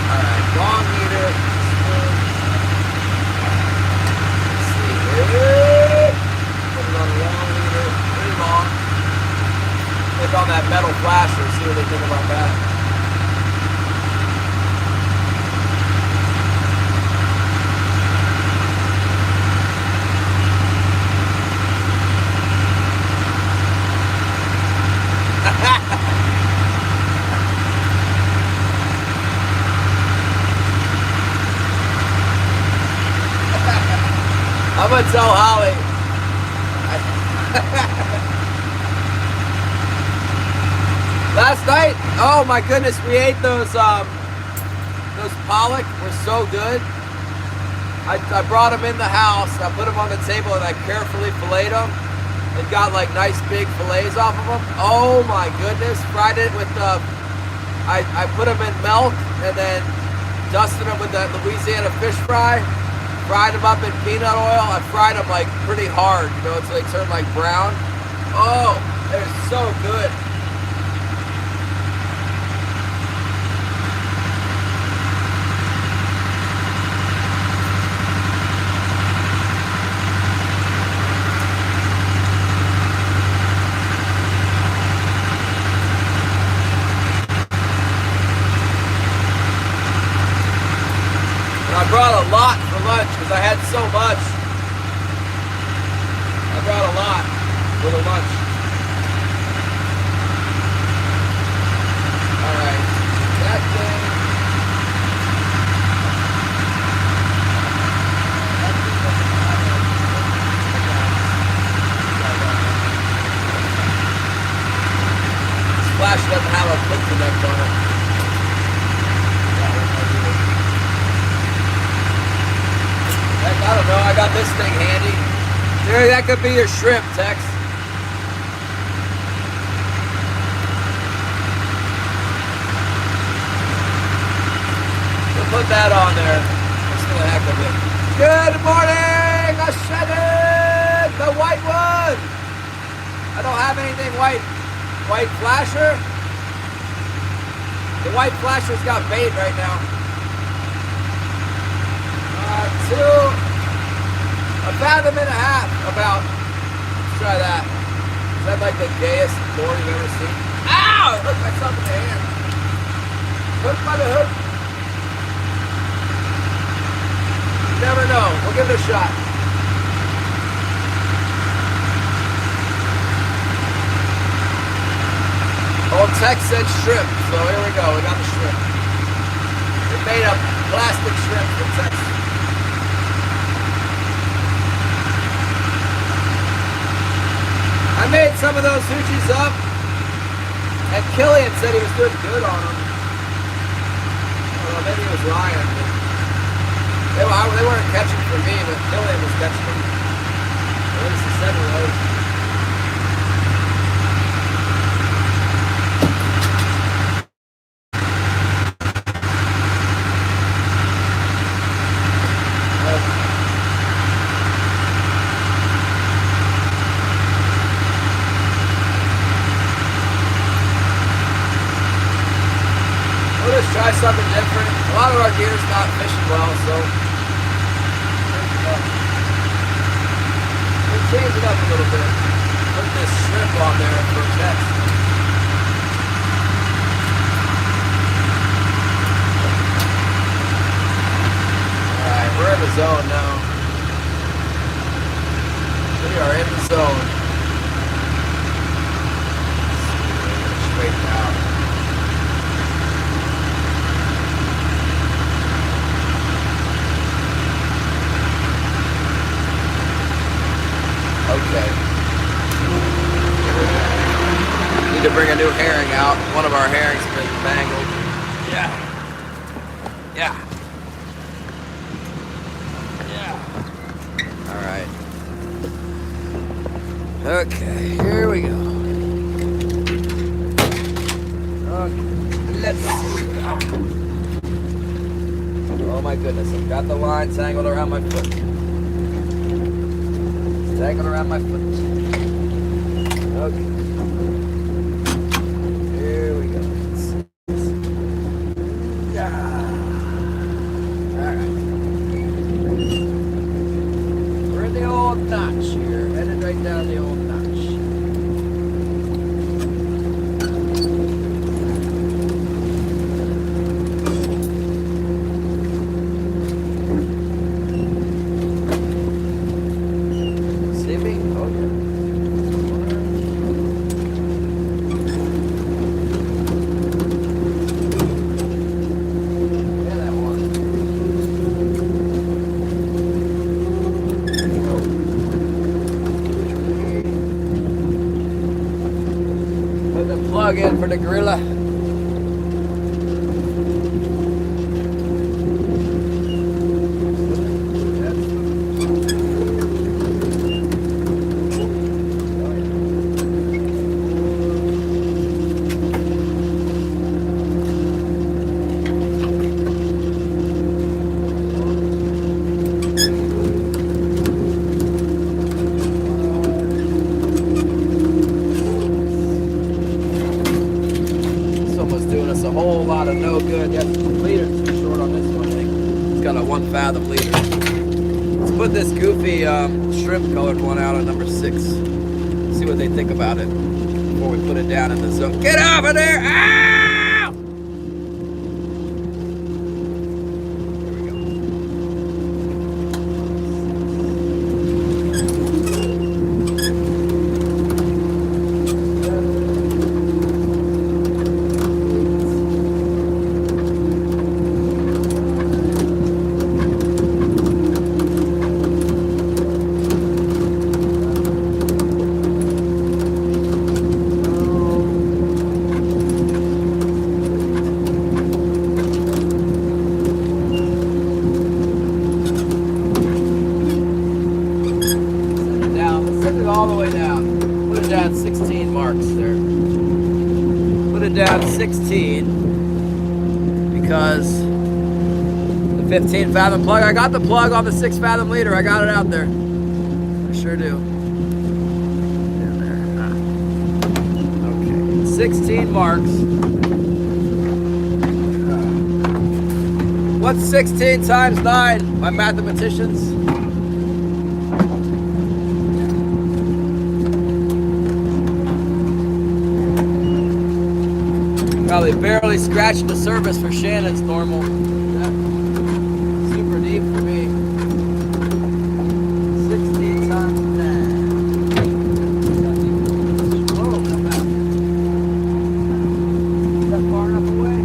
Alright, long meter. Let's see here. Put it on a long meter. Pretty long. Look on that metal flasher, see what they think about that. I'm gonna tell Holly. Last night, oh my goodness, we ate those pollock. Were so good. I brought them in the house. I put them on the table and I carefully filleted them. And got like nice big fillets off of them. Oh my goodness! Fried it with I put them in milk and then dusted them with that Louisiana fish fry. Fried them up in peanut oil. I fried them like pretty hard, you know, until they turn like brown. Oh, they're so good. I brought a lot for lunch because I had so much. I brought a lot for the lunch. Alright, that thing. This flash doesn't have a quick connect on it. I don't know, I got this thing handy. There, that could be your shrimp, Tex. We'll put that on there. Just for the heck of it. Good morning! I said it! The white one! I don't have anything white. White flasher? The white flasher's got bait right now. A fathom and a half about. Let's try that. Is that like the gayest lure you've ever seen? Ow! It hooked myself in the hand. Hooked by the hook. You never know. We'll give it a shot. Old Tex said shrimp, so here we go. We got the shrimp. We made a plastic shrimp from Tex. I made some of those hoochies up, and Killian said he was doing good on them. Well, maybe it was Ryan. They weren't catching for me, but Killian was catching them. At least he said he was. Try something different. A lot of our gear's not fishing well, so we'll change it up a little bit. Put this shrimp on there for next. Alright, we're in the zone now. We are in the zone. Straight out. Okay. Need to bring a new herring out. One of our herrings has been mangled. Yeah. Yeah. Yeah. Alright. Okay, here we go. Okay. Let's see. Oh my goodness, I've got the line tangled around my foot. Tangled around my foot. Okay. Here we go. Yeah. Alright. We're in the old notch here. Headed right down the old notch. In for the gorilla. A whole lot of no good. Yes, the leader's too short on this one. I think it's got a 1 fathom leader. Let's put this goofy shrimp colored one out at number 6. See what they think about it before we put it down in the zone. Get off of there! Ow! There we go. All the way down. Put it down 16 marks there. Put it down 16 because the 15 fathom plug. I got the plug on the 6 fathom leader. I got it out there. I sure do. In there. 16 marks. What's 16 times 9, my mathematicians? Probably barely scratched the surface for Shannon's normal. Yeah. Super deep for me. 16 times 9. Whoa, come back. Is that far enough away?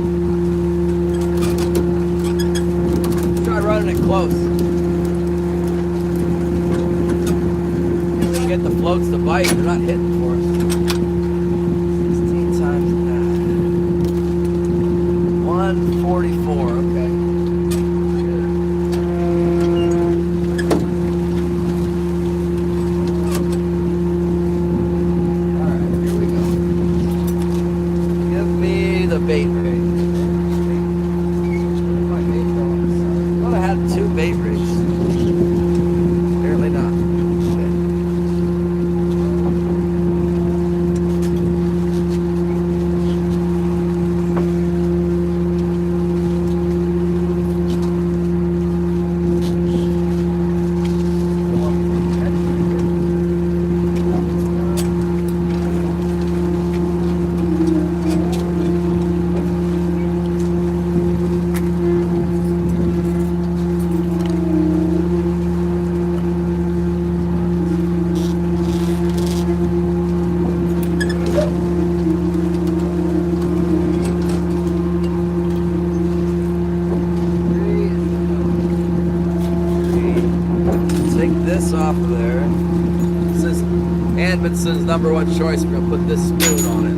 Try running it close. Get the floats to bite. They're not hitting for us. 16 times 9. 144. Okay. All right. Here we go. Give me the bait rig. I thought I had 2 bait rigs. Apparently not. This off of there. This is Anvinson's #1 choice. We're gonna put this spoon on it.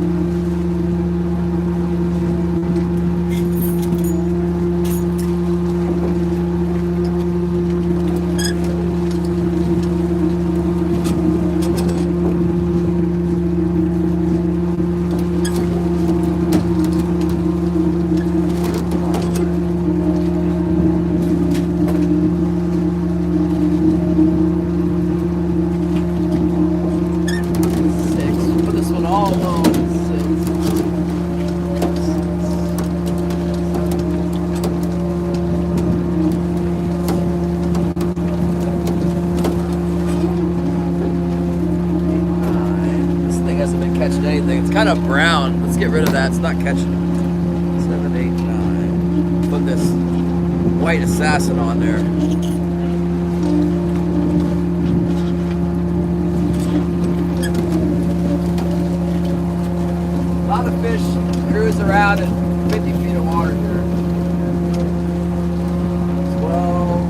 Catching anything. It's kind of brown. Let's get rid of that. It's not catching. 7, 8, 9. Put this white assassin on there. A lot of fish cruise around in 50 feet of water here. 12.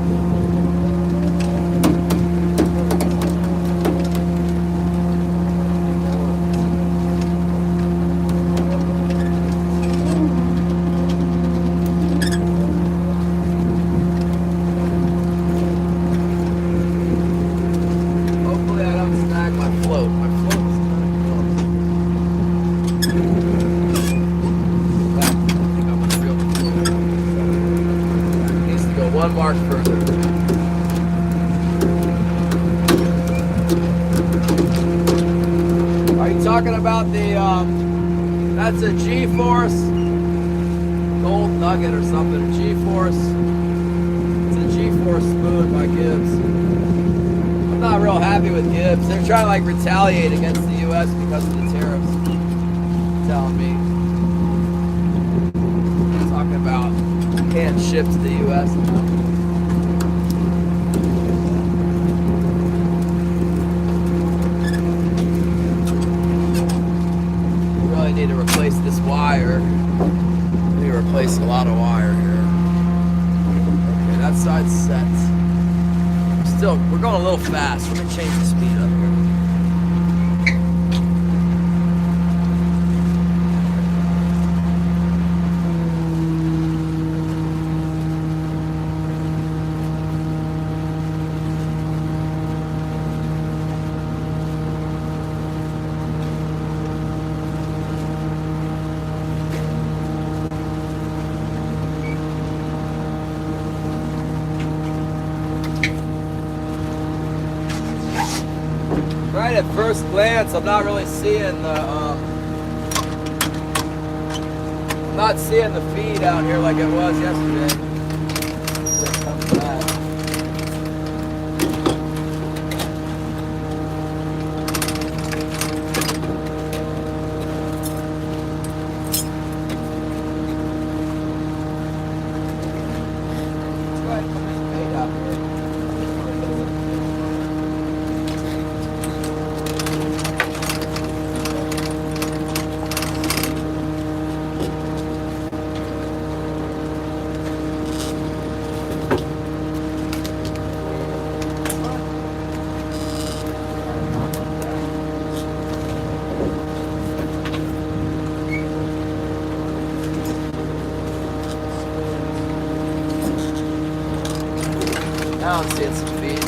One mark further. Are you talking about the, that's a G-Force gold nugget or something, a G-Force. It's a G-Force spoon by Gibbs. I'm not real happy with Gibbs. They're trying to like retaliate against the U.S. because of the tariffs. Telling me. Talking about can't ship to the U.S. Really need to replace this wire. We need to replace a lot of wire here. Okay, that side's set. We're going a little fast. Let me change the speed up here. Right at first glance, I'm not really seeing the not seeing the feed out here like it was yesterday. Now I'm seeing some feed.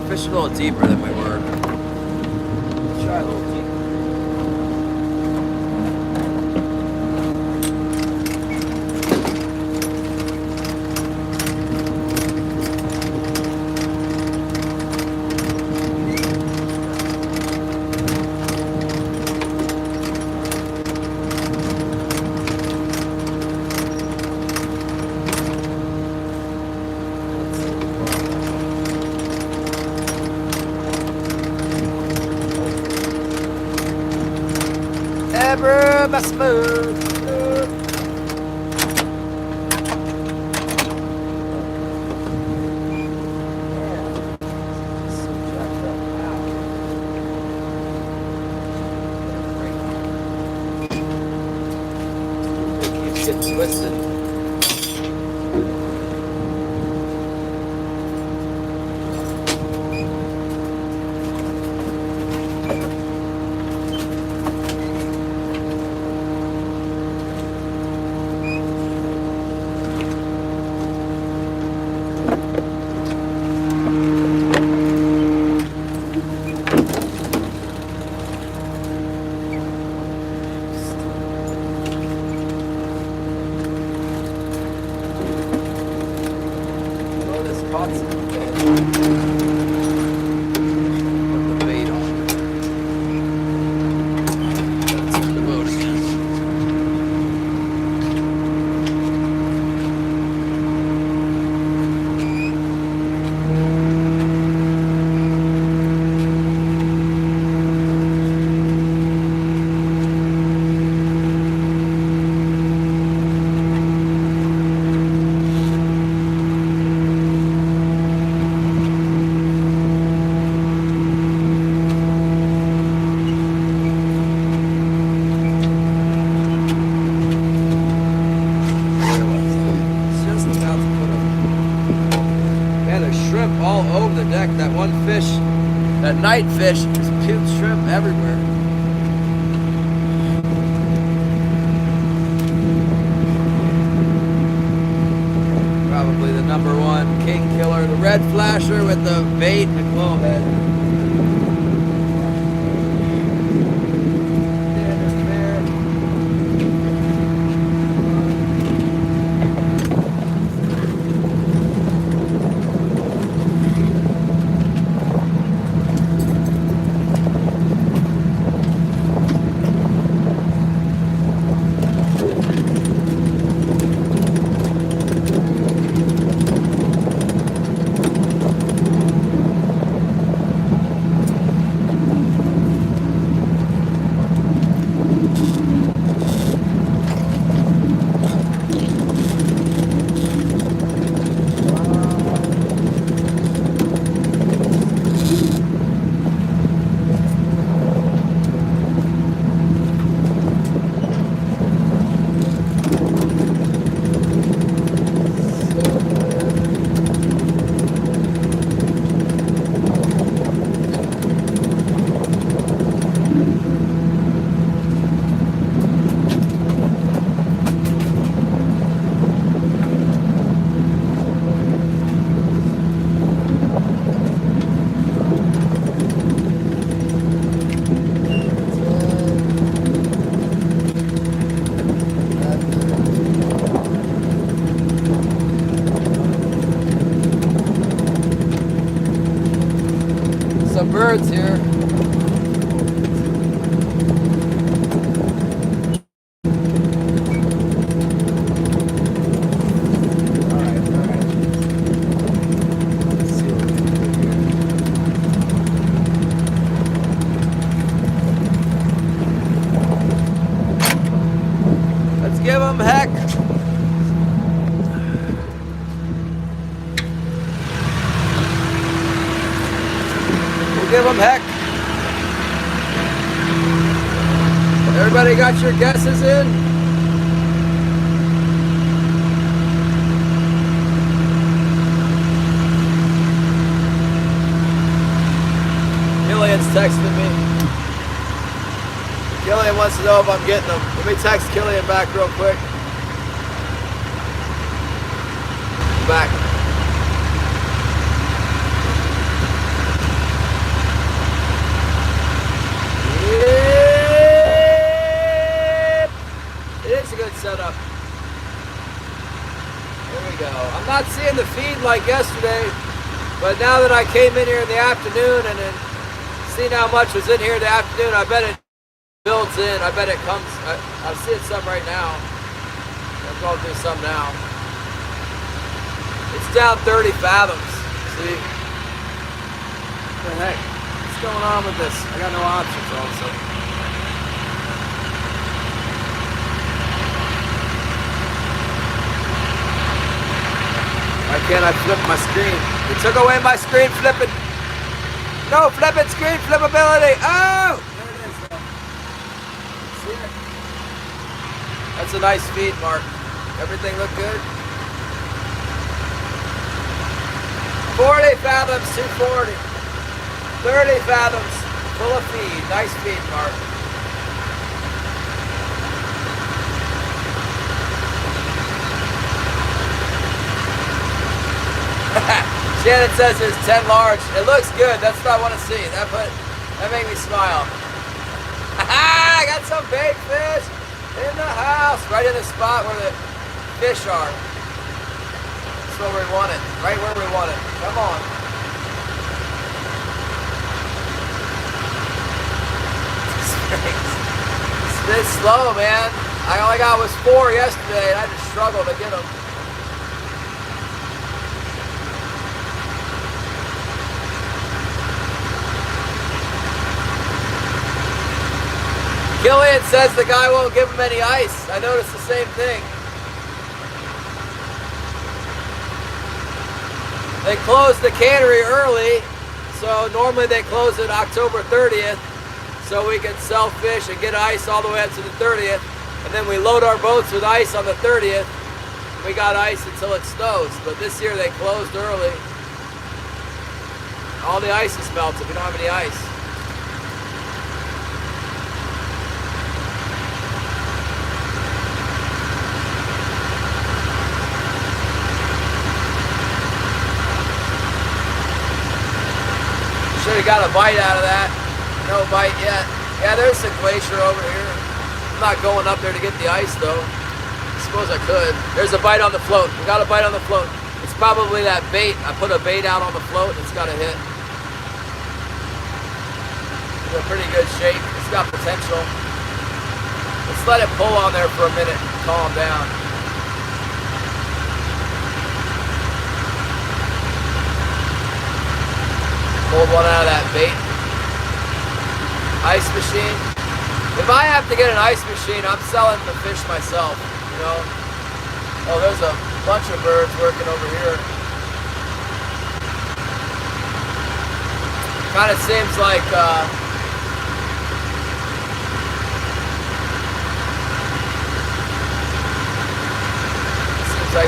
Fish a little deeper than we were. Try a little deeper. Ever my smooth. Keeps getting twisted. Put the bait on. That's in the boat again. All over the deck. That one fish, that night fish, just puked shrimp everywhere. Probably the #1 king killer, the red flasher with the bait and the glow head. give them heck. We'll give them heck. Everybody got your guesses in? Killian's texting me. Killian wants to know if I'm getting them. Let me text Killian back real quick. Back. Yep. It is a good setup. There we go. I'm not seeing the feed like yesterday, but now that I came in here in the afternoon and then seen how much was in here in the afternoon, I bet it builds in. I bet it comes. I'm seeing some right now. I'm going to do some now. It's down 30 fathoms. See? What the heck? What's going on with this? I got no options all of a sudden. Why can't I flip my screen? They took away my screen flipping. No flipping screen flippability. Oh! There it is though. See it? That's a nice feed, Mark. Everything look good? 40 fathoms, 240. 30 fathoms, full of feed. Nice feed, Mark. Shannon says there's 10 large. It looks good. That's what I want to see. That made me smile. I got some big fish in the house, right in the spot where the fish are. That's where we want it. Right where we want it. Come on. It's been slow, man. All I got was 4 yesterday, and I just struggled to get them. Killian says the guy won't give him any ice. I noticed the same thing. They closed the cannery early, so normally they close it October 30th, so we can sell fish and get ice all the way up to the 30th, and then we load our boats with ice on the 30th. We got ice until it snows, but this year they closed early. All the ice is melted. We don't have any ice. Should have got a bite out of that. No bite yet. Yeah, there's a glacier over here. I'm not going up there to get the ice though. I suppose I could. There's a bite on the float. We got a bite on the float. It's probably that bait. I put a bait out on the float. It's got a hit. It's in pretty good shape. It's got potential. Let's let it pull on there for a minute. Calm down. Pulled one out of that bait. Ice machine. If I have to get an ice machine, I'm selling the fish myself, you know. Oh, there's a bunch of birds working over here. Kind of seems like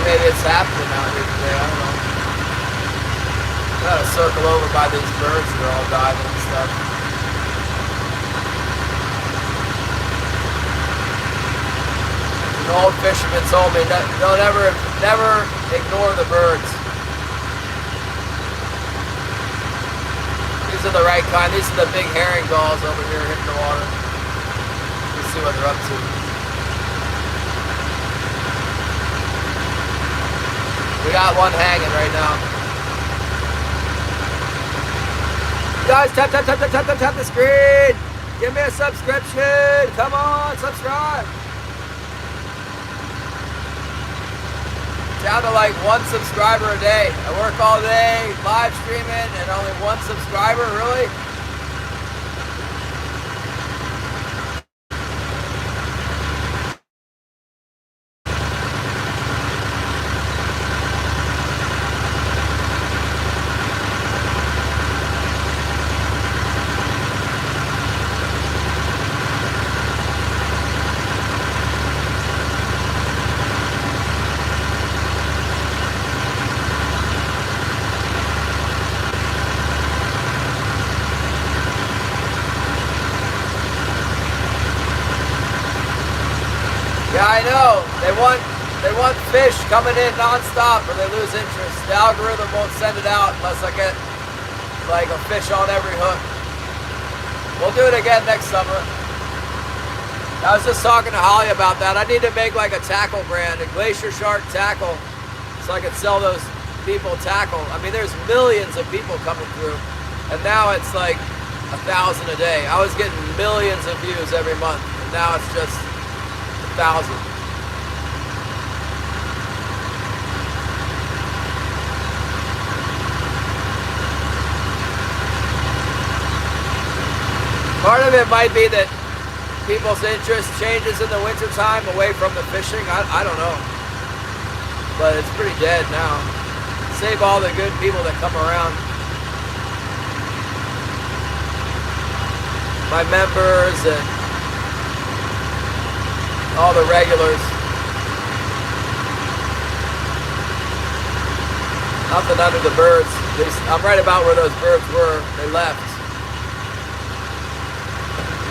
maybe it's happening out here today. I don't know. Gotta circle over by these birds that are all diving and stuff. An old fisherman told me, don't never ignore the birds. These are the right kind. These are the big herring gulls over here hitting the water. Let's see what they're up to. We got one hanging right now. Guys, tap the screen. Give me a subscription. Come on, subscribe. Down to like 1 subscriber a day. I work all day, live streaming, and only 1 subscriber, really? Yeah, I know. They want fish coming in nonstop or they lose interest. The algorithm won't send it out unless I get like a fish on every hook. We'll do it again next summer. I was just talking to Holly about that. I need to make like a tackle brand, a Glacier Shark tackle, so I could sell those people tackle. I mean, there's millions of people coming through, and now it's like 1,000 a day. I was getting millions of views every month, and now it's just 1,000. Part of it might be that people's interest changes in the wintertime away from the fishing. I don't know. But it's pretty dead now. Save all the good people that come around. My members and all the regulars. Nothing under the birds. I'm right about where those birds were. They left.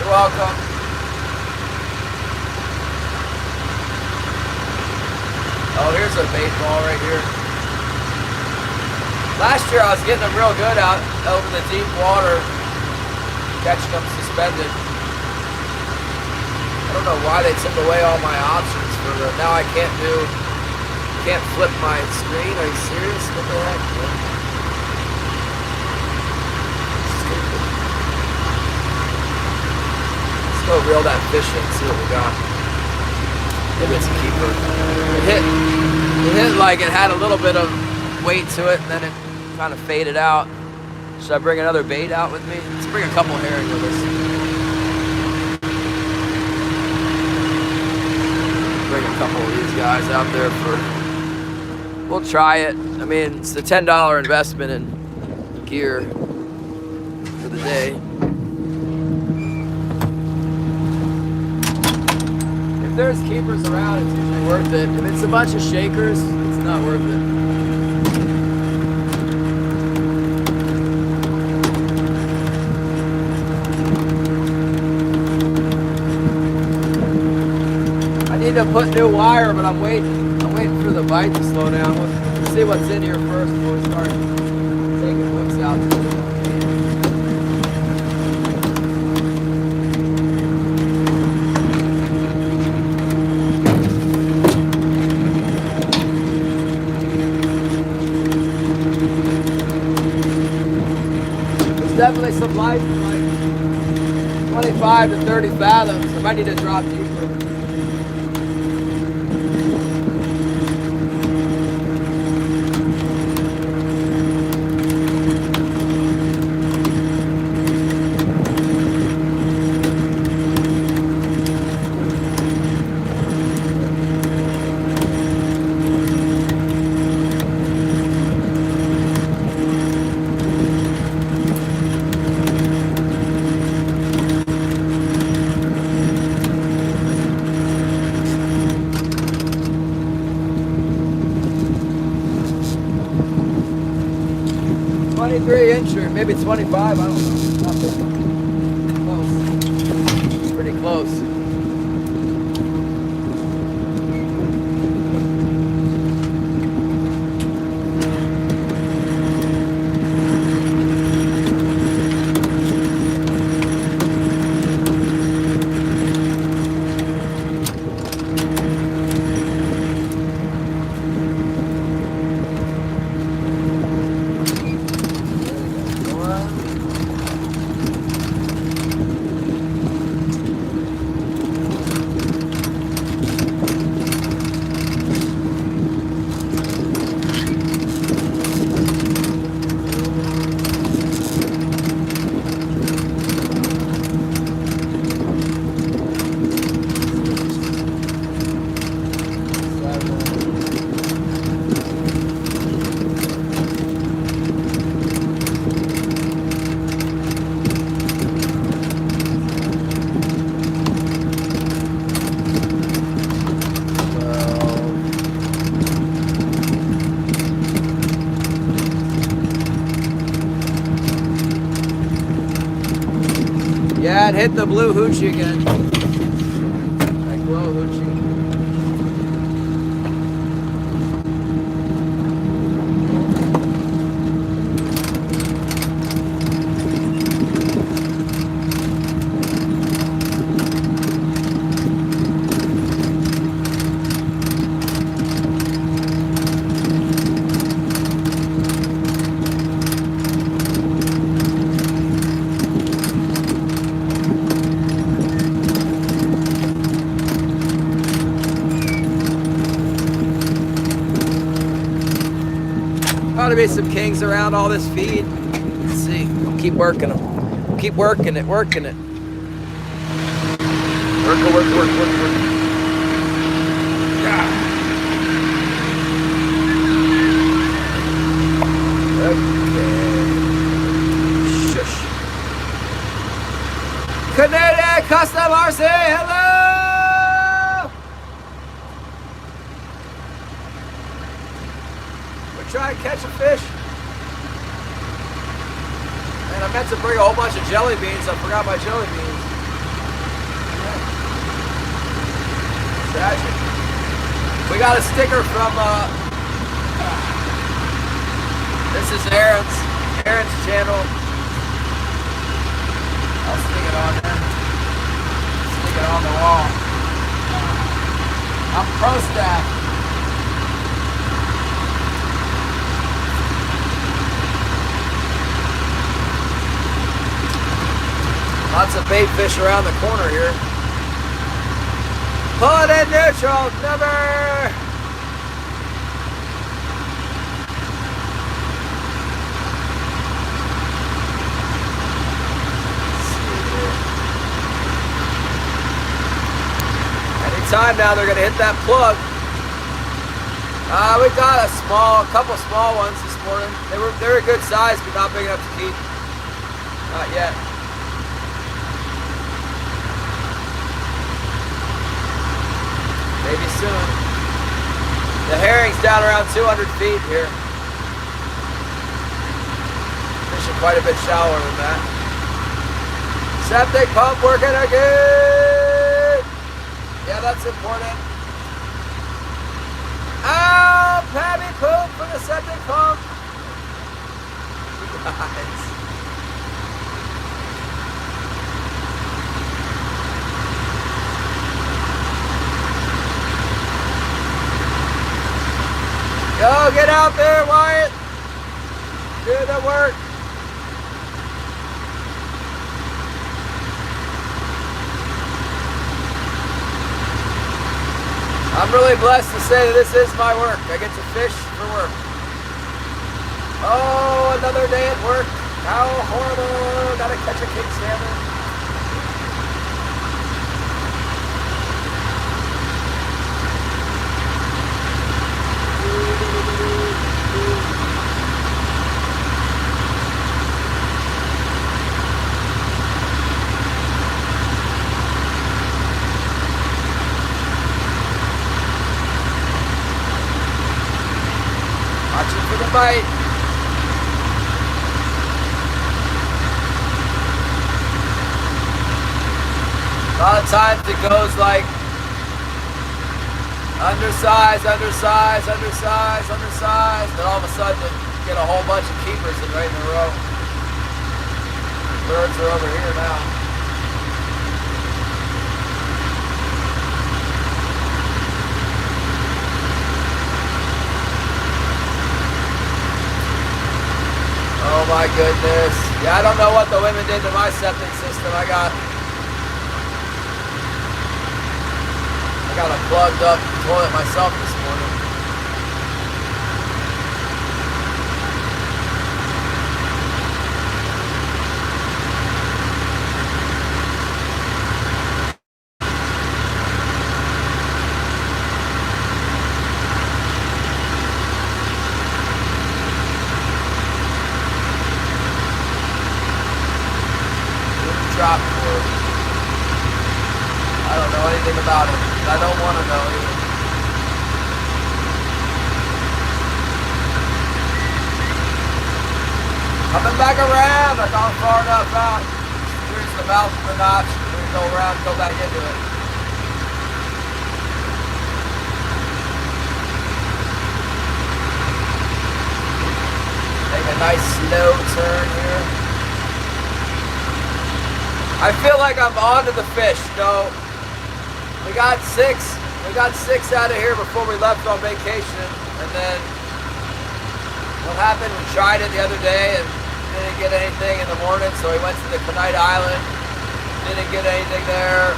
You're welcome. Oh, here's a bait ball right here. Last year I was getting them real good out over the deep water, catching them suspended. I don't know why they took away all my options for the, now I can't flip my screen. Are you serious? What the heck? Stupid. Let's go reel that fish in, see what we got. If it's a keeper. It hit like it had a little bit of weight to it, and then it kind of faded out. Should I bring another bait out with me? Let's bring a couple herring with us. Bring a couple of these guys out there for... We'll try it. I mean, it's a $10 investment in gear for the day. If there's keepers around, it's usually worth it. If it's a bunch of shakers, it's not worth it. I need to put new wire, but I'm waiting for the bite to slow down. Let's see what's in here first before we start taking hooks out. Definitely some life, like 25 to 30 fathoms. I might need to drop deeper. Maybe 25, I don't know. Close. Pretty close. Yeah, it hit the blue hoochie again. That glow hoochie. to be some kings around all this feed. Let's see. I'll keep working them. Keep working it, working it. Work. Yeah. Okay. Shush. Canadian Custom RC, hello! We're trying to catch a fish. And I meant to bring a whole bunch of jelly beans. I forgot my jelly beans. Tragic. We got a sticker from, this is Aaron's channel. I'll stick it on there. Stick it on the wall. I'm pro staff. Lots of bait fish around the corner here. Pull it in neutral, never! Anytime now they're gonna hit that plug. We got a couple small ones this morning. They were a good size, but not big enough to keep. Not yet. Maybe soon. The herring's down around 200 feet here. Fishing quite a bit shallower than that. Septic pump working again. Yeah, that's important. Oh, Pabby poop for the septic pump. Guys. Go, get out there, Wyatt. Do the work. I'm really blessed to say that this is my work. I get to fish for work. Oh, another day at work. How horrible. Gotta catch a king salmon. Watching for the bite. A lot of times it goes like undersized, then all of a sudden you get a whole bunch of keepers in right in a row. Birds are over here now. Oh my goodness. Yeah, I don't know what the women did to my septic system. I got a plugged up toilet myself this morning. Drop cord. I don't know anything about it. I don't want to know either. Coming back around. I gone far enough out. Here's the mouth of the notch. We're going to go around and go back into it. Take a nice slow turn here. I feel like I'm onto the fish. No, we got six out of here before we left on vacation, and then what happened? We tried it the other day and didn't get anything in the morning, so we went to the Conite Island. Didn't get anything there.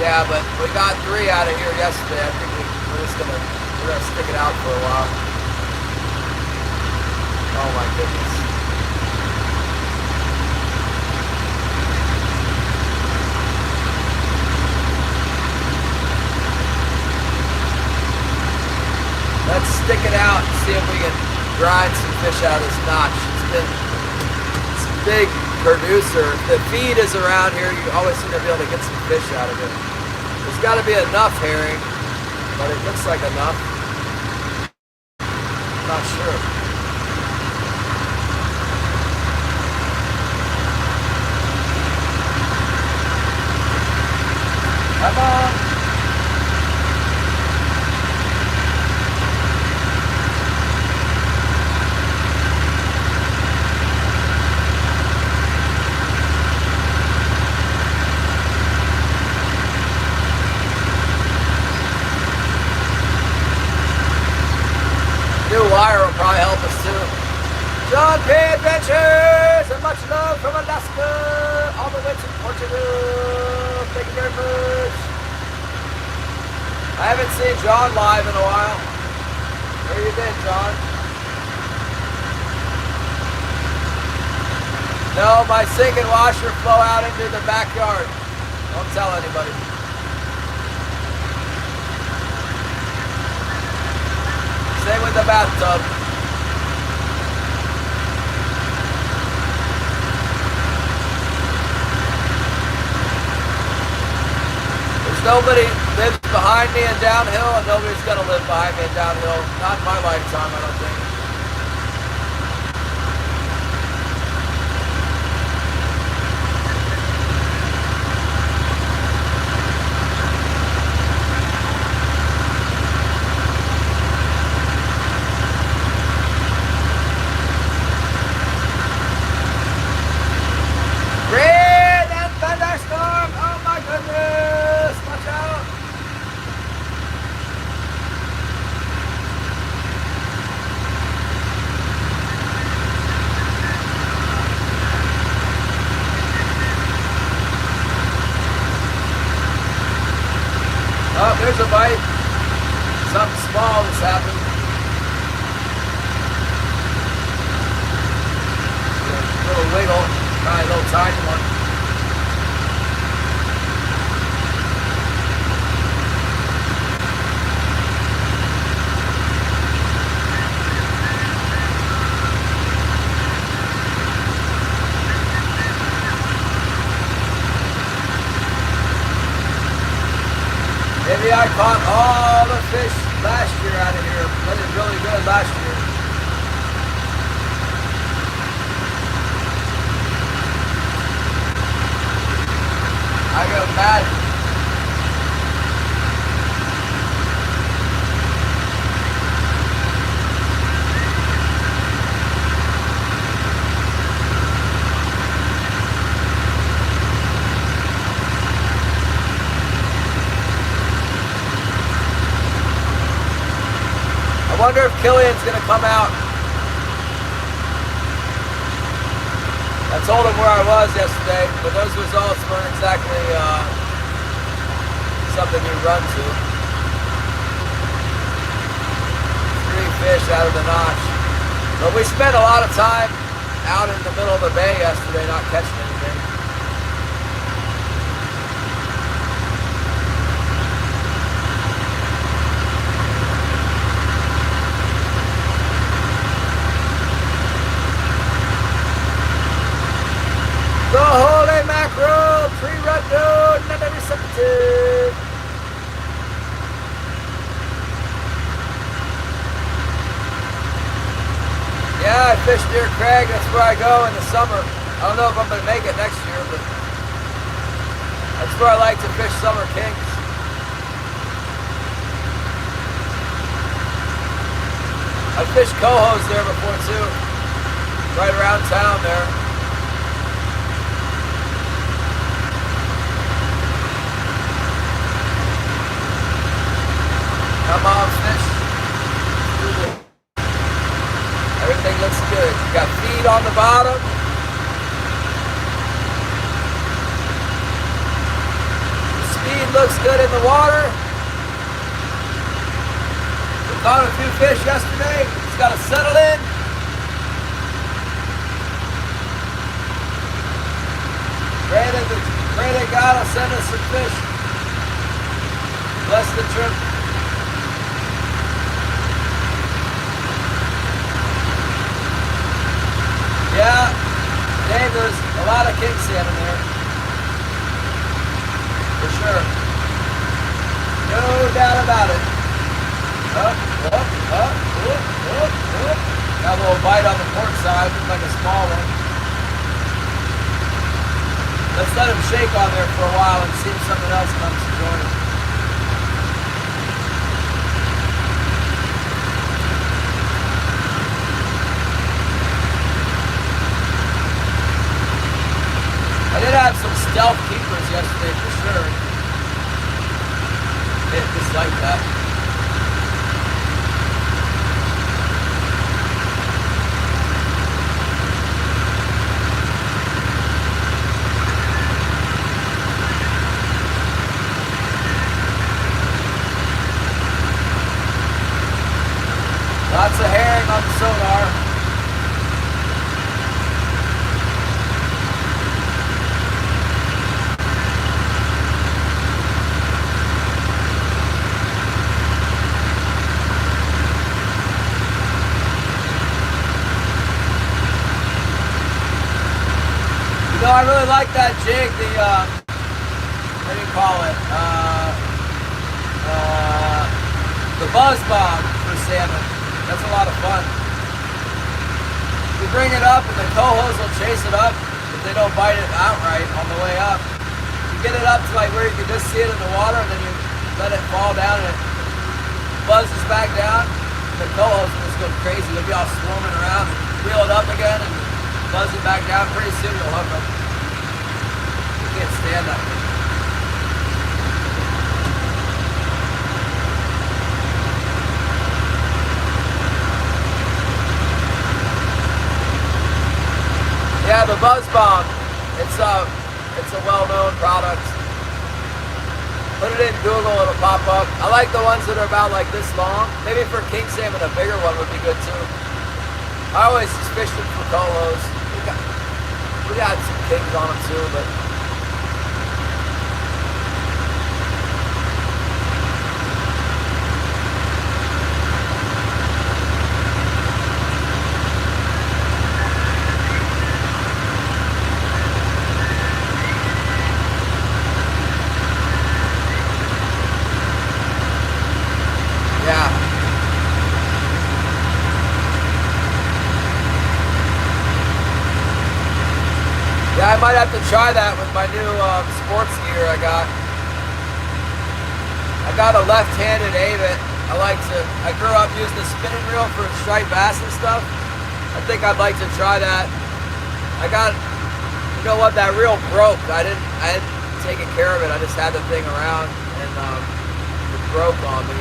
Yeah, but we got 3 out of here yesterday. I think we're gonna stick it out for a while. Oh my goodness. Let's stick it out and see if we can grind some fish out of this notch. It's a big producer. If the feed is around here, you always seem to be able to get some fish out of it. There's got to be enough herring, but it looks like enough. I'm not sure. Come on. New wire will probably help us too. John P. Adventures, and much love from Alaska, all the way to Portugal. Thank you very much. I haven't seen John live in a while. Where you been, John? No, my sink and washer flow out into the backyard. Don't tell anybody. Same with the bathtub. There's nobody lives behind me in downhill, and nobody's gonna live behind me in downhill. Not in my lifetime, I don't think. Oh, there's a bite. Something small that's happened. A little wiggle. Probably a little tiny one. Maybe I caught all the fish last year out of here. I did really good last year. I go mad. I wonder if Killian's going to come out. I told him where I was yesterday, but those results weren't exactly something you run to. 3 fish out of the notch. But we spent a lot of time out in the middle of the bay yesterday not catching anything. The holy mackerel, pre-run never receptive. Yeah, I fish near Craig, that's where I go in the summer. I don't know if I'm going to make it next year, but that's where I like to fish summer kings. I fished cohos there before too, right around town there. Come on, fish. Everything looks good. You got feed on the bottom. The speed looks good in the water. We caught a few fish yesterday. Just got to settle in. Pray that God will send us some fish. Bless the trip. Yeah, Dave, there's a lot of king salmon there. For sure. No doubt about it. Up. Got a little bite on the port side, looks like a small one. Let's let him shake on there for a while and see if something else comes to join him. I did have some stealth keepers yesterday for sure. Just like that. Lots of herring on the sonar. You know, I really like that jig, what do you call it? The buzz bomb for salmon. That's a lot of fun. You bring it up and the cohos will chase it up if they don't bite it outright on the way up. You get it up to like where you can just see it in the water and then you let it fall down and it buzzes back down. And the cohos will just go crazy. They'll be all swarming around and reel it up again and buzz it back down. Pretty soon you'll hook them. You can't stand that thing. Yeah, the Buzz Bomb. It's a well-known product. Put it in Google, it'll pop up. I like the ones that are about like this long. Maybe for king salmon, a bigger one would be good too. I always just fished them for colos. We got some kings on them too, but I might have to try that with my new sports gear I got. I got a left-handed Avet. I grew up using the spinning reel for striped bass and stuff. I think I'd like to try that. You know what, that reel broke. I hadn't taken care of it. I just had the thing around and it broke on me.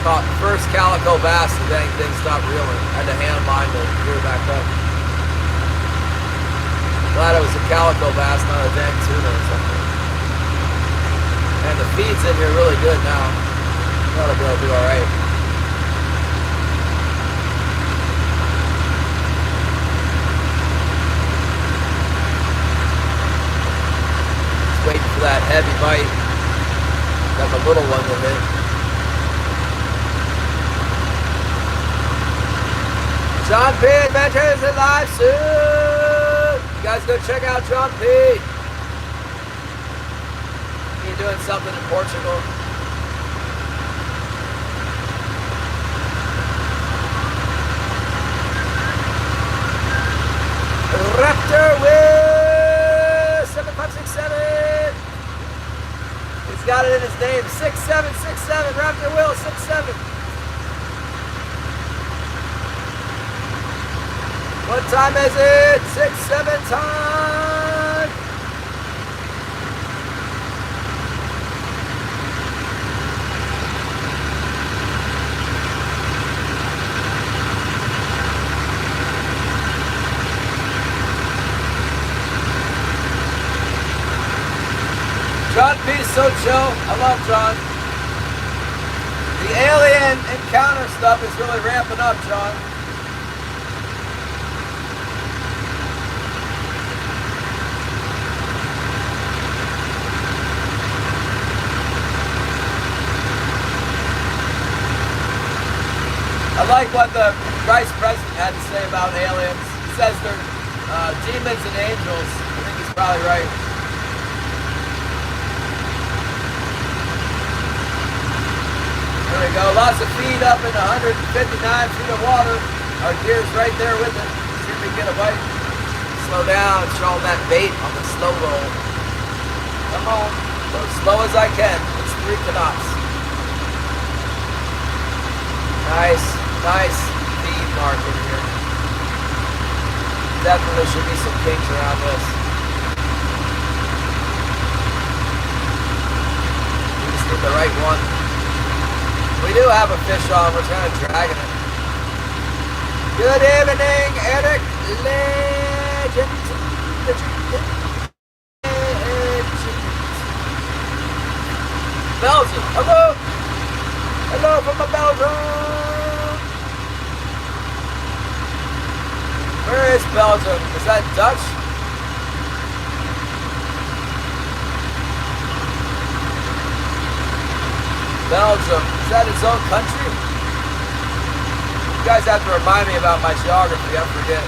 Caught the first calico bass, the dang thing stopped reeling. I had to hand mine to gear back up. Glad it was a calico bass, not a dang tuna or something. And the feed's in here really good now. Ought to be able to do alright. Just waiting for that heavy bite. Got the little one to hit. John P. Adventures in Live soon! You guys go check out John P. He's doing something in Portugal. Raptor with 7567. He's got it in his name. 6767. Raptor Will 67. What time is it? 6-7 time. John P. so chill. I love John. The alien encounter stuff is really ramping up, John. like what the vice president had to say about aliens. He says they're demons and angels. I think he's probably right. There we go. Lots of feed up in 159 feet of water. Our gear's right there with it. See if we can get a bite. Slow down. Show them that bait on the slow roll. Come on. Go as slow as I can. It's 3 knots. Nice feed market here. Definitely should be some kinks around this. We just need the right one. We do have a fish on. We're kind of dragging it. Good evening, Eric Legend. Belgium. Hello. Hello from Belgium. Where is Belgium? Is that Dutch? Belgium. Is that its own country? You guys have to remind me about my geography. I forget.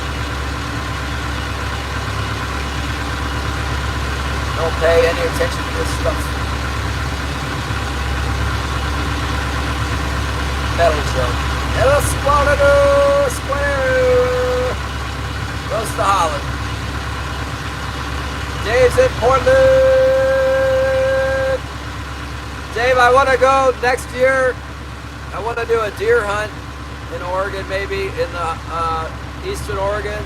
Don't pay any attention to this stuff. Belgium. El Square. Close to Holland. Dave's in Portland. Dave, I want to go next year. I want to do a deer hunt in Oregon, maybe in the eastern Oregon.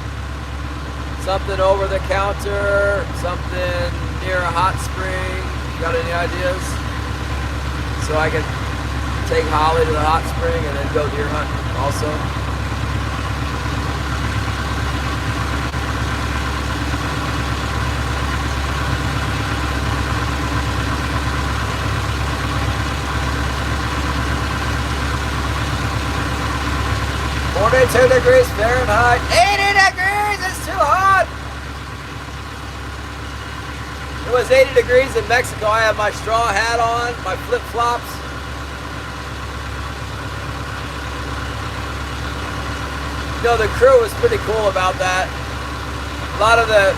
Something over the counter, something near a hot spring. Got any ideas? So I can take Holly to the hot spring and then go deer hunting also. Degrees Fahrenheit. 80 degrees! It's too hot! It was 80 degrees in Mexico. I have my straw hat on, my flip-flops. You know, the crew was pretty cool about that. A lot of the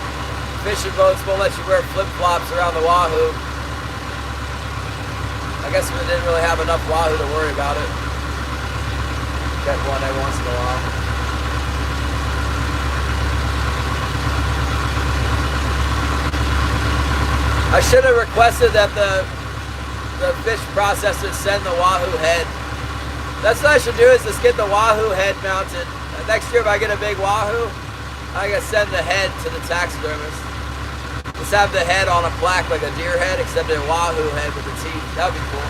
fishing boats won't let you wear flip-flops around the wahoo. I guess we didn't really have enough wahoo to worry about it. Get one every once in a while. I should have requested that the fish processors send the wahoo head. That's what I should do, is just get the wahoo head mounted. Next year if I get a big wahoo, I gotta send the head to the taxidermist. Just have the head on a plaque like a deer head, except a wahoo head with the teeth. That'd be cool.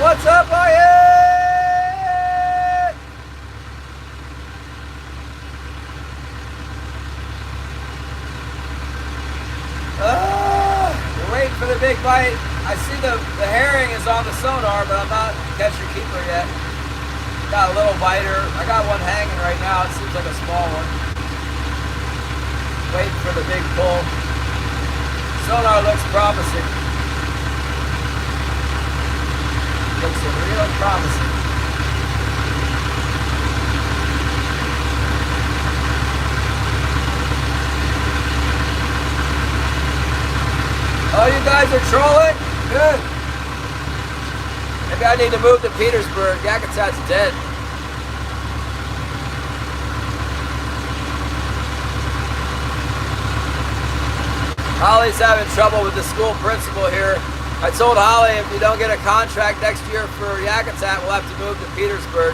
What's up, Ryan? We're waiting for the big bite. I see the herring is on the sonar, but I'm not catcher keeper yet. Got a little biter. I got one hanging right now. It seems like a small one. Waiting for the big pull. Sonar looks promising. Looks real promising. Oh, you guys are trolling? Good. Maybe I need to move to Petersburg. Yakutat's dead. Holly's having trouble with the school principal here. I told Holly if we don't get a contract next year for Yakutat, we'll have to move to Petersburg.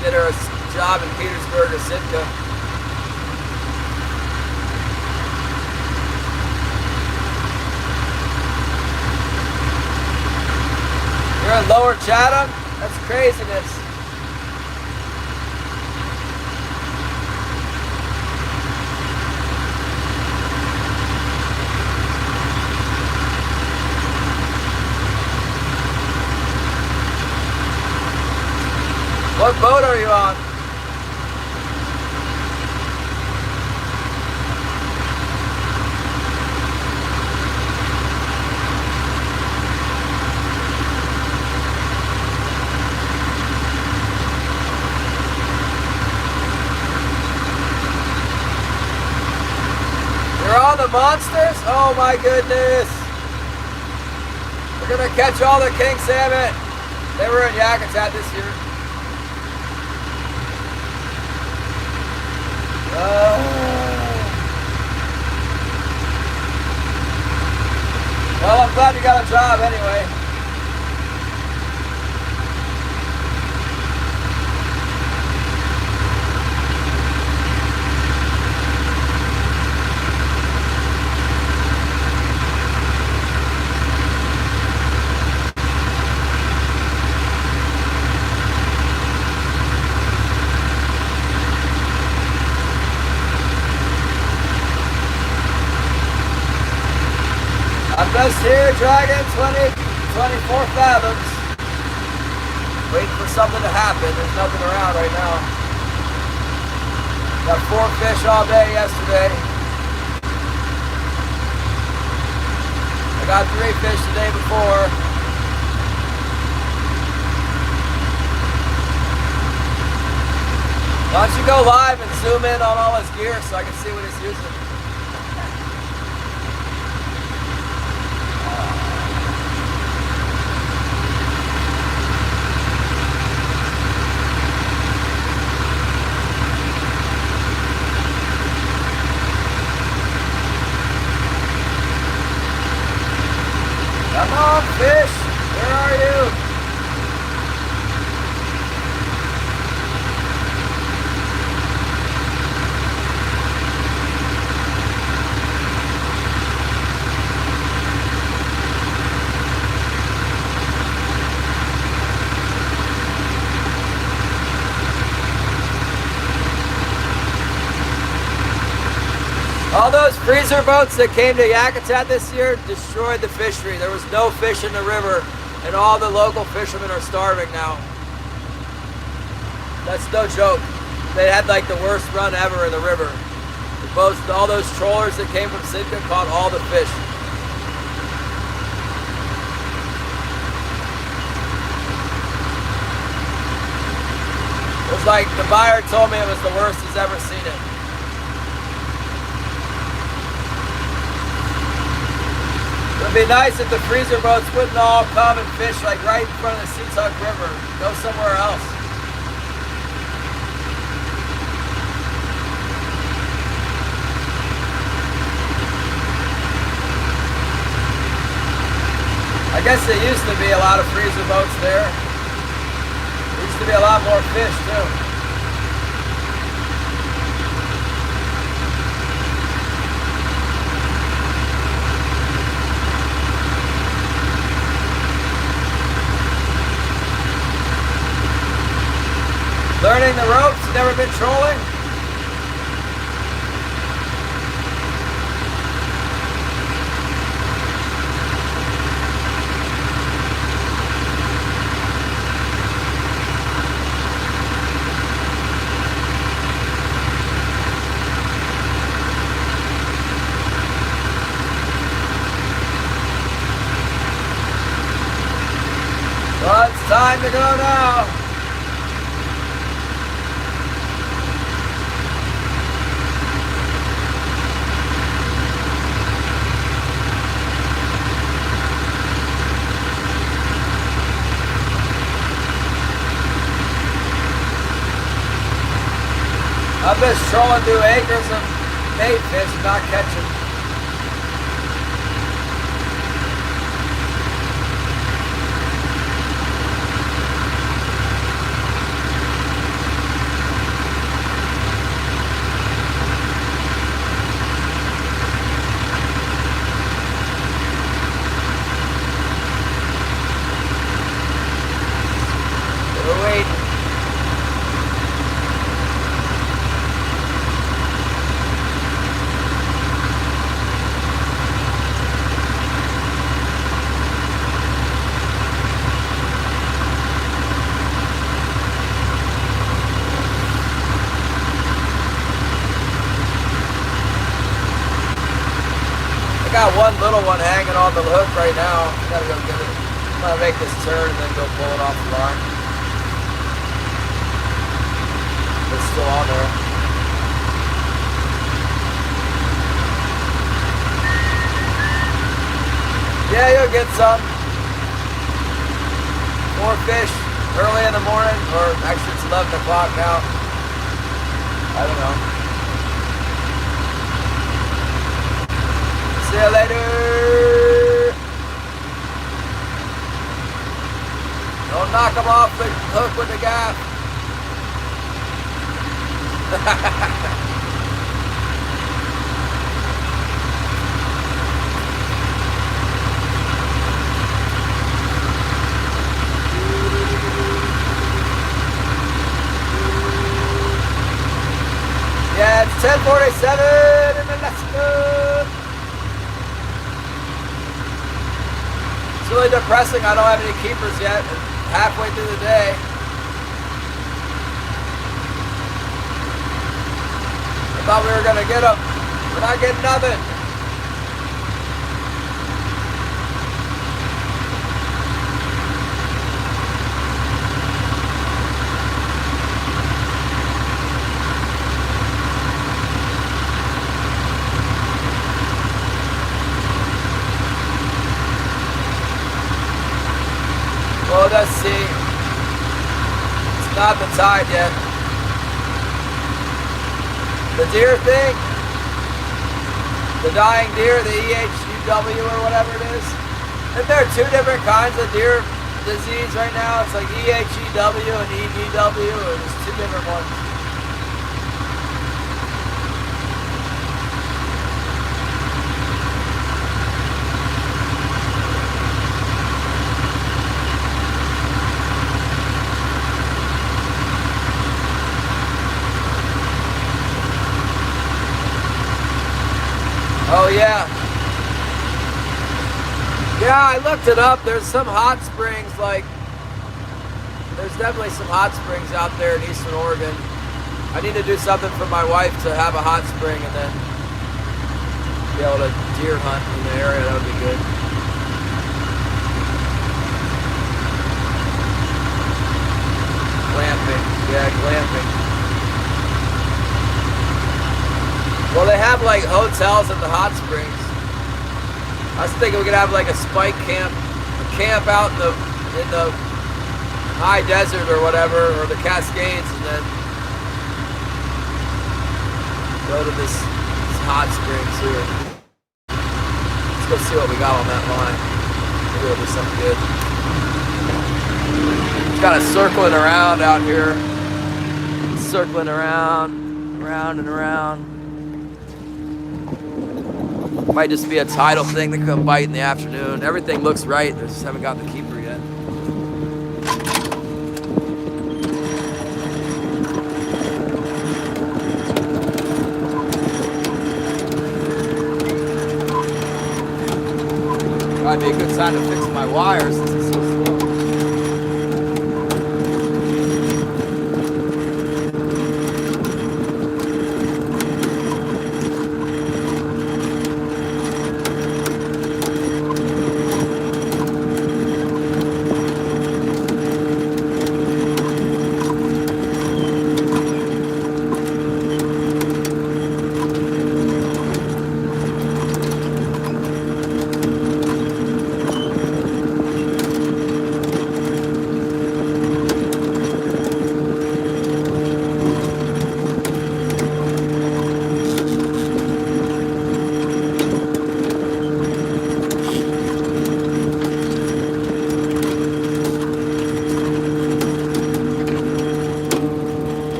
Get her a job in Petersburg or Sitka. You're in Lower Chatham? That's craziness. What boat are you on? the monsters? Oh my goodness. We're gonna catch all the king salmon. They were in Yakutat this year. Well, I'm glad you got a job anyway. I'm just here, Dragon, 24 fathoms. Waiting for something to happen. There's nothing around right now. Got 4 fish all day yesterday. I got 3 fish the day before. Why don't you go live and zoom in on all his gear so I can see what he's using? Come on, fish! Where are you? All those freezer boats that came to Yakutat this year destroyed the fishery. There was no fish in the river, and all the local fishermen are starving now. That's no joke. They had like the worst run ever in the river. The boats, all those trawlers that came from Sitka caught all the fish. It was like the buyer told me it was the worst he's ever seen it. It would be nice if the freezer boats wouldn't all come and fish like right in front of the Seatuck River. Go somewhere else. I guess there used to be a lot of freezer boats there. There used to be a lot more fish too. Learning the ropes, never been trolling. Well, it's time to go now. I'm just trolling through acres of bait fish, not catching. We're waiting. I got one little one hanging on the hook right now. Gotta go get it. I'm gonna make this turn and then go pull it off the line. It's still on there. Yeah, you'll get some. More fish early in the morning, or actually it's 11 o'clock now. I don't know. See you later. Don't knock them off the hook with the gaff. Yeah, it's 10:47 in Alaska. It's really depressing. I don't have any keepers yet. Halfway through the day. I thought we were gonna get them. We're not getting nothing. Well, let's see. It's not the tide yet. The deer thing, the dying deer, the EHEW or whatever it is. If there are two different kinds of deer disease right now, it's like EHEW and EDW, or there's two different ones. Oh yeah. Yeah, I looked it up. There's some hot springs, like, there's definitely some hot springs out there in Eastern Oregon. I need to do something for my wife to have a hot spring and then be able to deer hunt in the area. That would be good. Glamping. Yeah, glamping. Well, they have like hotels at the hot springs. I was thinking we could have like a spike camp, a camp out in the high desert or whatever, or the Cascades, and then go to this hot springs here. Let's go see what we got on that line. Maybe it'll be something good. It's kind of circling around out here. Circling around, around and around. Might just be a tidal thing that could bite in the afternoon. Everything looks right. They just haven't gotten the keeper yet. Might be a good time to fix my wires since it's so slow.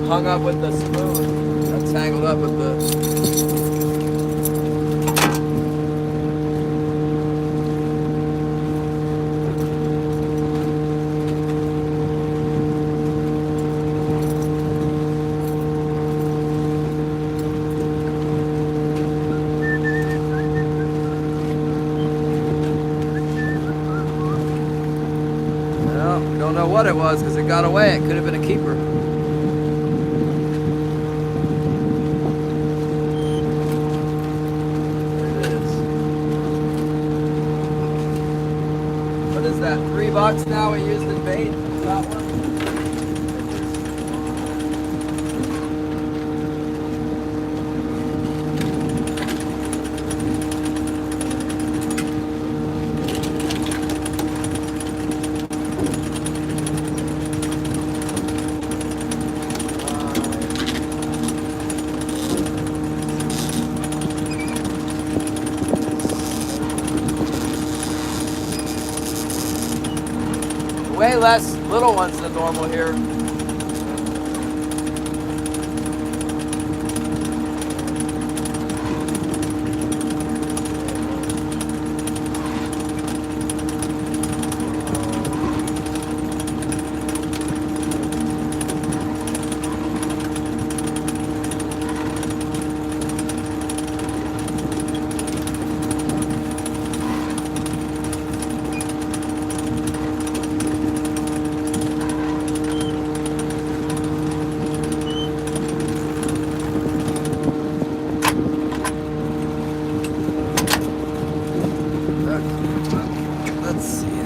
Hung up with the spoon. Got tangled up with the... Well, we don't know what it was because it got away. It could have been a keeper. That $3 now we used in bait. That one. way less little ones than normal here.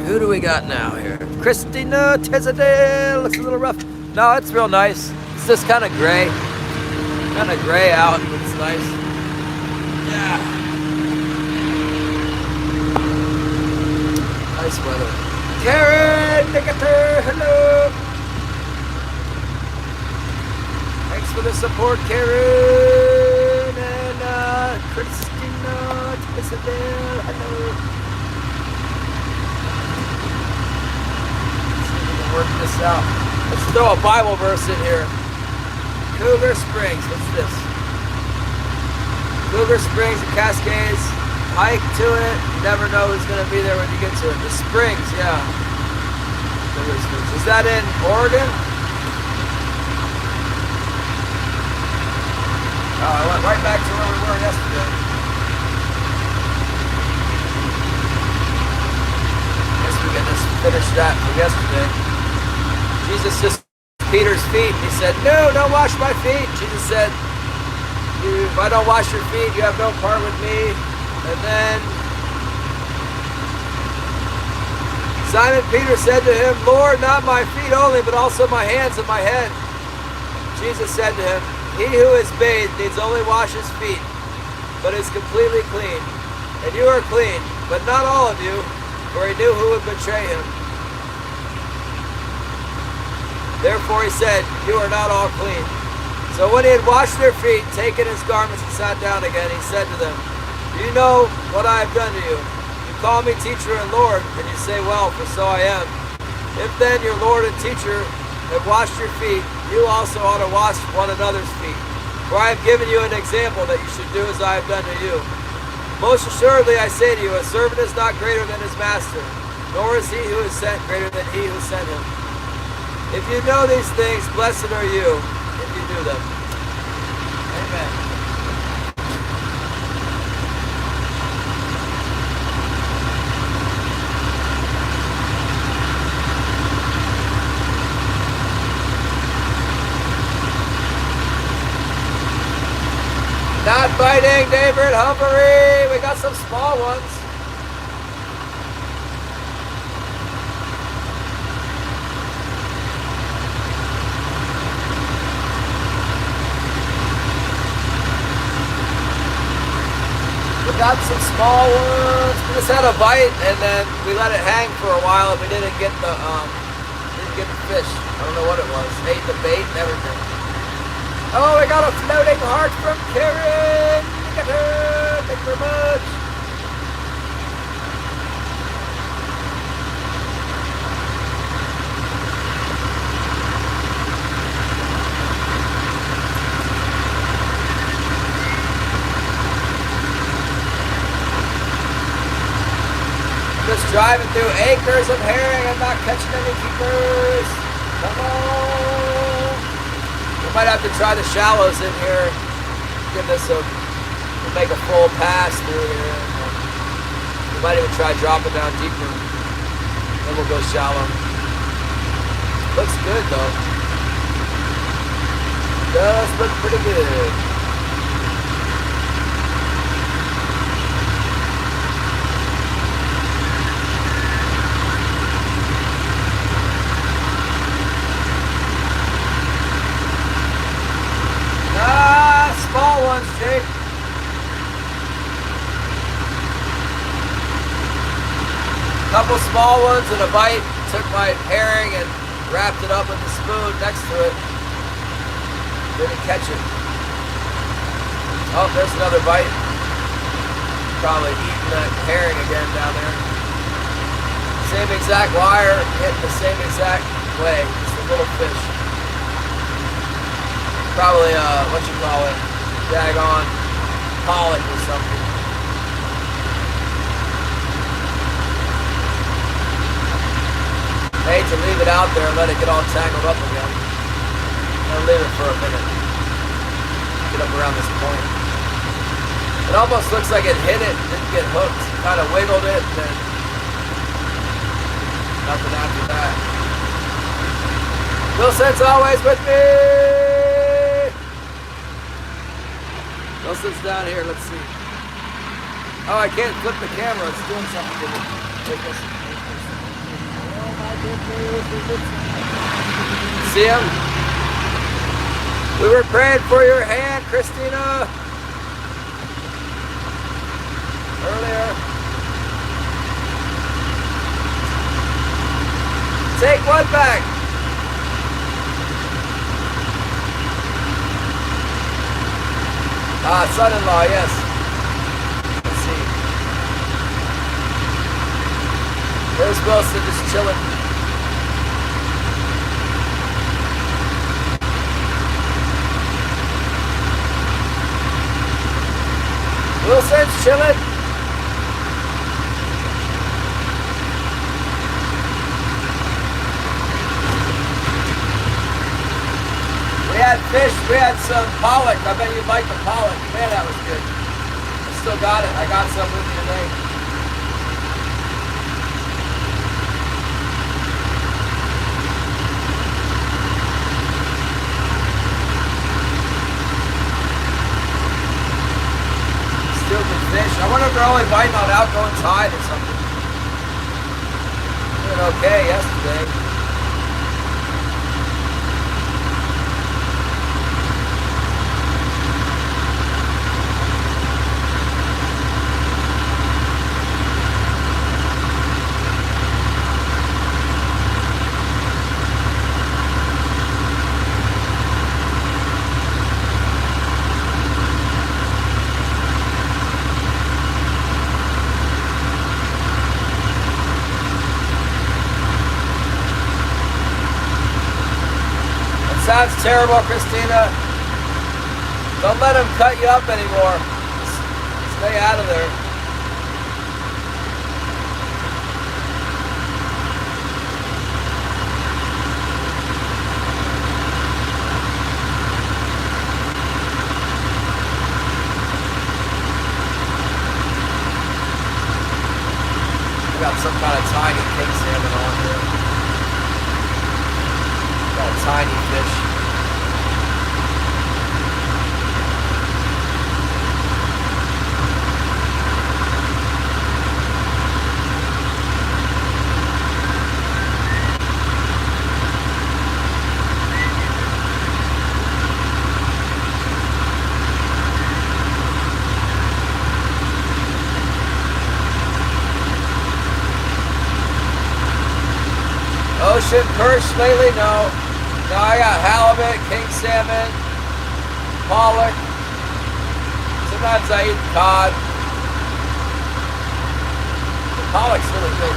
Who do we got now here? Christina Tizadale. Looks a little rough. No, it's real nice. It's just kind of gray. Kind of gray out, but it's nice. Yeah. Nice weather. Karen, Nicator, hello. Thanks for the support, Karen. And Christina Tizadale, hello. Work this out. Let's throw a Bible verse in here. Cougar Springs. What's this? Cougar Springs and Cascades. Hike to it. You never know who's going to be there when you get to it. The Springs, yeah. Cougar Springs. Is that in Oregon? Oh, I went right back to where we were yesterday. Guess we can just finish that from yesterday. Jesus just Peter's feet. He said, no, don't wash my feet. Jesus said, if I don't wash your feet, you have no part with me. And then Simon Peter said to him, Lord, not my feet only, but also my hands and my head. Jesus said to him, he who is bathed needs only wash his feet, but is completely clean. And you are clean, but not all of you, for he knew who would betray him. Therefore he said, you are not all clean. So when he had washed their feet, taken his garments and sat down again, he said to them, do you know what I have done to you? You call me teacher and Lord, and you say, well, for so I am. If then your Lord and teacher have washed your feet, you also ought to wash one another's feet. For I have given you an example that you should do as I have done to you. Most assuredly I say to you, a servant is not greater than his master, nor is he who is sent greater than he who sent him. If you know these things, blessed are you if you do them. Amen. Not biting, David Humbery. We got some small ones. Got some small ones. We just had a bite and then we let it hang for a while and we didn't get the fish. I don't know what it was. Ate the bait and everything. Oh, we got a floating heart from Karen. Thank you very much. Just driving through acres of herring and not catching any keepers. Come on. We might have to try the shallows in here. Give this we'll make a full pass through here. We might even try dropping down deeper. Then we'll go shallow. Looks good though. Does look pretty good. Small ones, Jake. Couple small ones and a bite. Took my herring and wrapped it up with the spoon next to it. Didn't catch it. Oh, there's another bite. Probably eating that herring again down there. Same exact wire, hit the same exact way. It's a little fish. Probably, what you call it, daggone pollock or something. I hate to leave it out there and let it get all tangled up again. I'll leave it for a minute. Get up around this point. It almost looks like it hit it, didn't get hooked. Kind of wiggled it, and then nothing after that. Wilson's always with me! Wilson's down here, let's see. Oh, I can't flip the camera, it's doing something to it. Oh my goodness. See him? We were praying for your hand, Christina. Earlier. Take one back. Son-in-law, yes. Let's see. There's Wilson just chilling. Wilson's chilling. We had fish, we had some pollock. I bet you'd like the pollock. Man, that was good. I still got it. I got some with me today. Still good fish. I wonder if they're only biting on outgoing tide or something. Doing okay yesterday. Sounds terrible, Christina. Don't let him cut you up anymore. Stay out of there. I got some kind of tiny king salmon on here. Got a tiny fish. Ocean perch lately? No. No, I got halibut, king salmon, pollock. Sometimes I eat cod. The pollock's really good.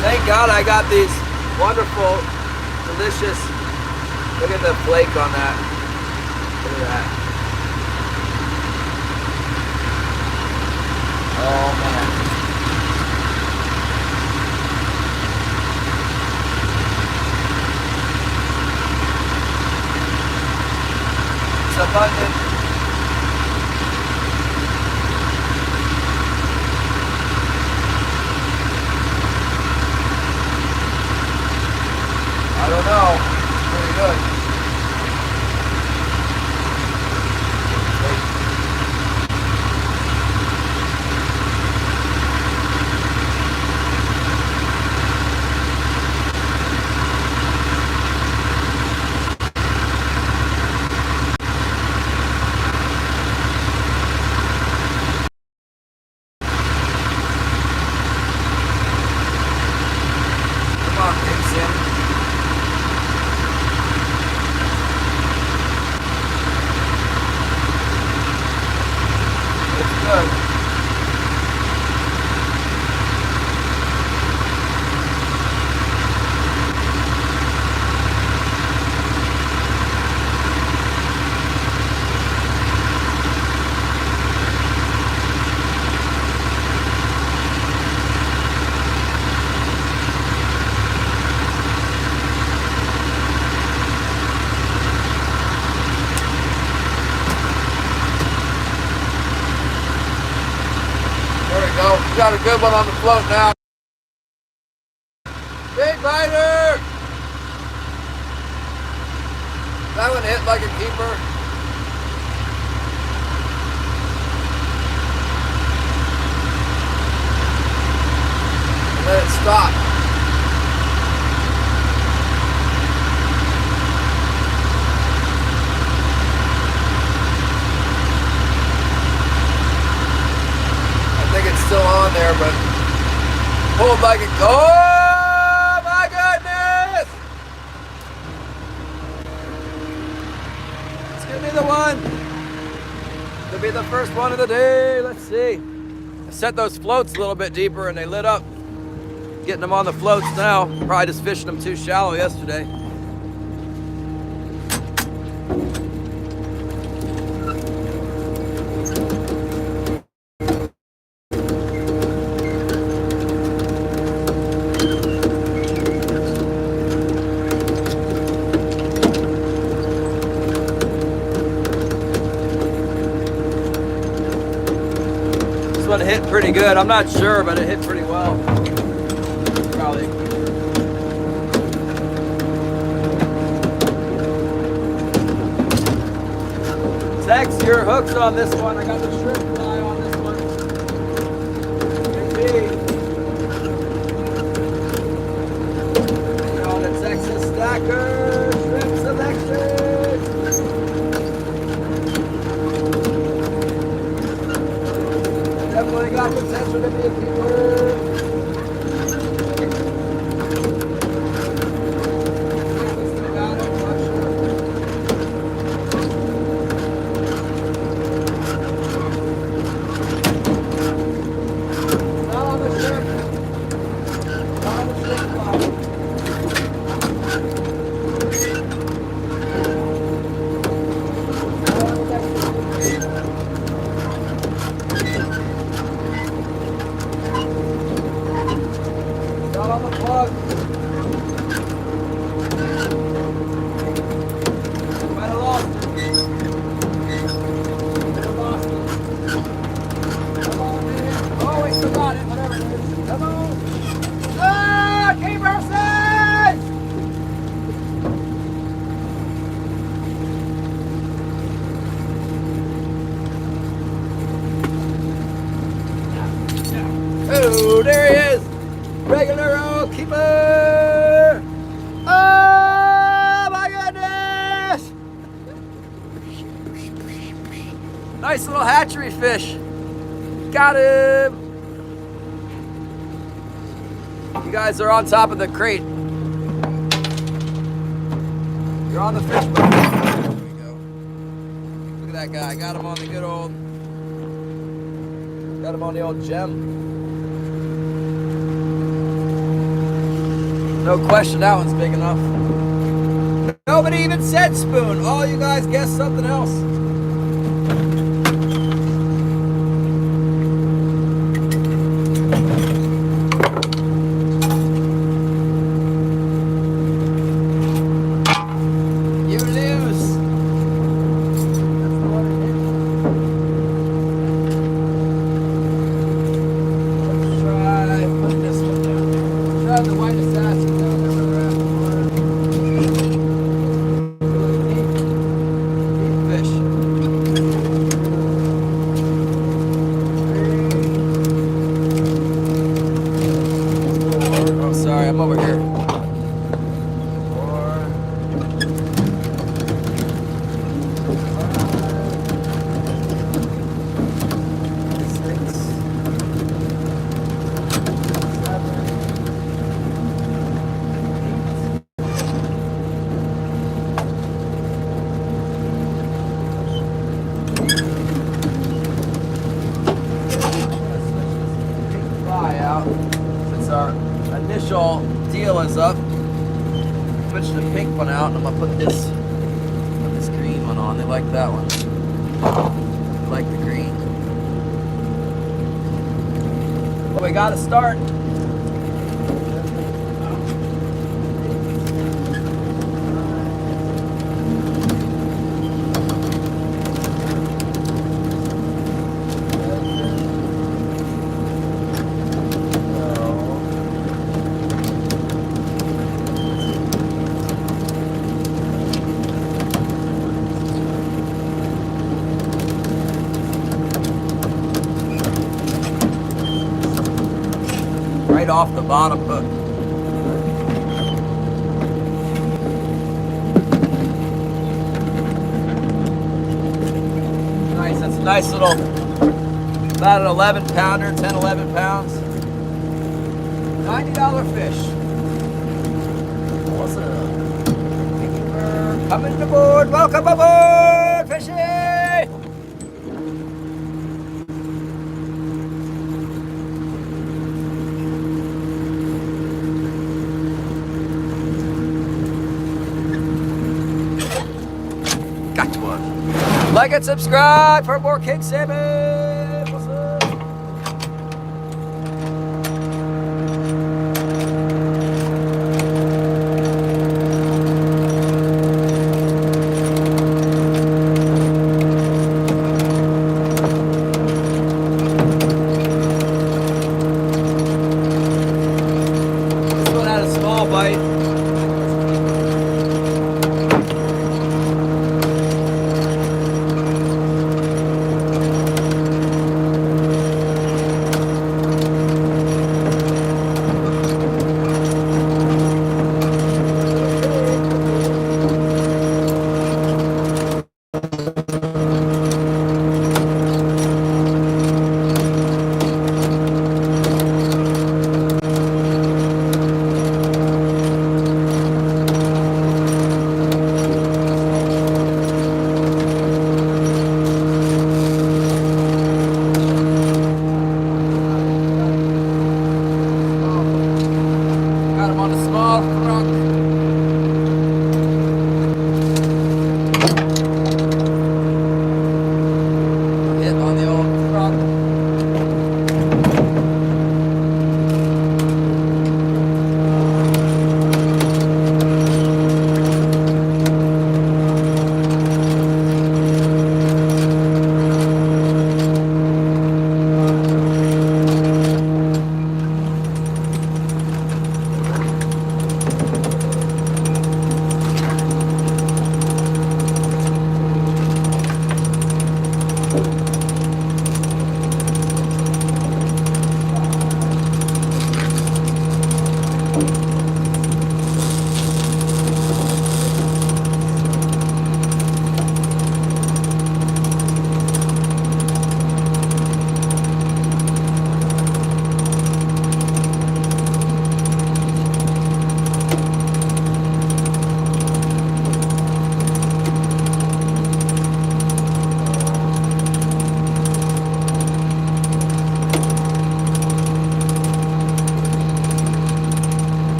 Thank God I got these wonderful, delicious. Look at the flake on that. Look at that. Oh man. It's abundant. I don't know. It's pretty good. Come on, big salmon. got a good one on the float now. Big biter! That one hit like a keeper. Let it stop. I think it's still on there, but pulled like a... Oh my goodness! It's gonna be the one. It'll be the first one of the day. Let's see. I set those floats a little bit deeper and they lit up. Getting them on the floats now. Probably just fishing them too shallow yesterday. This one hit pretty good. I'm not sure, but it hit pretty well. Probably. Tex, your hook's on this one. I got the shrimp fly on this one. Indeed. You're on the Texas Stacker shrimp selection. Definitely got potential to be a keeper. Oh, there he is! Regular old keeper! Oh my goodness! Nice little hatchery fish. Got him! You guys are on top of the crate. You're on the fish boat. There we go. Look at that guy. Got him on the good old... Got him on the old gem. No question that one's big enough. Nobody even said spoon. All you guys guessed something else. You lose. That's the one it is. Let's try putting this one down there. Let's try the white assassin. I'm over here. 4, 5, 6, 7, 8. Fly out since our initial deal is up. Switch the pink one out, and I'm gonna put this green one on. They like that one. They like the green. Well, we gotta start. right off the bottom hook. Nice, that's a nice little, about an 11 pounder, 10, 11 pounds. $90 fish. Awesome. Thank you for coming aboard. Welcome aboard, fishy! Got one. Like and subscribe for more King Salmon. What's up? This one had a small bite.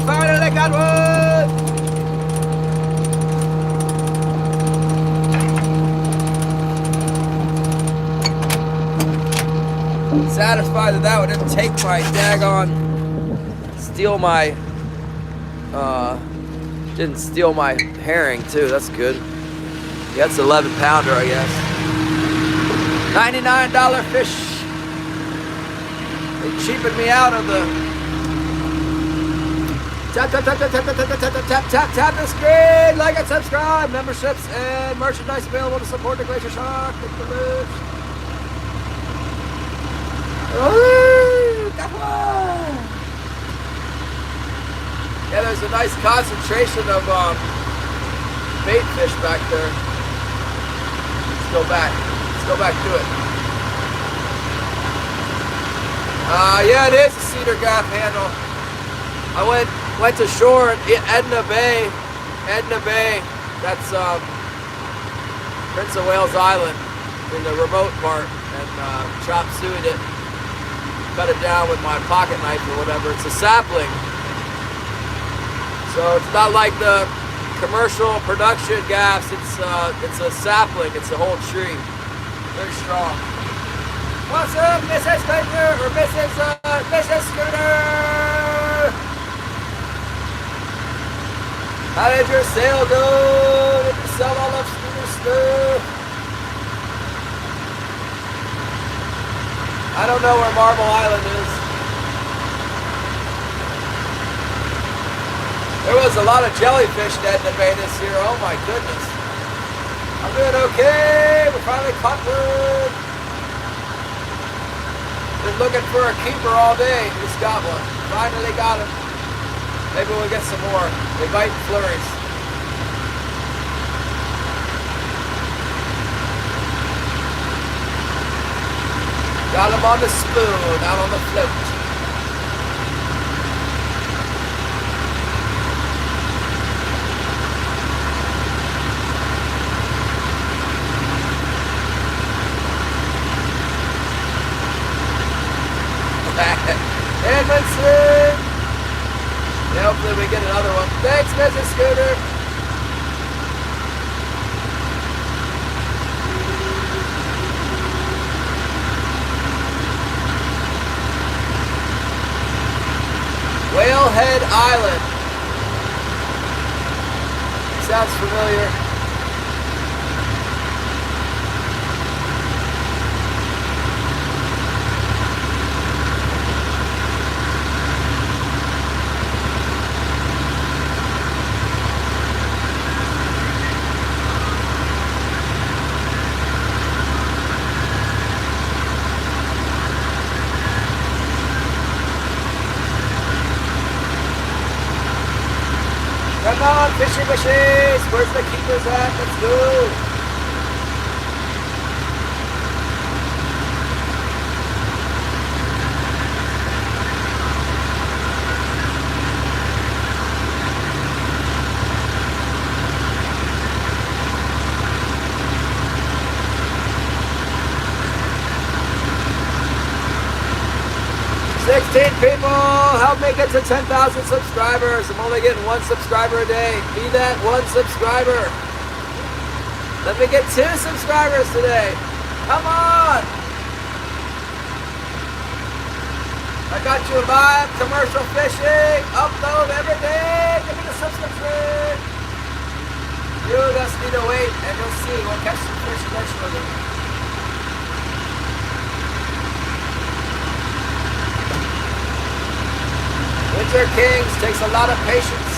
Finally got one! Satisfied that that one didn't take my steal my, didn't steal my herring too, that's good. Yeah, it's an 11 pounder, I guess. $99 fish. They cheapened me out of the tap the screen, like and subscribe. Memberships and merchandise available to support the Glacier Shark. Oh, got one. Yeah, there's a nice concentration of bait fish back there. Let's go back. Let's go back to it. Yeah, it is a cedar gaff handle. I went to shore at Edna Bay. That's Prince of Wales Island in the remote part, and chop sueyed it, cut it down with my pocket knife or whatever. It's a sapling, so it's not like the commercial production gaffs. It's a sapling. It's a whole tree, very strong. What's up, Mrs. Baker or Mrs. Scooter? How did your sale go? Did you sell all of Scooter's stuff? I don't know where Marble Island is. There was a lot of jellyfish dead in the bay this year. Oh my goodness. I'm doing okay. We finally caught one. Been looking for a keeper all day. Just got one. Finally got him. Maybe we'll get some more. They bite in flurries. Got him on the spoon, out on the float. Edmondson! Yeah, hopefully we get another one. Thanks, Mrs. Scooter! Whalehead Island. Sounds familiar. Come on, fishy fishies! Where's the keepers at? Let's go! People, help me get to 10,000 subscribers. I'm only getting 1 subscriber a day. Be that 1 subscriber. Let me get 2 subscribers today. Come on. I got you live commercial fishing. Upload every day. Give me the subscription. You just need to wait and you'll see. We'll catch some fish eventually. Winter Kings takes a lot of patience.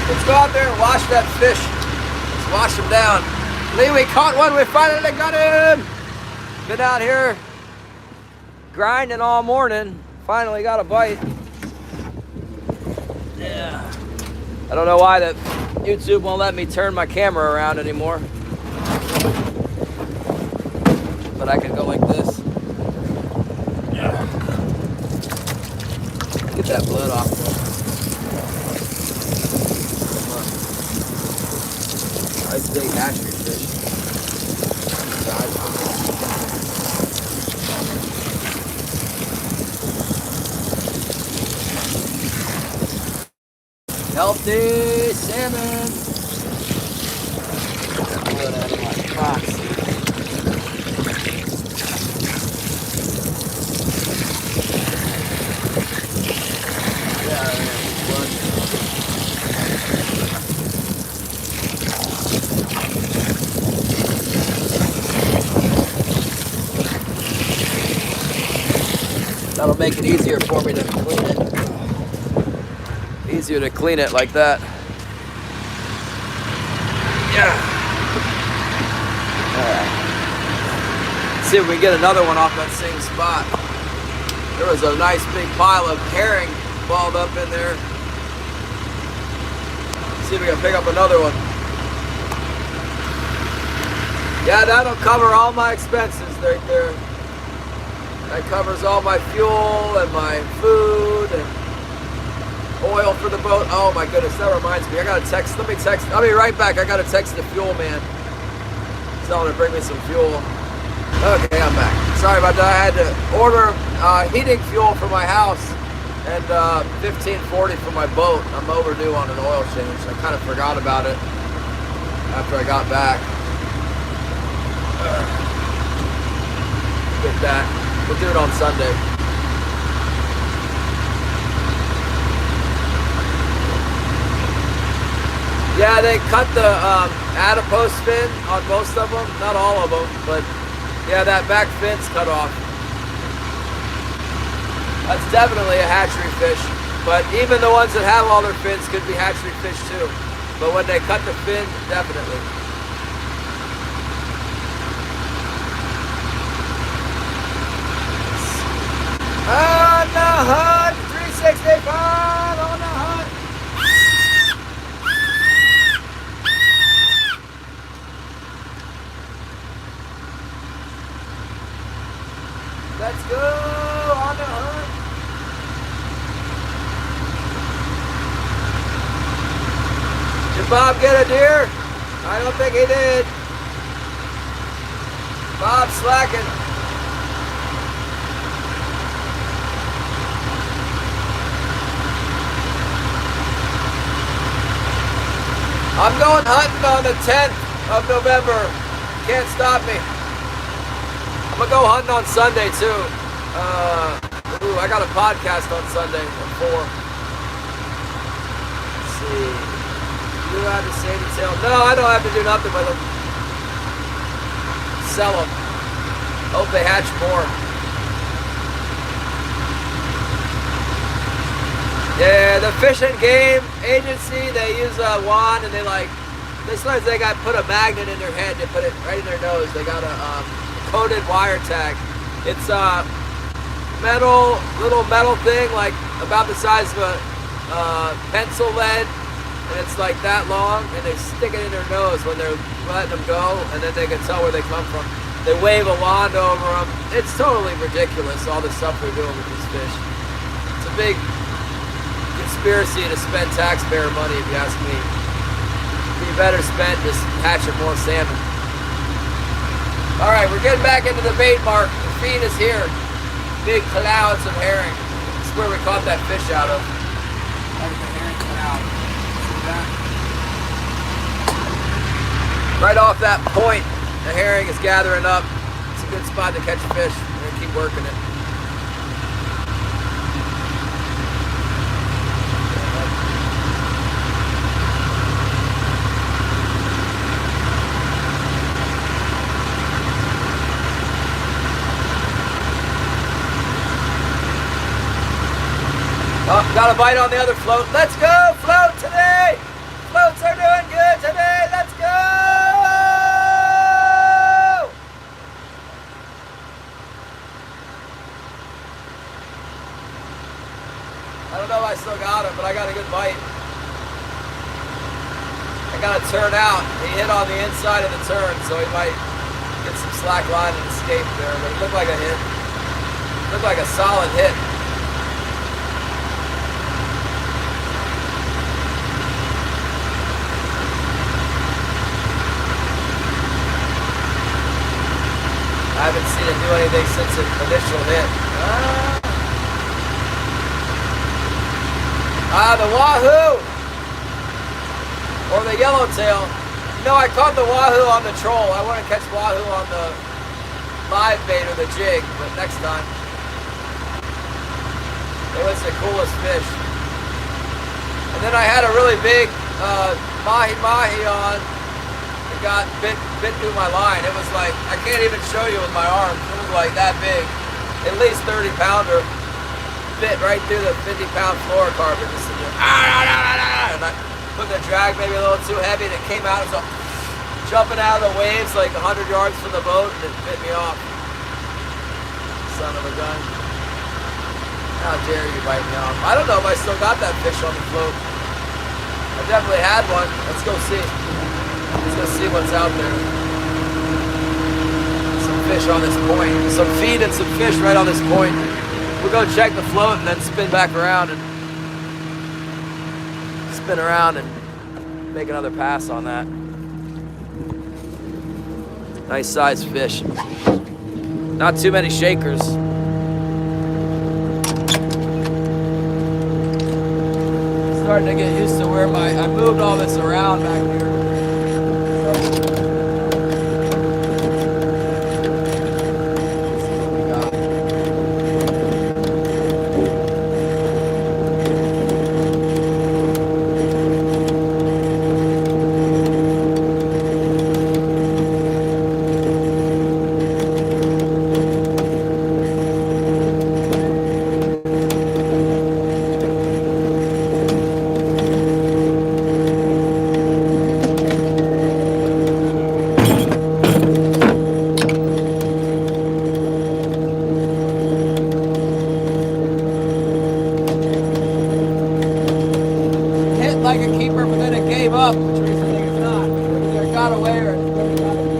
Let's go out there and wash that fish. Let's wash him down. Lee, we caught one. We finally got him. Been out here grinding all morning. Finally got a bite. Yeah. I don't know why that YouTube won't let me turn my camera around anymore. But I can go like this. Yeah. Get that blood off. Nice big hatchery fish. Healthy salmon. Get that blood out of my box. That'll make it easier for me to clean it. Easier to clean it like that. Yeah. Alright. See if we can get another one off that same spot. There was a nice big pile of herring balled up in there. See if we can pick up another one. Yeah, that'll cover all my expenses right there. That covers all my fuel and my food and oil for the boat. Oh my goodness, that reminds me. I gotta text, I'll be right back. I gotta text the fuel man. Tell him to bring me some fuel. Okay, I'm back. Sorry about that. I had to order heating fuel for my house and $15.40 for my boat. I'm overdue on an oil change. I kind of forgot about it after I got back. get that. We'll do it on Sunday. Yeah, they cut the adipose fin on most of them. Not all of them, but yeah, that back fin's cut off. That's definitely a hatchery fish. But even the ones that have all their fins could be hatchery fish too. But when they cut the fin, definitely. On the hunt, 365 on the hunt. Let's go on the hunt. Did Bob get a deer? I don't think he did. Bob's slacking. I'm going hunting on the 10th of November. Can't stop me. I'm gonna go hunting on Sunday too. I got a podcast on Sunday at 4. Let's see. You have to say detail. No, I don't have to do nothing with them. Sell them. Hope they hatch more. Yeah, the Fish and Game Agency, they use a wand and sometimes they got put a magnet in their head, they put it right in their nose. They got a coated wire tag. It's a little metal thing, like about the size of a pencil lead, and it's like that long, and they stick it in their nose when they're letting them go, and then they can tell where they come from. They wave a wand over them. It's totally ridiculous, all the stuff they're doing with these fish. It's a big conspiracy to spend taxpayer money, if you ask me. It'd be better spent just hatching more salmon. All right, we're getting back into the bait mark. The feed is here. Big clouds of herring. This is where we caught that fish out of. That's the herring cloud. See that? Right off that point, the herring is gathering up. It's a good spot to catch fish. We're gonna keep working it. Oh, got a bite on the other float. Let's go, float today! Floats are doing good today. Let's go! I don't know if I still got him, but I got a good bite. I got to turn out. He hit on the inside of the turn, so he might get some slack line and escape there, but it looked like a hit. It looked like a solid hit. I haven't seen it do anything since its initial hit. The wahoo! Or the yellowtail. No, I caught the wahoo on the troll. I want to catch wahoo on the live bait or the jig, but next time. It was the coolest fish. And then I had a really big mahi-mahi on. It got bit through my line. It was like, I can't even show you with my arm. It was like that big. At least 30 pounder. Bit right through the 50-pound fluorocarbon. And I put the drag maybe a little too heavy, and it came out. It was jumping out of the waves like 100 yards from the boat, and it bit me off. Son of a gun. How dare you bite me off? I don't know if I still got that fish on the float. I definitely had one. Let's go see. Let's go see what's out there. Some fish on this point. Some feed and some fish right on this point. We'll go check the float and then spin back around and make another pass on that. Nice sized fish. Not too many shakers. Starting to get used to where I moved all this around back here. like a keeper, but then it gave up, which means I think it's not. It got away or it's really got away.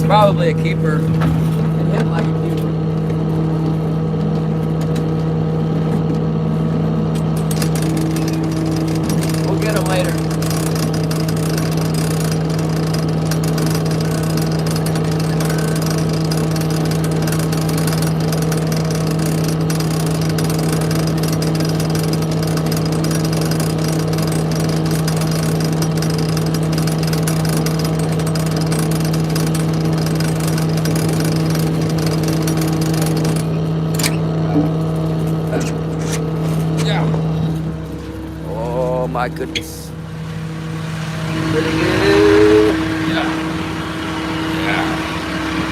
Probably a keeper. It hit like a keeper. We'll get him later. My goodness. Pretty good. Yeah.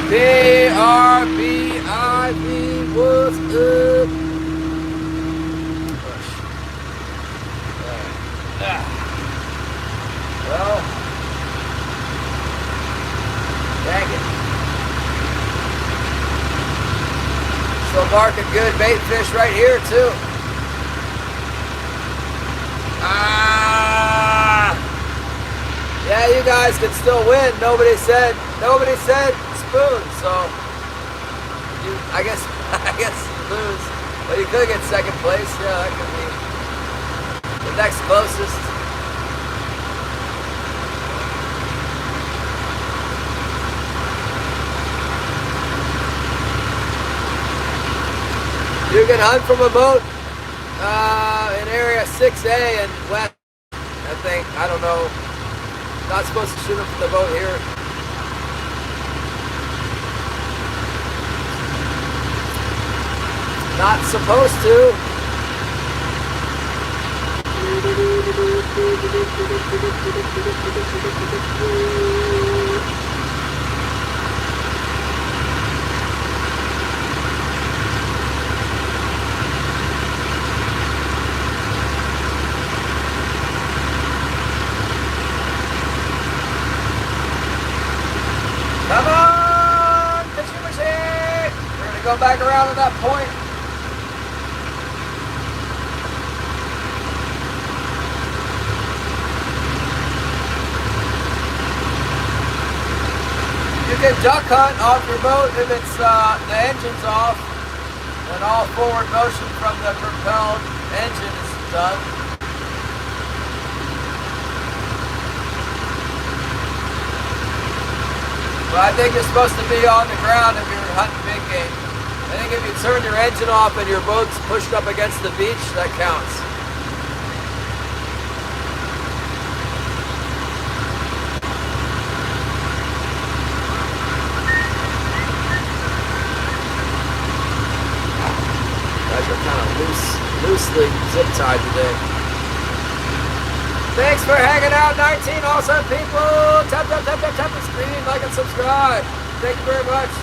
B-R-B-I-V, what's up? Push. Well, dang it. Still marking good bait fish right here, too. Yeah, you guys can still win. Nobody said spoon, so I guess you lose. But you could get second place. Yeah, that could be the next closest. You can hunt from a boat in area 6A and west. I think, I don't know. Not supposed to shoot them from the boat here. Not supposed to. Come on, fishing machine! We're gonna go back around to that point. You can duck hunt off your boat if it's the engine's off and all forward motion from the propelled engine is done. But I think you're supposed to be on the ground if you're hunting big game. I think if you turn your engine off and your boat's pushed up against the beach, that counts. Guys are kind of loosely zip tied today. Thanks for hanging out, 19 awesome people. Tap the screen, like and subscribe. Thank you very much.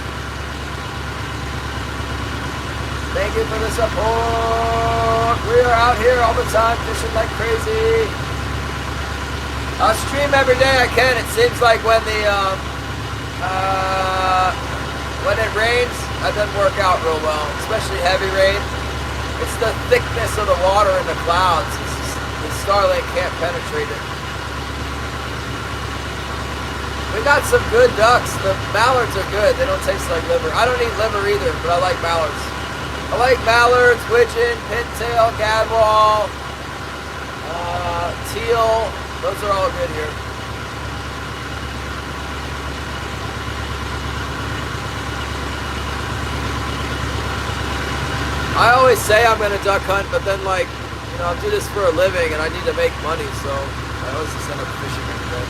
Thank you for the support. We are out here all the time fishing like crazy. I'll stream every day I can. It seems like when it rains, that doesn't work out real well, especially heavy rain. It's the thickness of the water in the clouds. The Starlink can't penetrate it. We got some good ducks. The mallards are good. They don't taste like liver. I don't eat liver either, but I like mallards. I like mallards, widgeon, pintail, gadwall, teal. Those are all good here. I always say I'm going to duck hunt, but then like, you know, I do this for a living and I need to make money, so I always just end up fishing every day.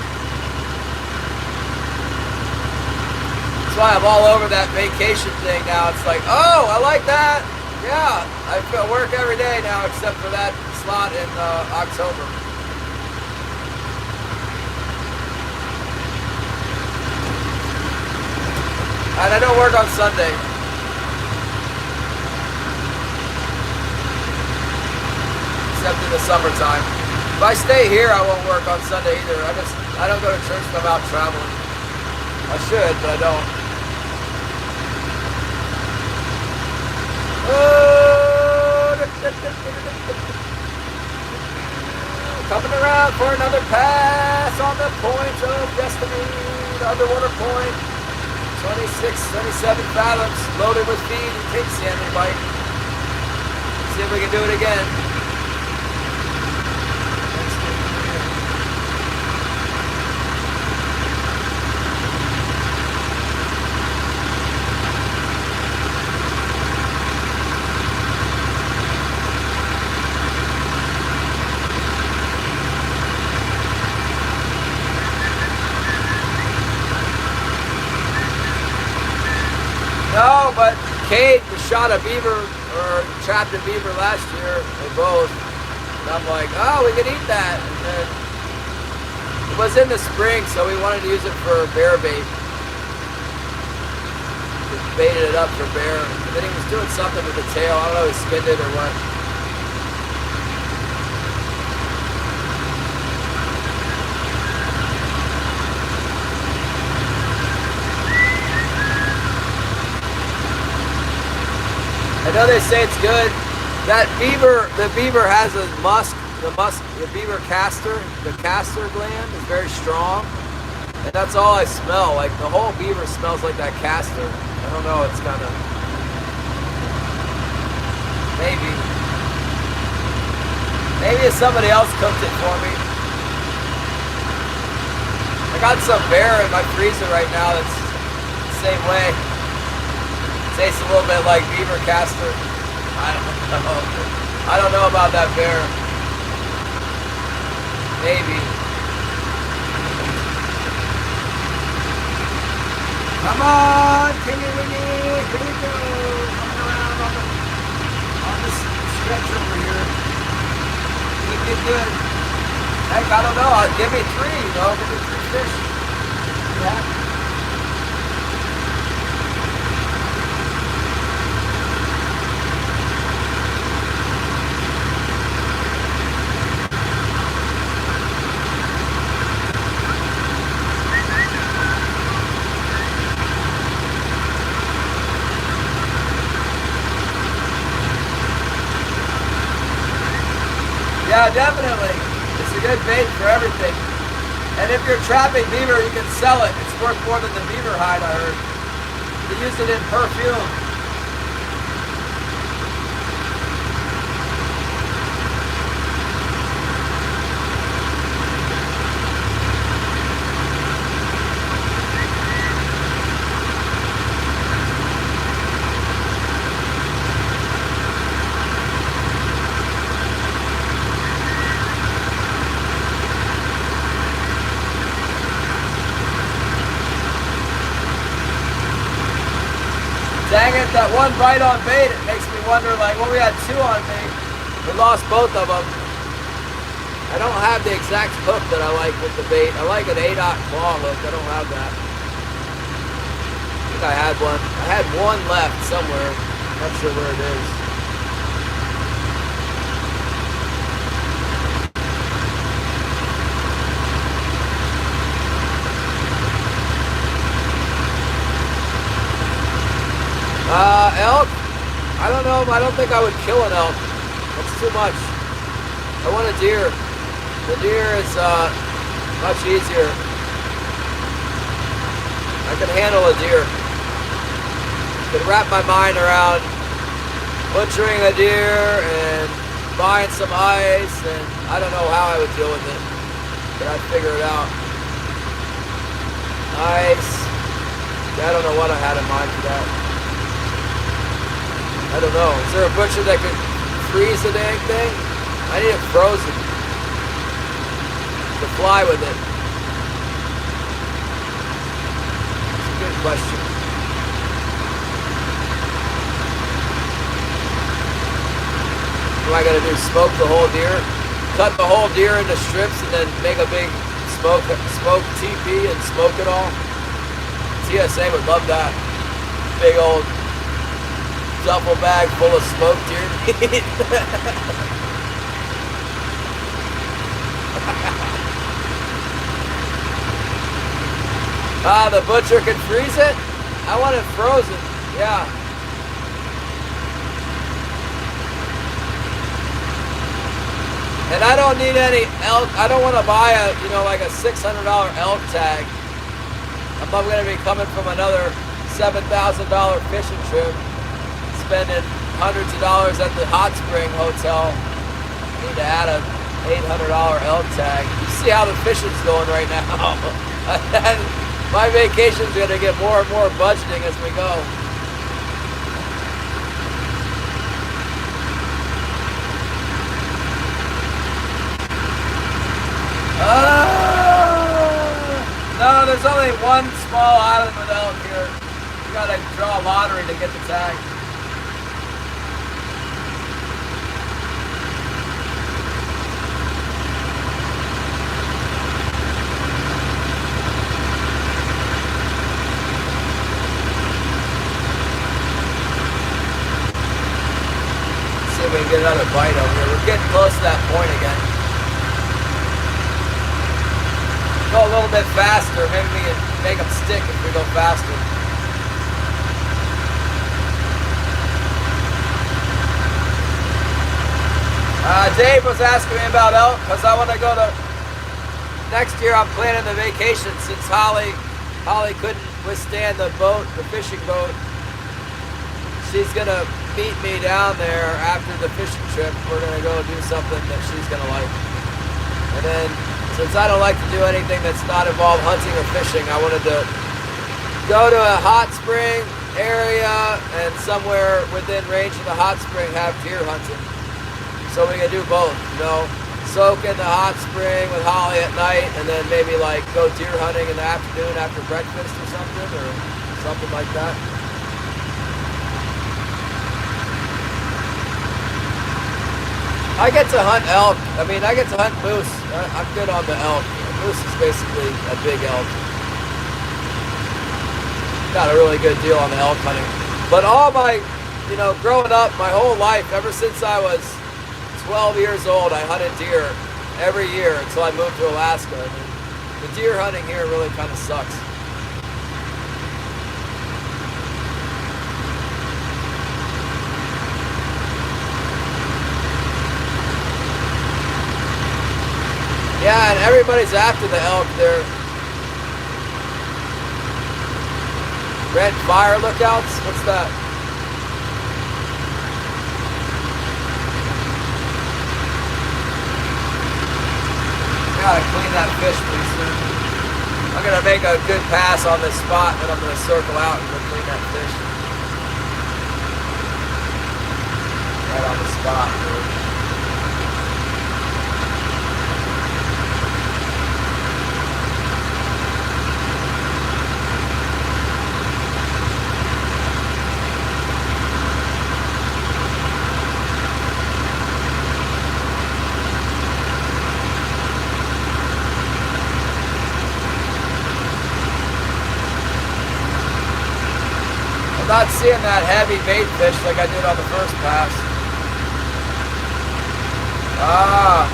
That's why I'm all over that vacation thing now. It's like, oh, I like that. Yeah, I work every day now except for that slot in October. And I don't work on Sunday. Except in the summertime. If I stay here, I won't work on Sunday either. I don't go to church when I'm out traveling. I should, but I don't. Coming around for another pass on the point of destiny. The underwater point. 26, 27 fathoms. Loaded with feed and king salmon bite. See if we can do it again. No, but Kate shot a beaver, or trapped a beaver last year, or both. And I'm like, oh, we could eat that. And then it was in the spring, so we wanted to use it for bear bait. We baited it up for bear. And then he was doing something with the tail. I don't know if he skinned it or what. I know they say it's good. That beaver, the beaver has a the beaver castor, the castor gland is very strong. And that's all I smell. Like the whole beaver smells like that castor. I don't know, it's kind of, maybe if somebody else cooked it for me. I got some bear in my freezer right now that's the same way. Tastes a little bit like beaver castor. I don't know about that bear. Maybe. Come on, Kingy Wingy, here we go. Coming around on this stretch over here. Keep it good. Heck, I don't know. Give me three, you know. Give me 3 fish. Yeah. Yeah, definitely. It's a good bait for everything. And if you're trapping beaver, you can sell it. It's worth more than the beaver hide, I heard. They use it in perfume. Dang it, that one bite on bait, it makes me wonder, like, well, we had 2 on bait. We lost both of them. I don't have the exact hook that I like with the bait. I like an 8/0 claw hook. I don't have that. I think I had one. I had one left somewhere. Not sure where it is. Elk? I don't know. I don't think I would kill an elk. That's too much. I want a deer. The deer is much easier. I can handle a deer. I can wrap my mind around butchering a deer and buying some ice, and I don't know how I would deal with it, but I'd figure it out. Ice. Yeah, I don't know what I had in mind for that. I don't know. Is there a butcher that could freeze the dang thing? I need it frozen to fly with it. That's a good question. What am I gonna do? Smoke the whole deer? Cut the whole deer into strips and then make a big smoke TP and smoke it all? TSA would love that. Big old duffel bag full of smoked deer meat. The butcher can freeze it? I want it frozen, yeah. And I don't need any elk. I don't want to buy a, like a $600 elk tag. I'm going to be coming from another $7,000 fishing trip, spending hundreds of dollars at the hot spring hotel. I need to add a $800 elk tag. You see how the fishing's going right now. My vacation's going to get more and more budgeting as we go. No, there's only one small island with elk here. You gotta draw a lottery to get the tag. See if we can get another bite over here. We're getting close to that point again. Go a little bit faster. Maybe we can make them stick if we go faster. Dave was asking me about elk because I want to go to next year. I'm planning the vacation since Holly couldn't withstand the fishing boat. She's gonna meet me down there after the fishing trip. We're gonna go do something that she's gonna like, and then, since I don't like to do anything that's not involved hunting or fishing, I wanted to go to a hot spring area and somewhere within range of the hot spring have deer hunting. So we can do both, soak in the hot spring with Holly at night and then maybe like go deer hunting in the afternoon after breakfast or something like that. I get to hunt elk. I get to hunt moose. I'm good on the elk. Moose is basically a big elk. Got a really good deal on the elk hunting. But all my, growing up, my whole life, ever since I was 12 years old, I hunted deer every year until I moved to Alaska. The deer hunting here really kind of sucks. Yeah, and everybody's after the elk. They're red fire lookouts. What's that? Gotta clean that fish pretty soon. I'm gonna make a good pass on this spot, and I'm gonna circle out and go clean that fish. Right on the spot, dude. not seeing that heavy bait fish like I did on the first pass. Ah.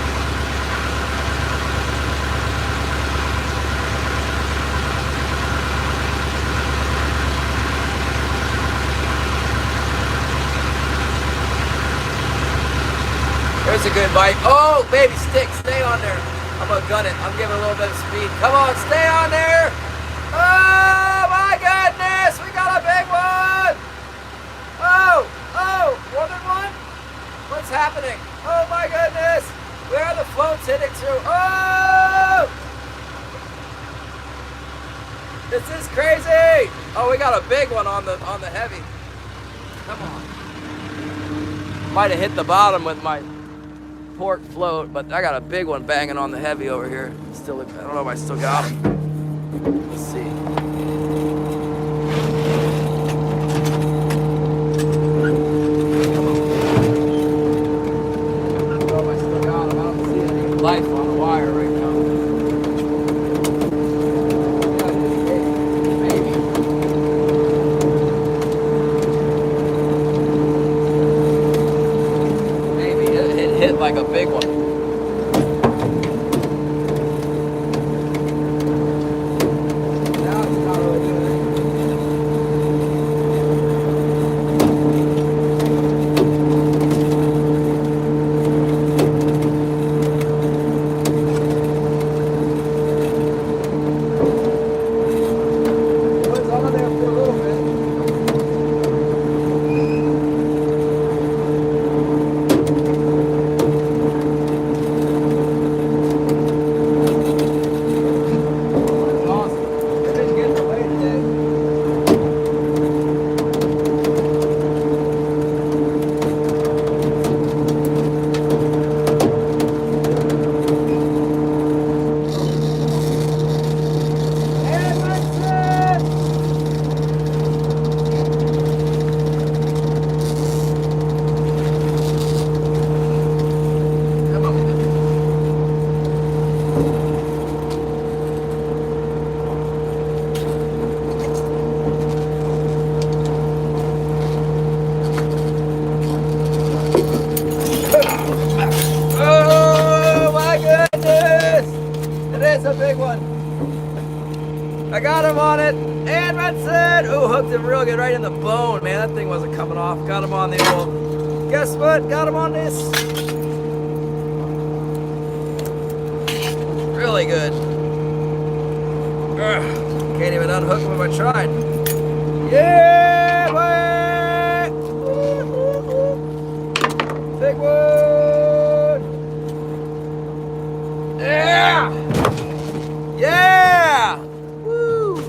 There's a good bite. Oh, baby stick, stay on there. I'm gonna gun it. I'm giving a little bit of speed. Come on, stay on there. Oh my goodness, we got a big one. Oh, more than one? What's happening? Oh my goodness. Where are the floats hitting through? Oh! This is crazy. Oh, we got a big one on the heavy. Come on. Might have hit the bottom with my pork float, but I got a big one banging on the heavy over here. Still, I don't know if I still got him. Let's see. I don't know if I still got him. I don't see any life on the wire right now. Maybe. Maybe it hit like a big one. A big one. I got him on it, and that's it. Ooh, hooked him real good right in the bone, man. That thing wasn't coming off. Got him on the old. Guess what? Got him on this. Really good. Ugh. Can't even unhook him if I tried. Yeah, boy! Big one. Yeah. Yeah! Woo!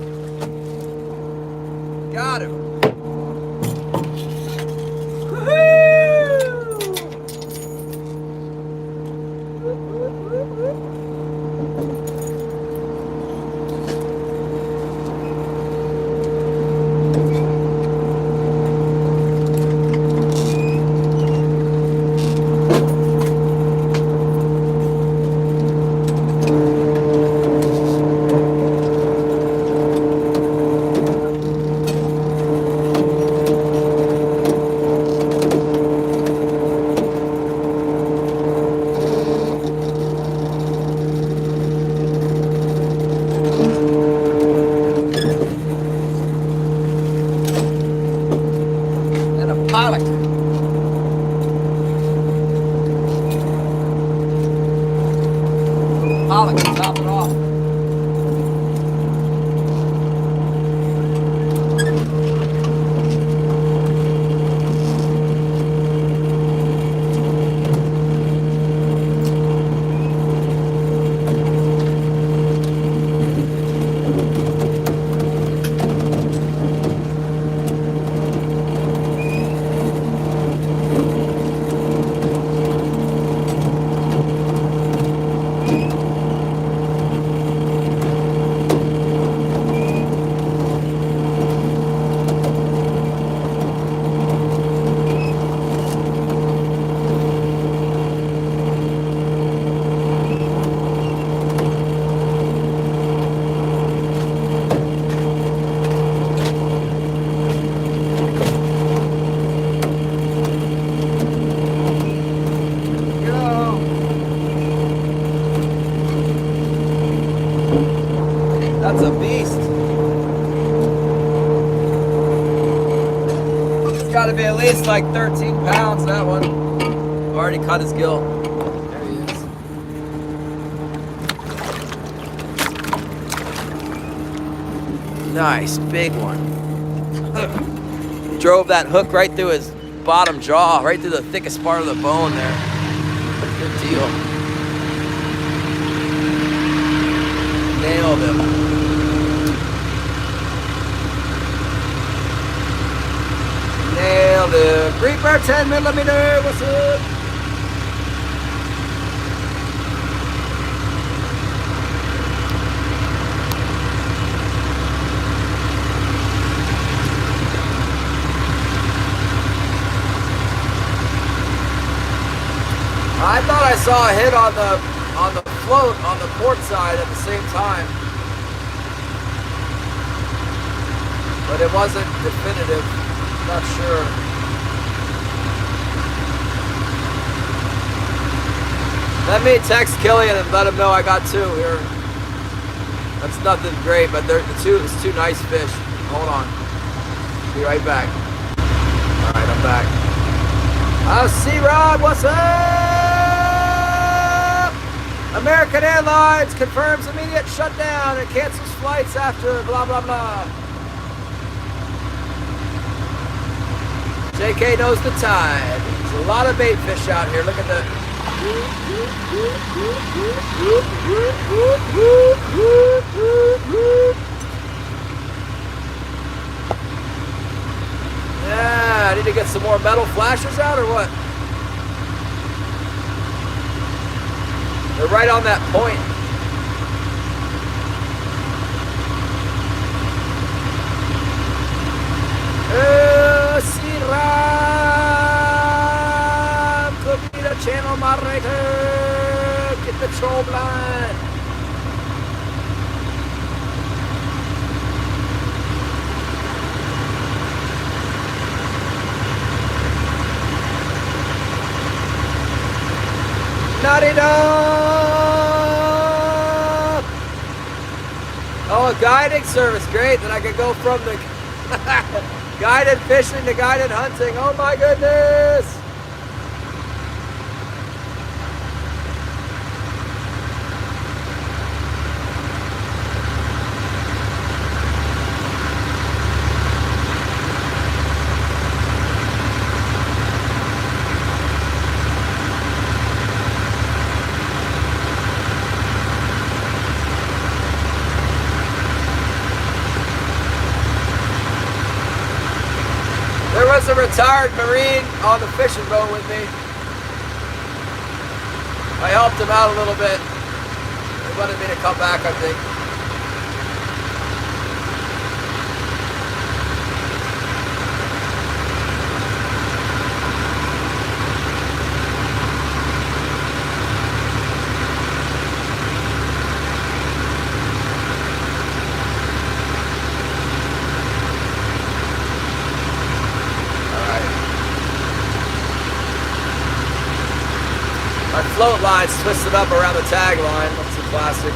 Got him. That's a beast. It's got to be at least like 13 pounds, that one. Already cut his gill. There he is. Nice, big one. Drove that hook right through his bottom jaw, right through the thickest part of the bone there. Good deal. Nailed him. Nailed him. Reaper 10mm, what's up? I thought I saw a hit on the float on the port side at the same time, but it wasn't definitive. Not sure. Let me text Killian and let him know I got two here. That's nothing great, but it's two nice fish. Hold on. Be right back. All right, I'm back. C-Rod, what's up? American Airlines confirms immediate shutdown and cancels flights after blah, blah, blah. JK knows the tide. There's a lot of bait fish out here. Look at the... Yeah, I need to get some more metal flashers out or what? They're right on that point. Siram, could be the channel moderator. Get the troll blind. Naughty dog! Oh, a guiding service, great. Then I could go from the guided fishing to guided hunting. Oh my goodness! There was a retired Marine on the fishing boat with me. I helped him out a little bit. He wanted me to come back, I think. My float line's twisted up around the tag line. That's a classic.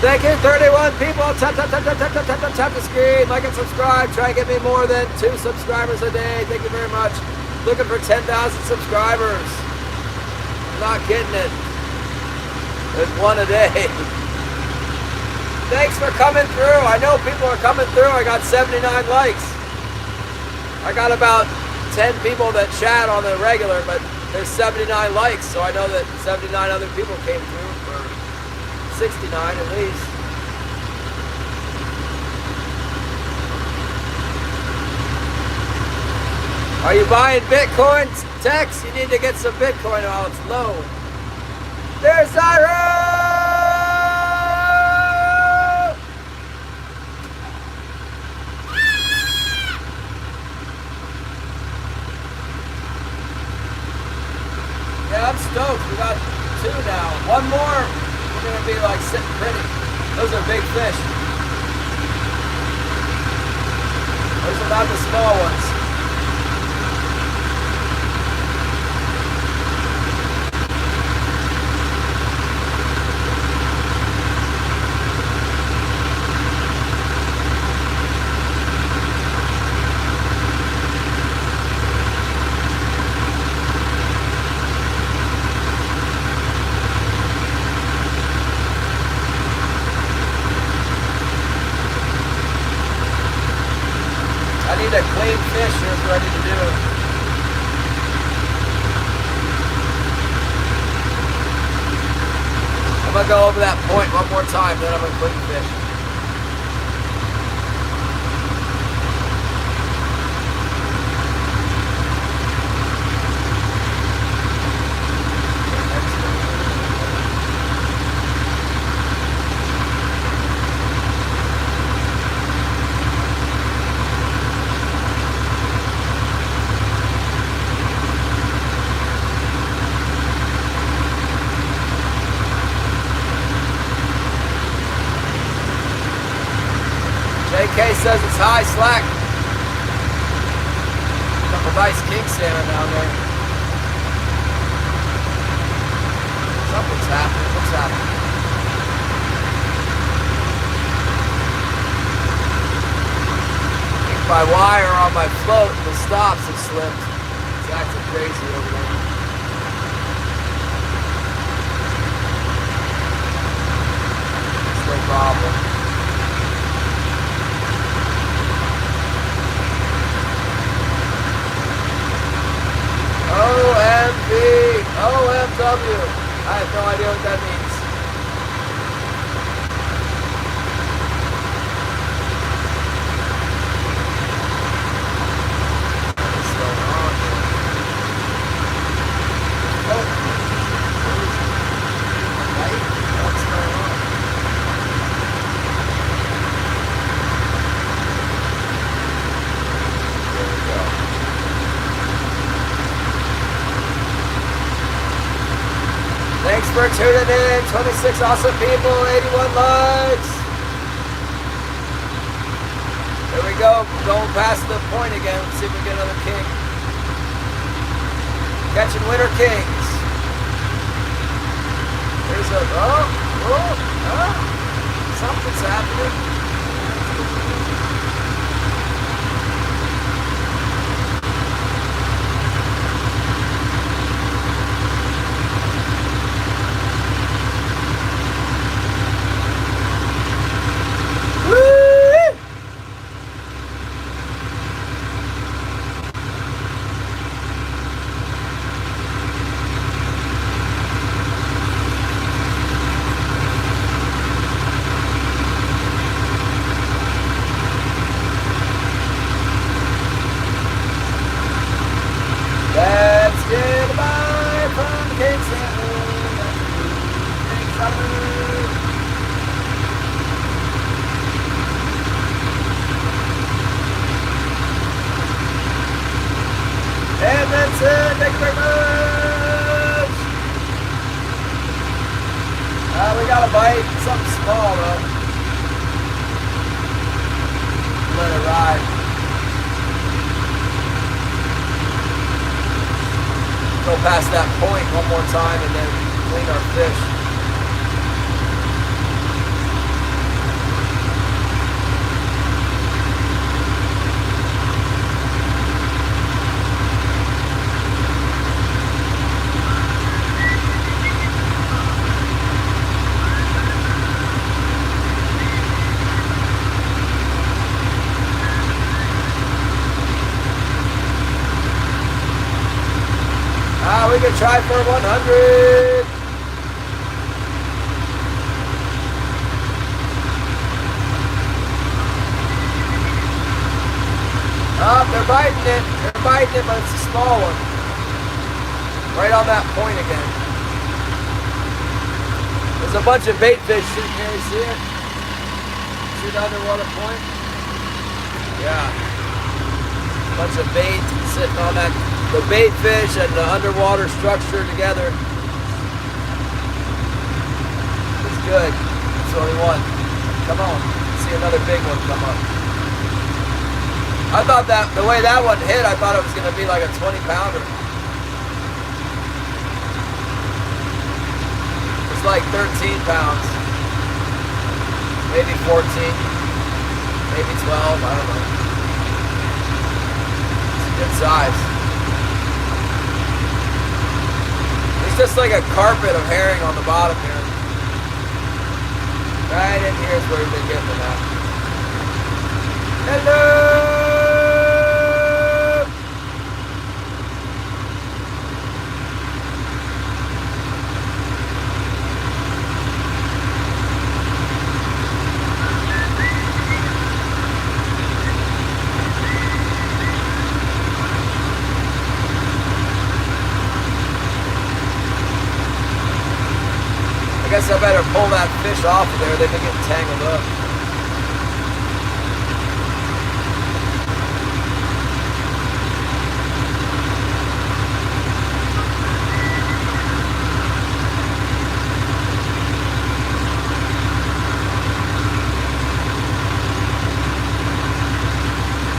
Thank you, 31 people. Tap, tap, tap, tap, tap, tap, tap, tap, tap the screen. Like and subscribe. Try and get me more than 2 subscribers a day. Thank you very much. Looking for 10,000 subscribers. Not getting it. There's one a day. Thanks for coming through. I know people are coming through. I got 79 likes. I got about 10 people that chat on the regular, but there's 79 likes, so I know that 79 other people came through, or 69 at least. Are you buying Bitcoin, Tex? You need to get some Bitcoin while it's low. There's Zyro! Yeah, I'm stoked. We got 2 now. One more, we're gonna be like sitting pretty. Those are big fish. Those are not the small ones. need a clean fish. Here's what I need to do. I'm gonna go over that point one more time, then I'm gonna clean fish. JK says it's high slack. Couple nice king salmon down there. Something's happening. What's happening? I think my wire on my float, the stops have slipped. It's acting crazy over there. It's no problem. OMV, OMW. I have no idea what that means. What's going on here? Oh. Right? What's going on? There we go. Thanks for tuning in. 26 awesome people, 81 likes. There we go. Going past the point again. Let's see if we get another king. Catching winter kings. There's a something's happening. Let's get by from the King Salmon. King Salmon. And that's it. Thank you very much. We got a bite. Something small though. Let it ride. Go past that point one more time and then clean our fish. We can try for 100. Oh, they're biting it. They're biting it, but it's a small one. Right on that point again. There's a bunch of bait fish sitting here. You see it? See the underwater point? Yeah. A bunch of bait sitting on that. The bait fish and the underwater structure together. It's good. It's only one. Come on. See another big one come up. I thought that, the way that one hit, I thought it was going to be like a 20-pounder. It's like 13 pounds. Maybe 14. Maybe 12. I don't know. It's a good size. It's just like a carpet of herring on the bottom here. Right in here is where we've been getting them at. Hello! guess I better pull that fish off of there. They've been getting tangled up.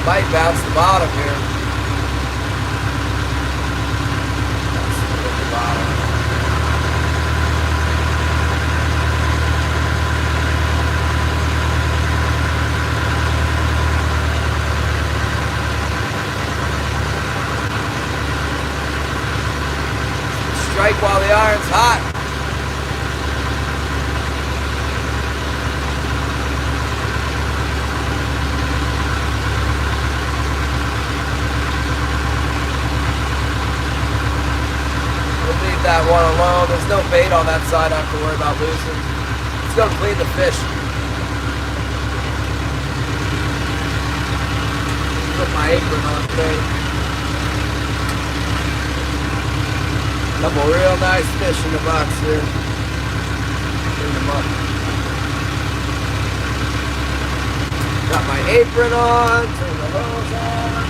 Might bounce the bottom here. Bounce the bottom. Strike while the iron's hot. That one alone. There's no bait on that side I have to worry about losing. Let's go clean the fish. Put my apron on today. Couple real nice fish in the box here. Clean them up. Got my apron on. Turn the hose on.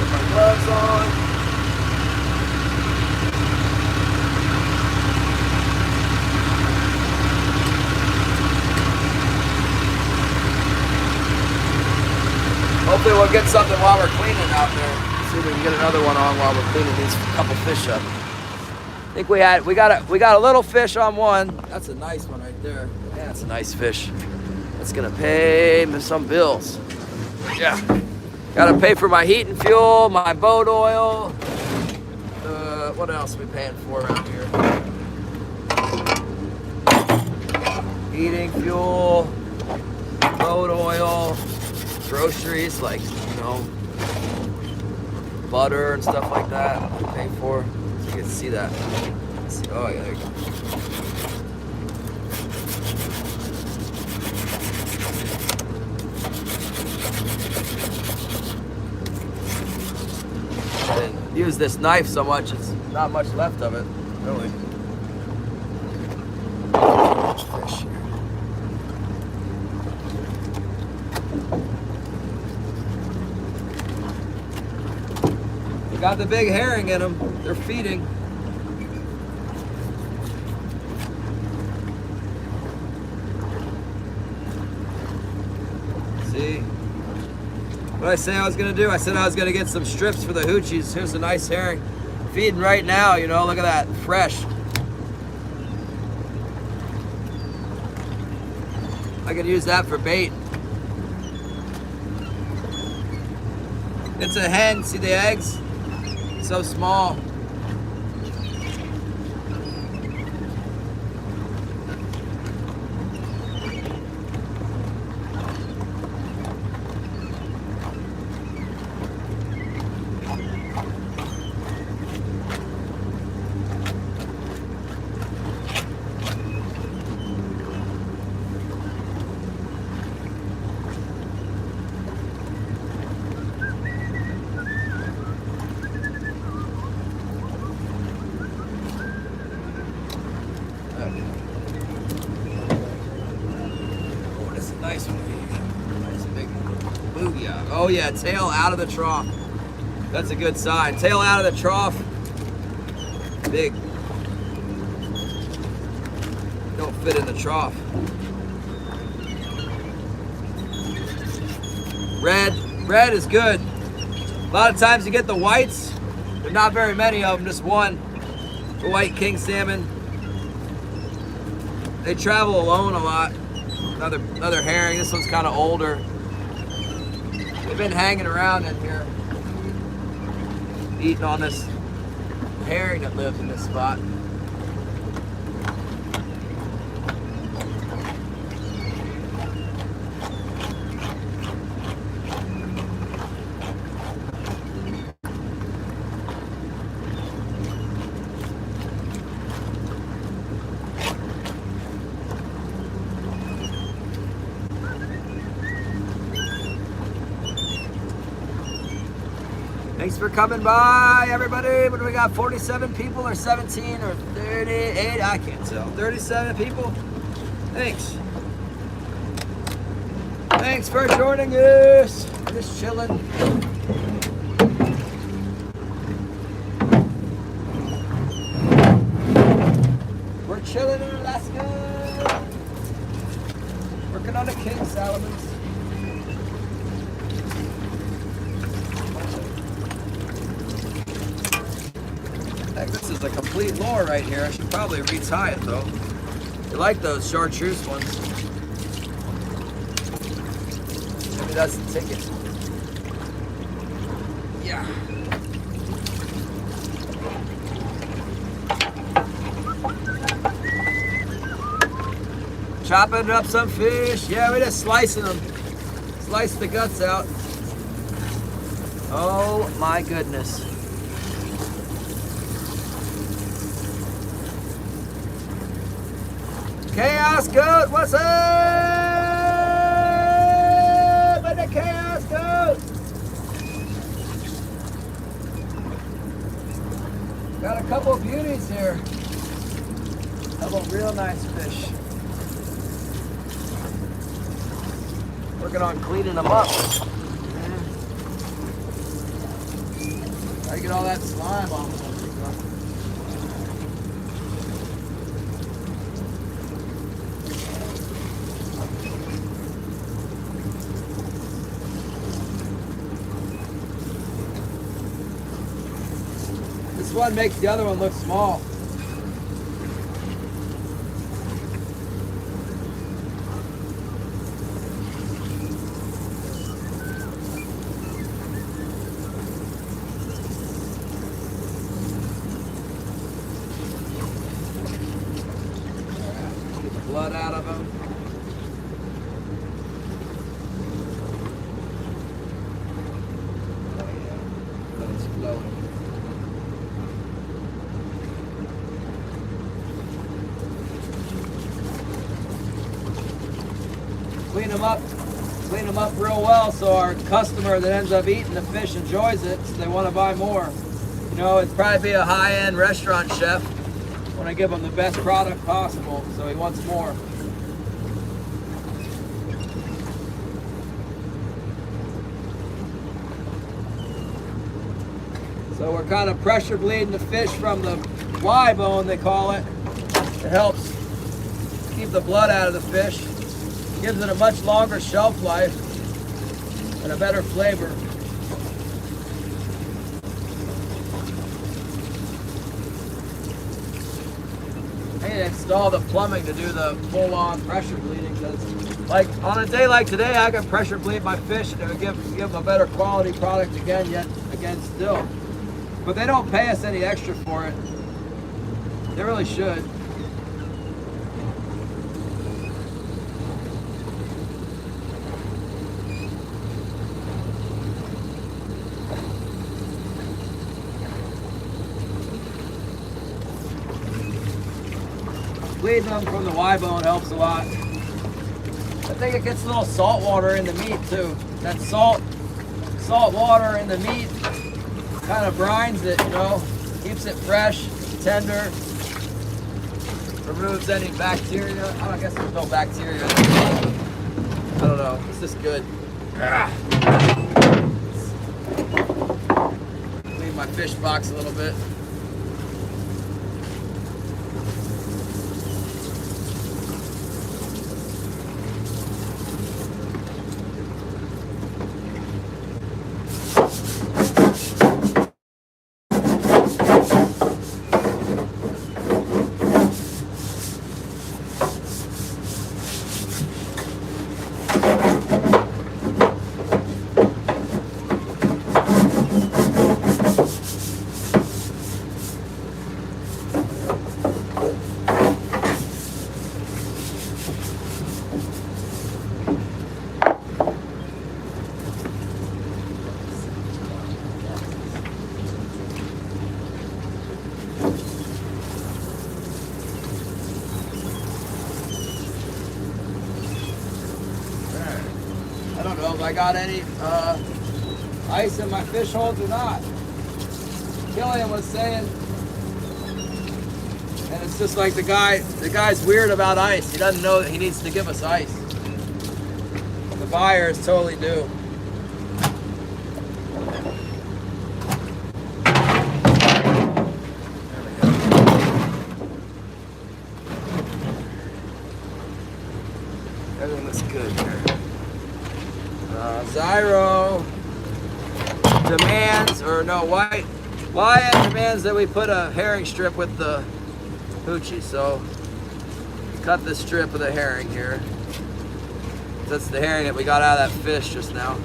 Put my gloves on. Hopefully we'll get something while we're cleaning out there. See if we can get another one on while we're cleaning these couple fish up. I think we got a little fish on one. That's a nice one right there. Yeah, that's a nice fish. That's gonna pay me some bills. Yeah. Gotta pay for my heat and fuel, my boat oil. What else are we paying for around here? Heating fuel, boat oil. Groceries like, you know, butter and stuff like that. Pay for. So you can see that. See, oh yeah, there you go. I didn't use this knife so much. It's not much left of it, really. Fish here. Got the big herring in them. They're feeding. See? What did I say I was going to do? I said I was going to get some strips for the hoochies. Here's a nice herring. Feeding right now, you know. Look at that. Fresh. I could use that for bait. It's a hen. See the eggs? So small. Oh yeah, tail out of the trough. That's a good sign. Tail out of the trough. Big. Don't fit in the trough. Red is good. A lot of times you get the whites, but not very many of them, just one. The white king salmon. They travel alone a lot. Another herring. This one's kind of older. They've been hanging around in here, eating on this herring that lives in this spot. Thanks for coming by, everybody. What do we got? 47 people or 17 or 38? I can't tell. 37 people? Thanks. Thanks for joining us. We're just chilling. We're chilling in Alaska. Working on the king salamans. Heck, this is a complete lure right here. I should probably retie it though. You like those chartreuse ones. Maybe that's the ticket. Yeah. Chopping up some fish. Yeah, we're just slicing them. Slice the guts out. Oh my goodness. Chaos Goat, what's up? With the Chaos Goat. Got a couple of beauties here. Couple of real nice fish. Working on cleaning them up. Gotta get all that slime off of them. This one makes the other one look small. Get the blood out of them. Oh yeah, that's flowing. Clean them up real well so our customer that ends up eating the fish enjoys it, so they want to buy more. You know, it'd probably be a high-end restaurant chef. Want to give him the best product possible, so he wants more. So we're kind of pressure bleeding the fish from the Y bone, they call it. It helps keep the blood out of the fish. Gives it a much longer shelf life and a better flavor. I need to install the plumbing to do the full-on pressure bleeding, because like on a day like today I can pressure bleed my fish and it would give them a better quality product again still. But they don't pay us any extra for it. They really should. Bleeding them from the Y bone helps a lot. I think it gets a little salt water in the meat too. That salt water in the meat kind of brines it, you know, keeps it fresh, tender, removes any bacteria. I guess there's no bacteria. I don't know. It's just good. Clean my fish box a little bit. I don't know if I got any ice in my fish holes or not. Killian was saying, and it's just like the guy's weird about ice. He doesn't know that he needs to give us ice. The buyers totally do. Everything looks good here. Zyro demands, or no, Wyatt demands that we put a herring strip with the hoochie. So cut this strip with a herring here. That's the herring that we got out of that fish just now.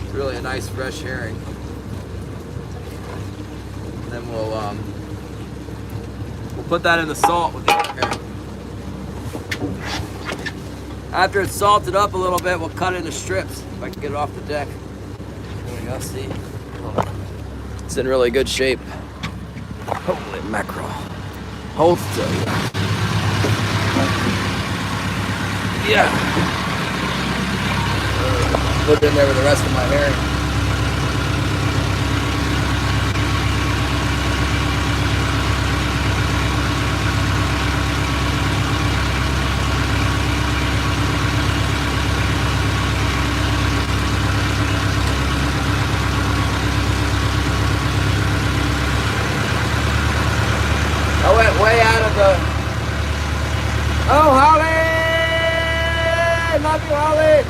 It's really a nice fresh herring. And then we'll put that in the salt with the other herring. After it's salted up a little bit, we'll cut it into strips. If I can get it off the deck. There we go, see? It's in really good shape. Holy mackerel. Hold still. Yeah. Put it in there with the rest of my herring. I went way out of the... Oh, Holly! Love you, Holly!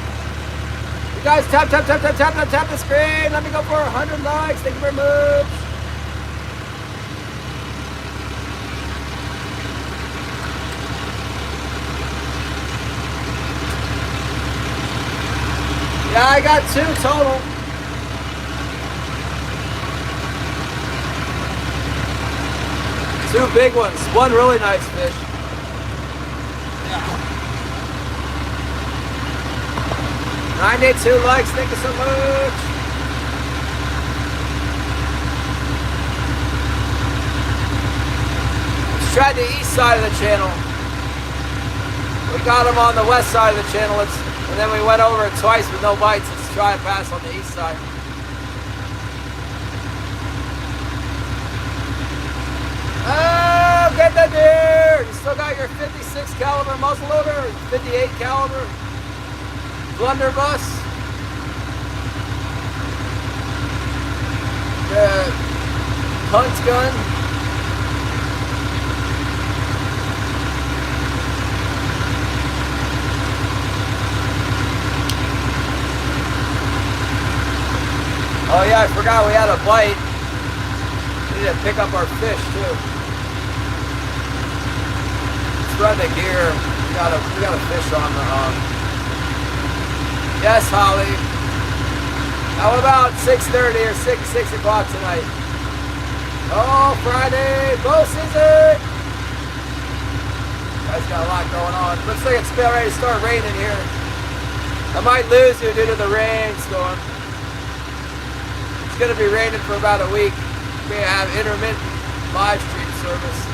You guys tap the screen. Let me go for 100 likes. Thank you very much. Yeah, I got 2 total. Two big ones, one really nice fish. Yeah. 92 likes, thank you so much. Let's try the east side of the channel. We got them on the west side of the channel, and then we went over it twice with no bites. Let's try and pass on the east side. Oh, get the deer! You still got your 56 caliber muzzleloader, 58 caliber blunderbuss. The hunt gun. Oh yeah, I forgot we had a bite. We need to pick up our fish too. Run the gear. We got a fish on the Yes, Holly. How about 6:30 or 6 o'clock tonight? Oh, Friday, bow season. Guys got a lot going on. Looks like it's about ready to start raining here. I might lose you due to the rainstorm. It's gonna be raining for about a week. We have intermittent live stream service.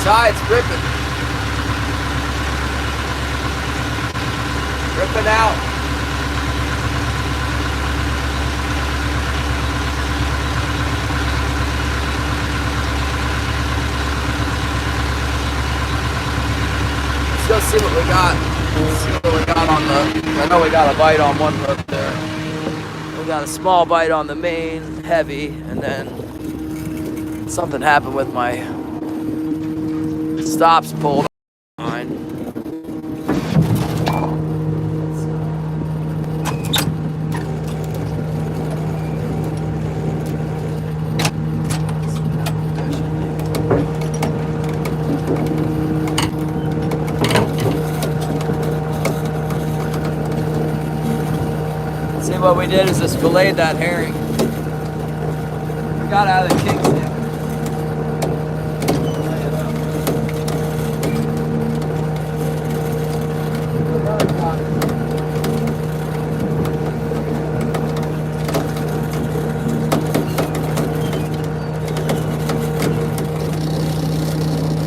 Tide's ripping. Ripping out. Let's go see what we got. Let's see what we got on the... I know we got a bite on one hook there. We got a small bite on the main, heavy, and then something happened with my stops pulled on. what we did is just filleted that herring. We got out of the king stand.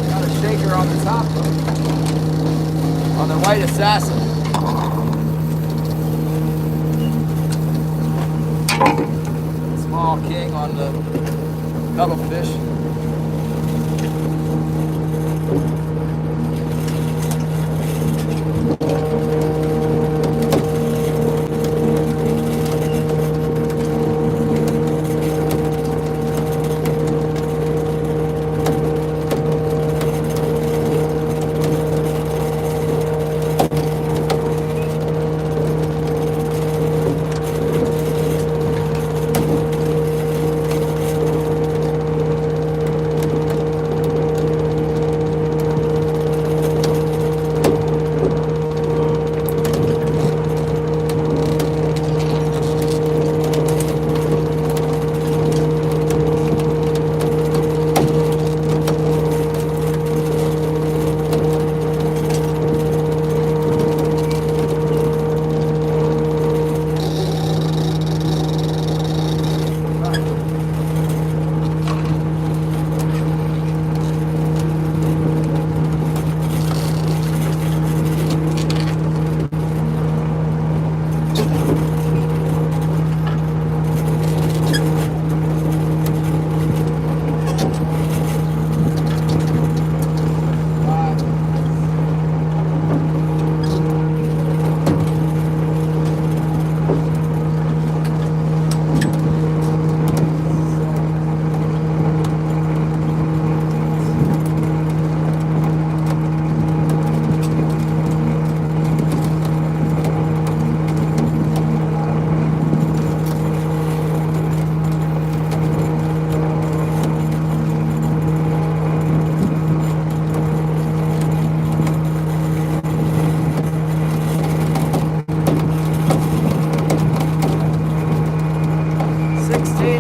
Got a shaker on the top though. On the white assassin. Small king on the cuttlefish.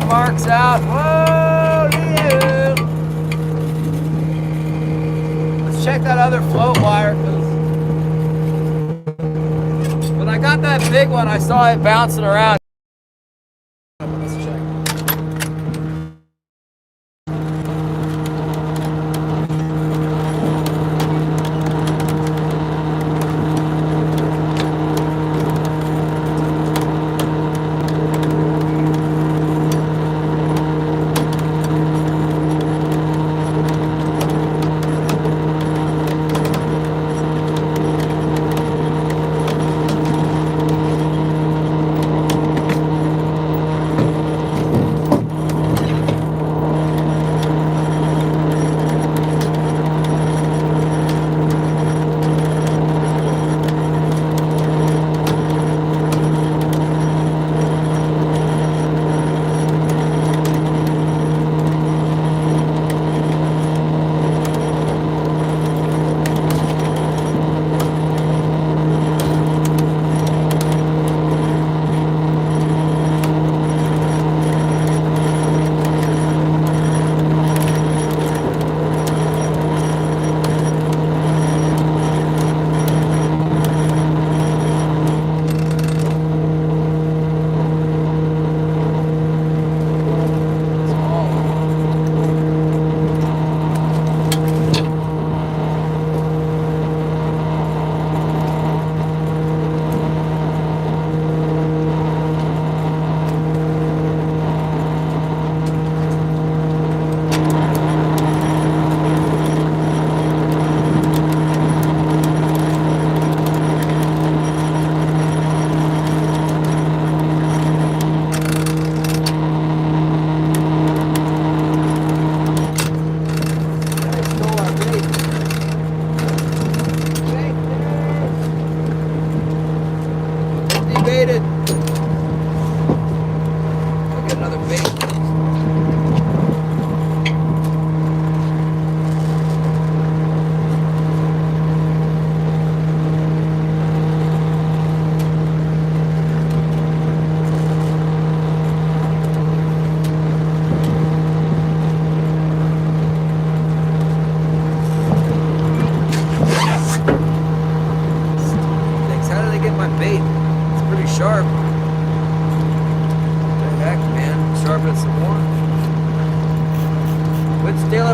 Marks out. Whoa, yeah. Let's check that other float wire. When I got that big one, I saw it bouncing around. Let's check.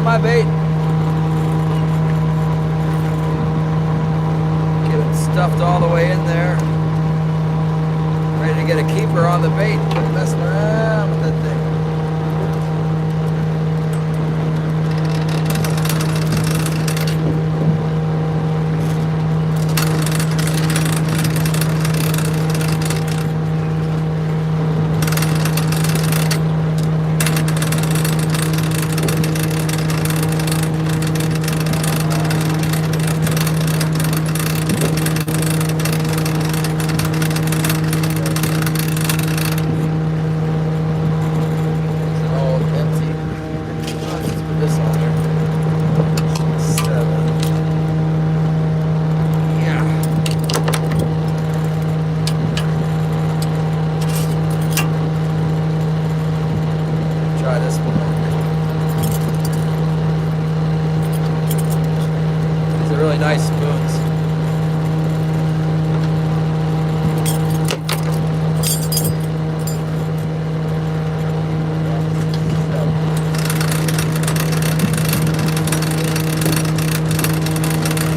on my bait. Get it stuffed all the way in there. Ready to get a keeper on the bait. Quit messing around with that thing. Try this one. These are really nice spoons.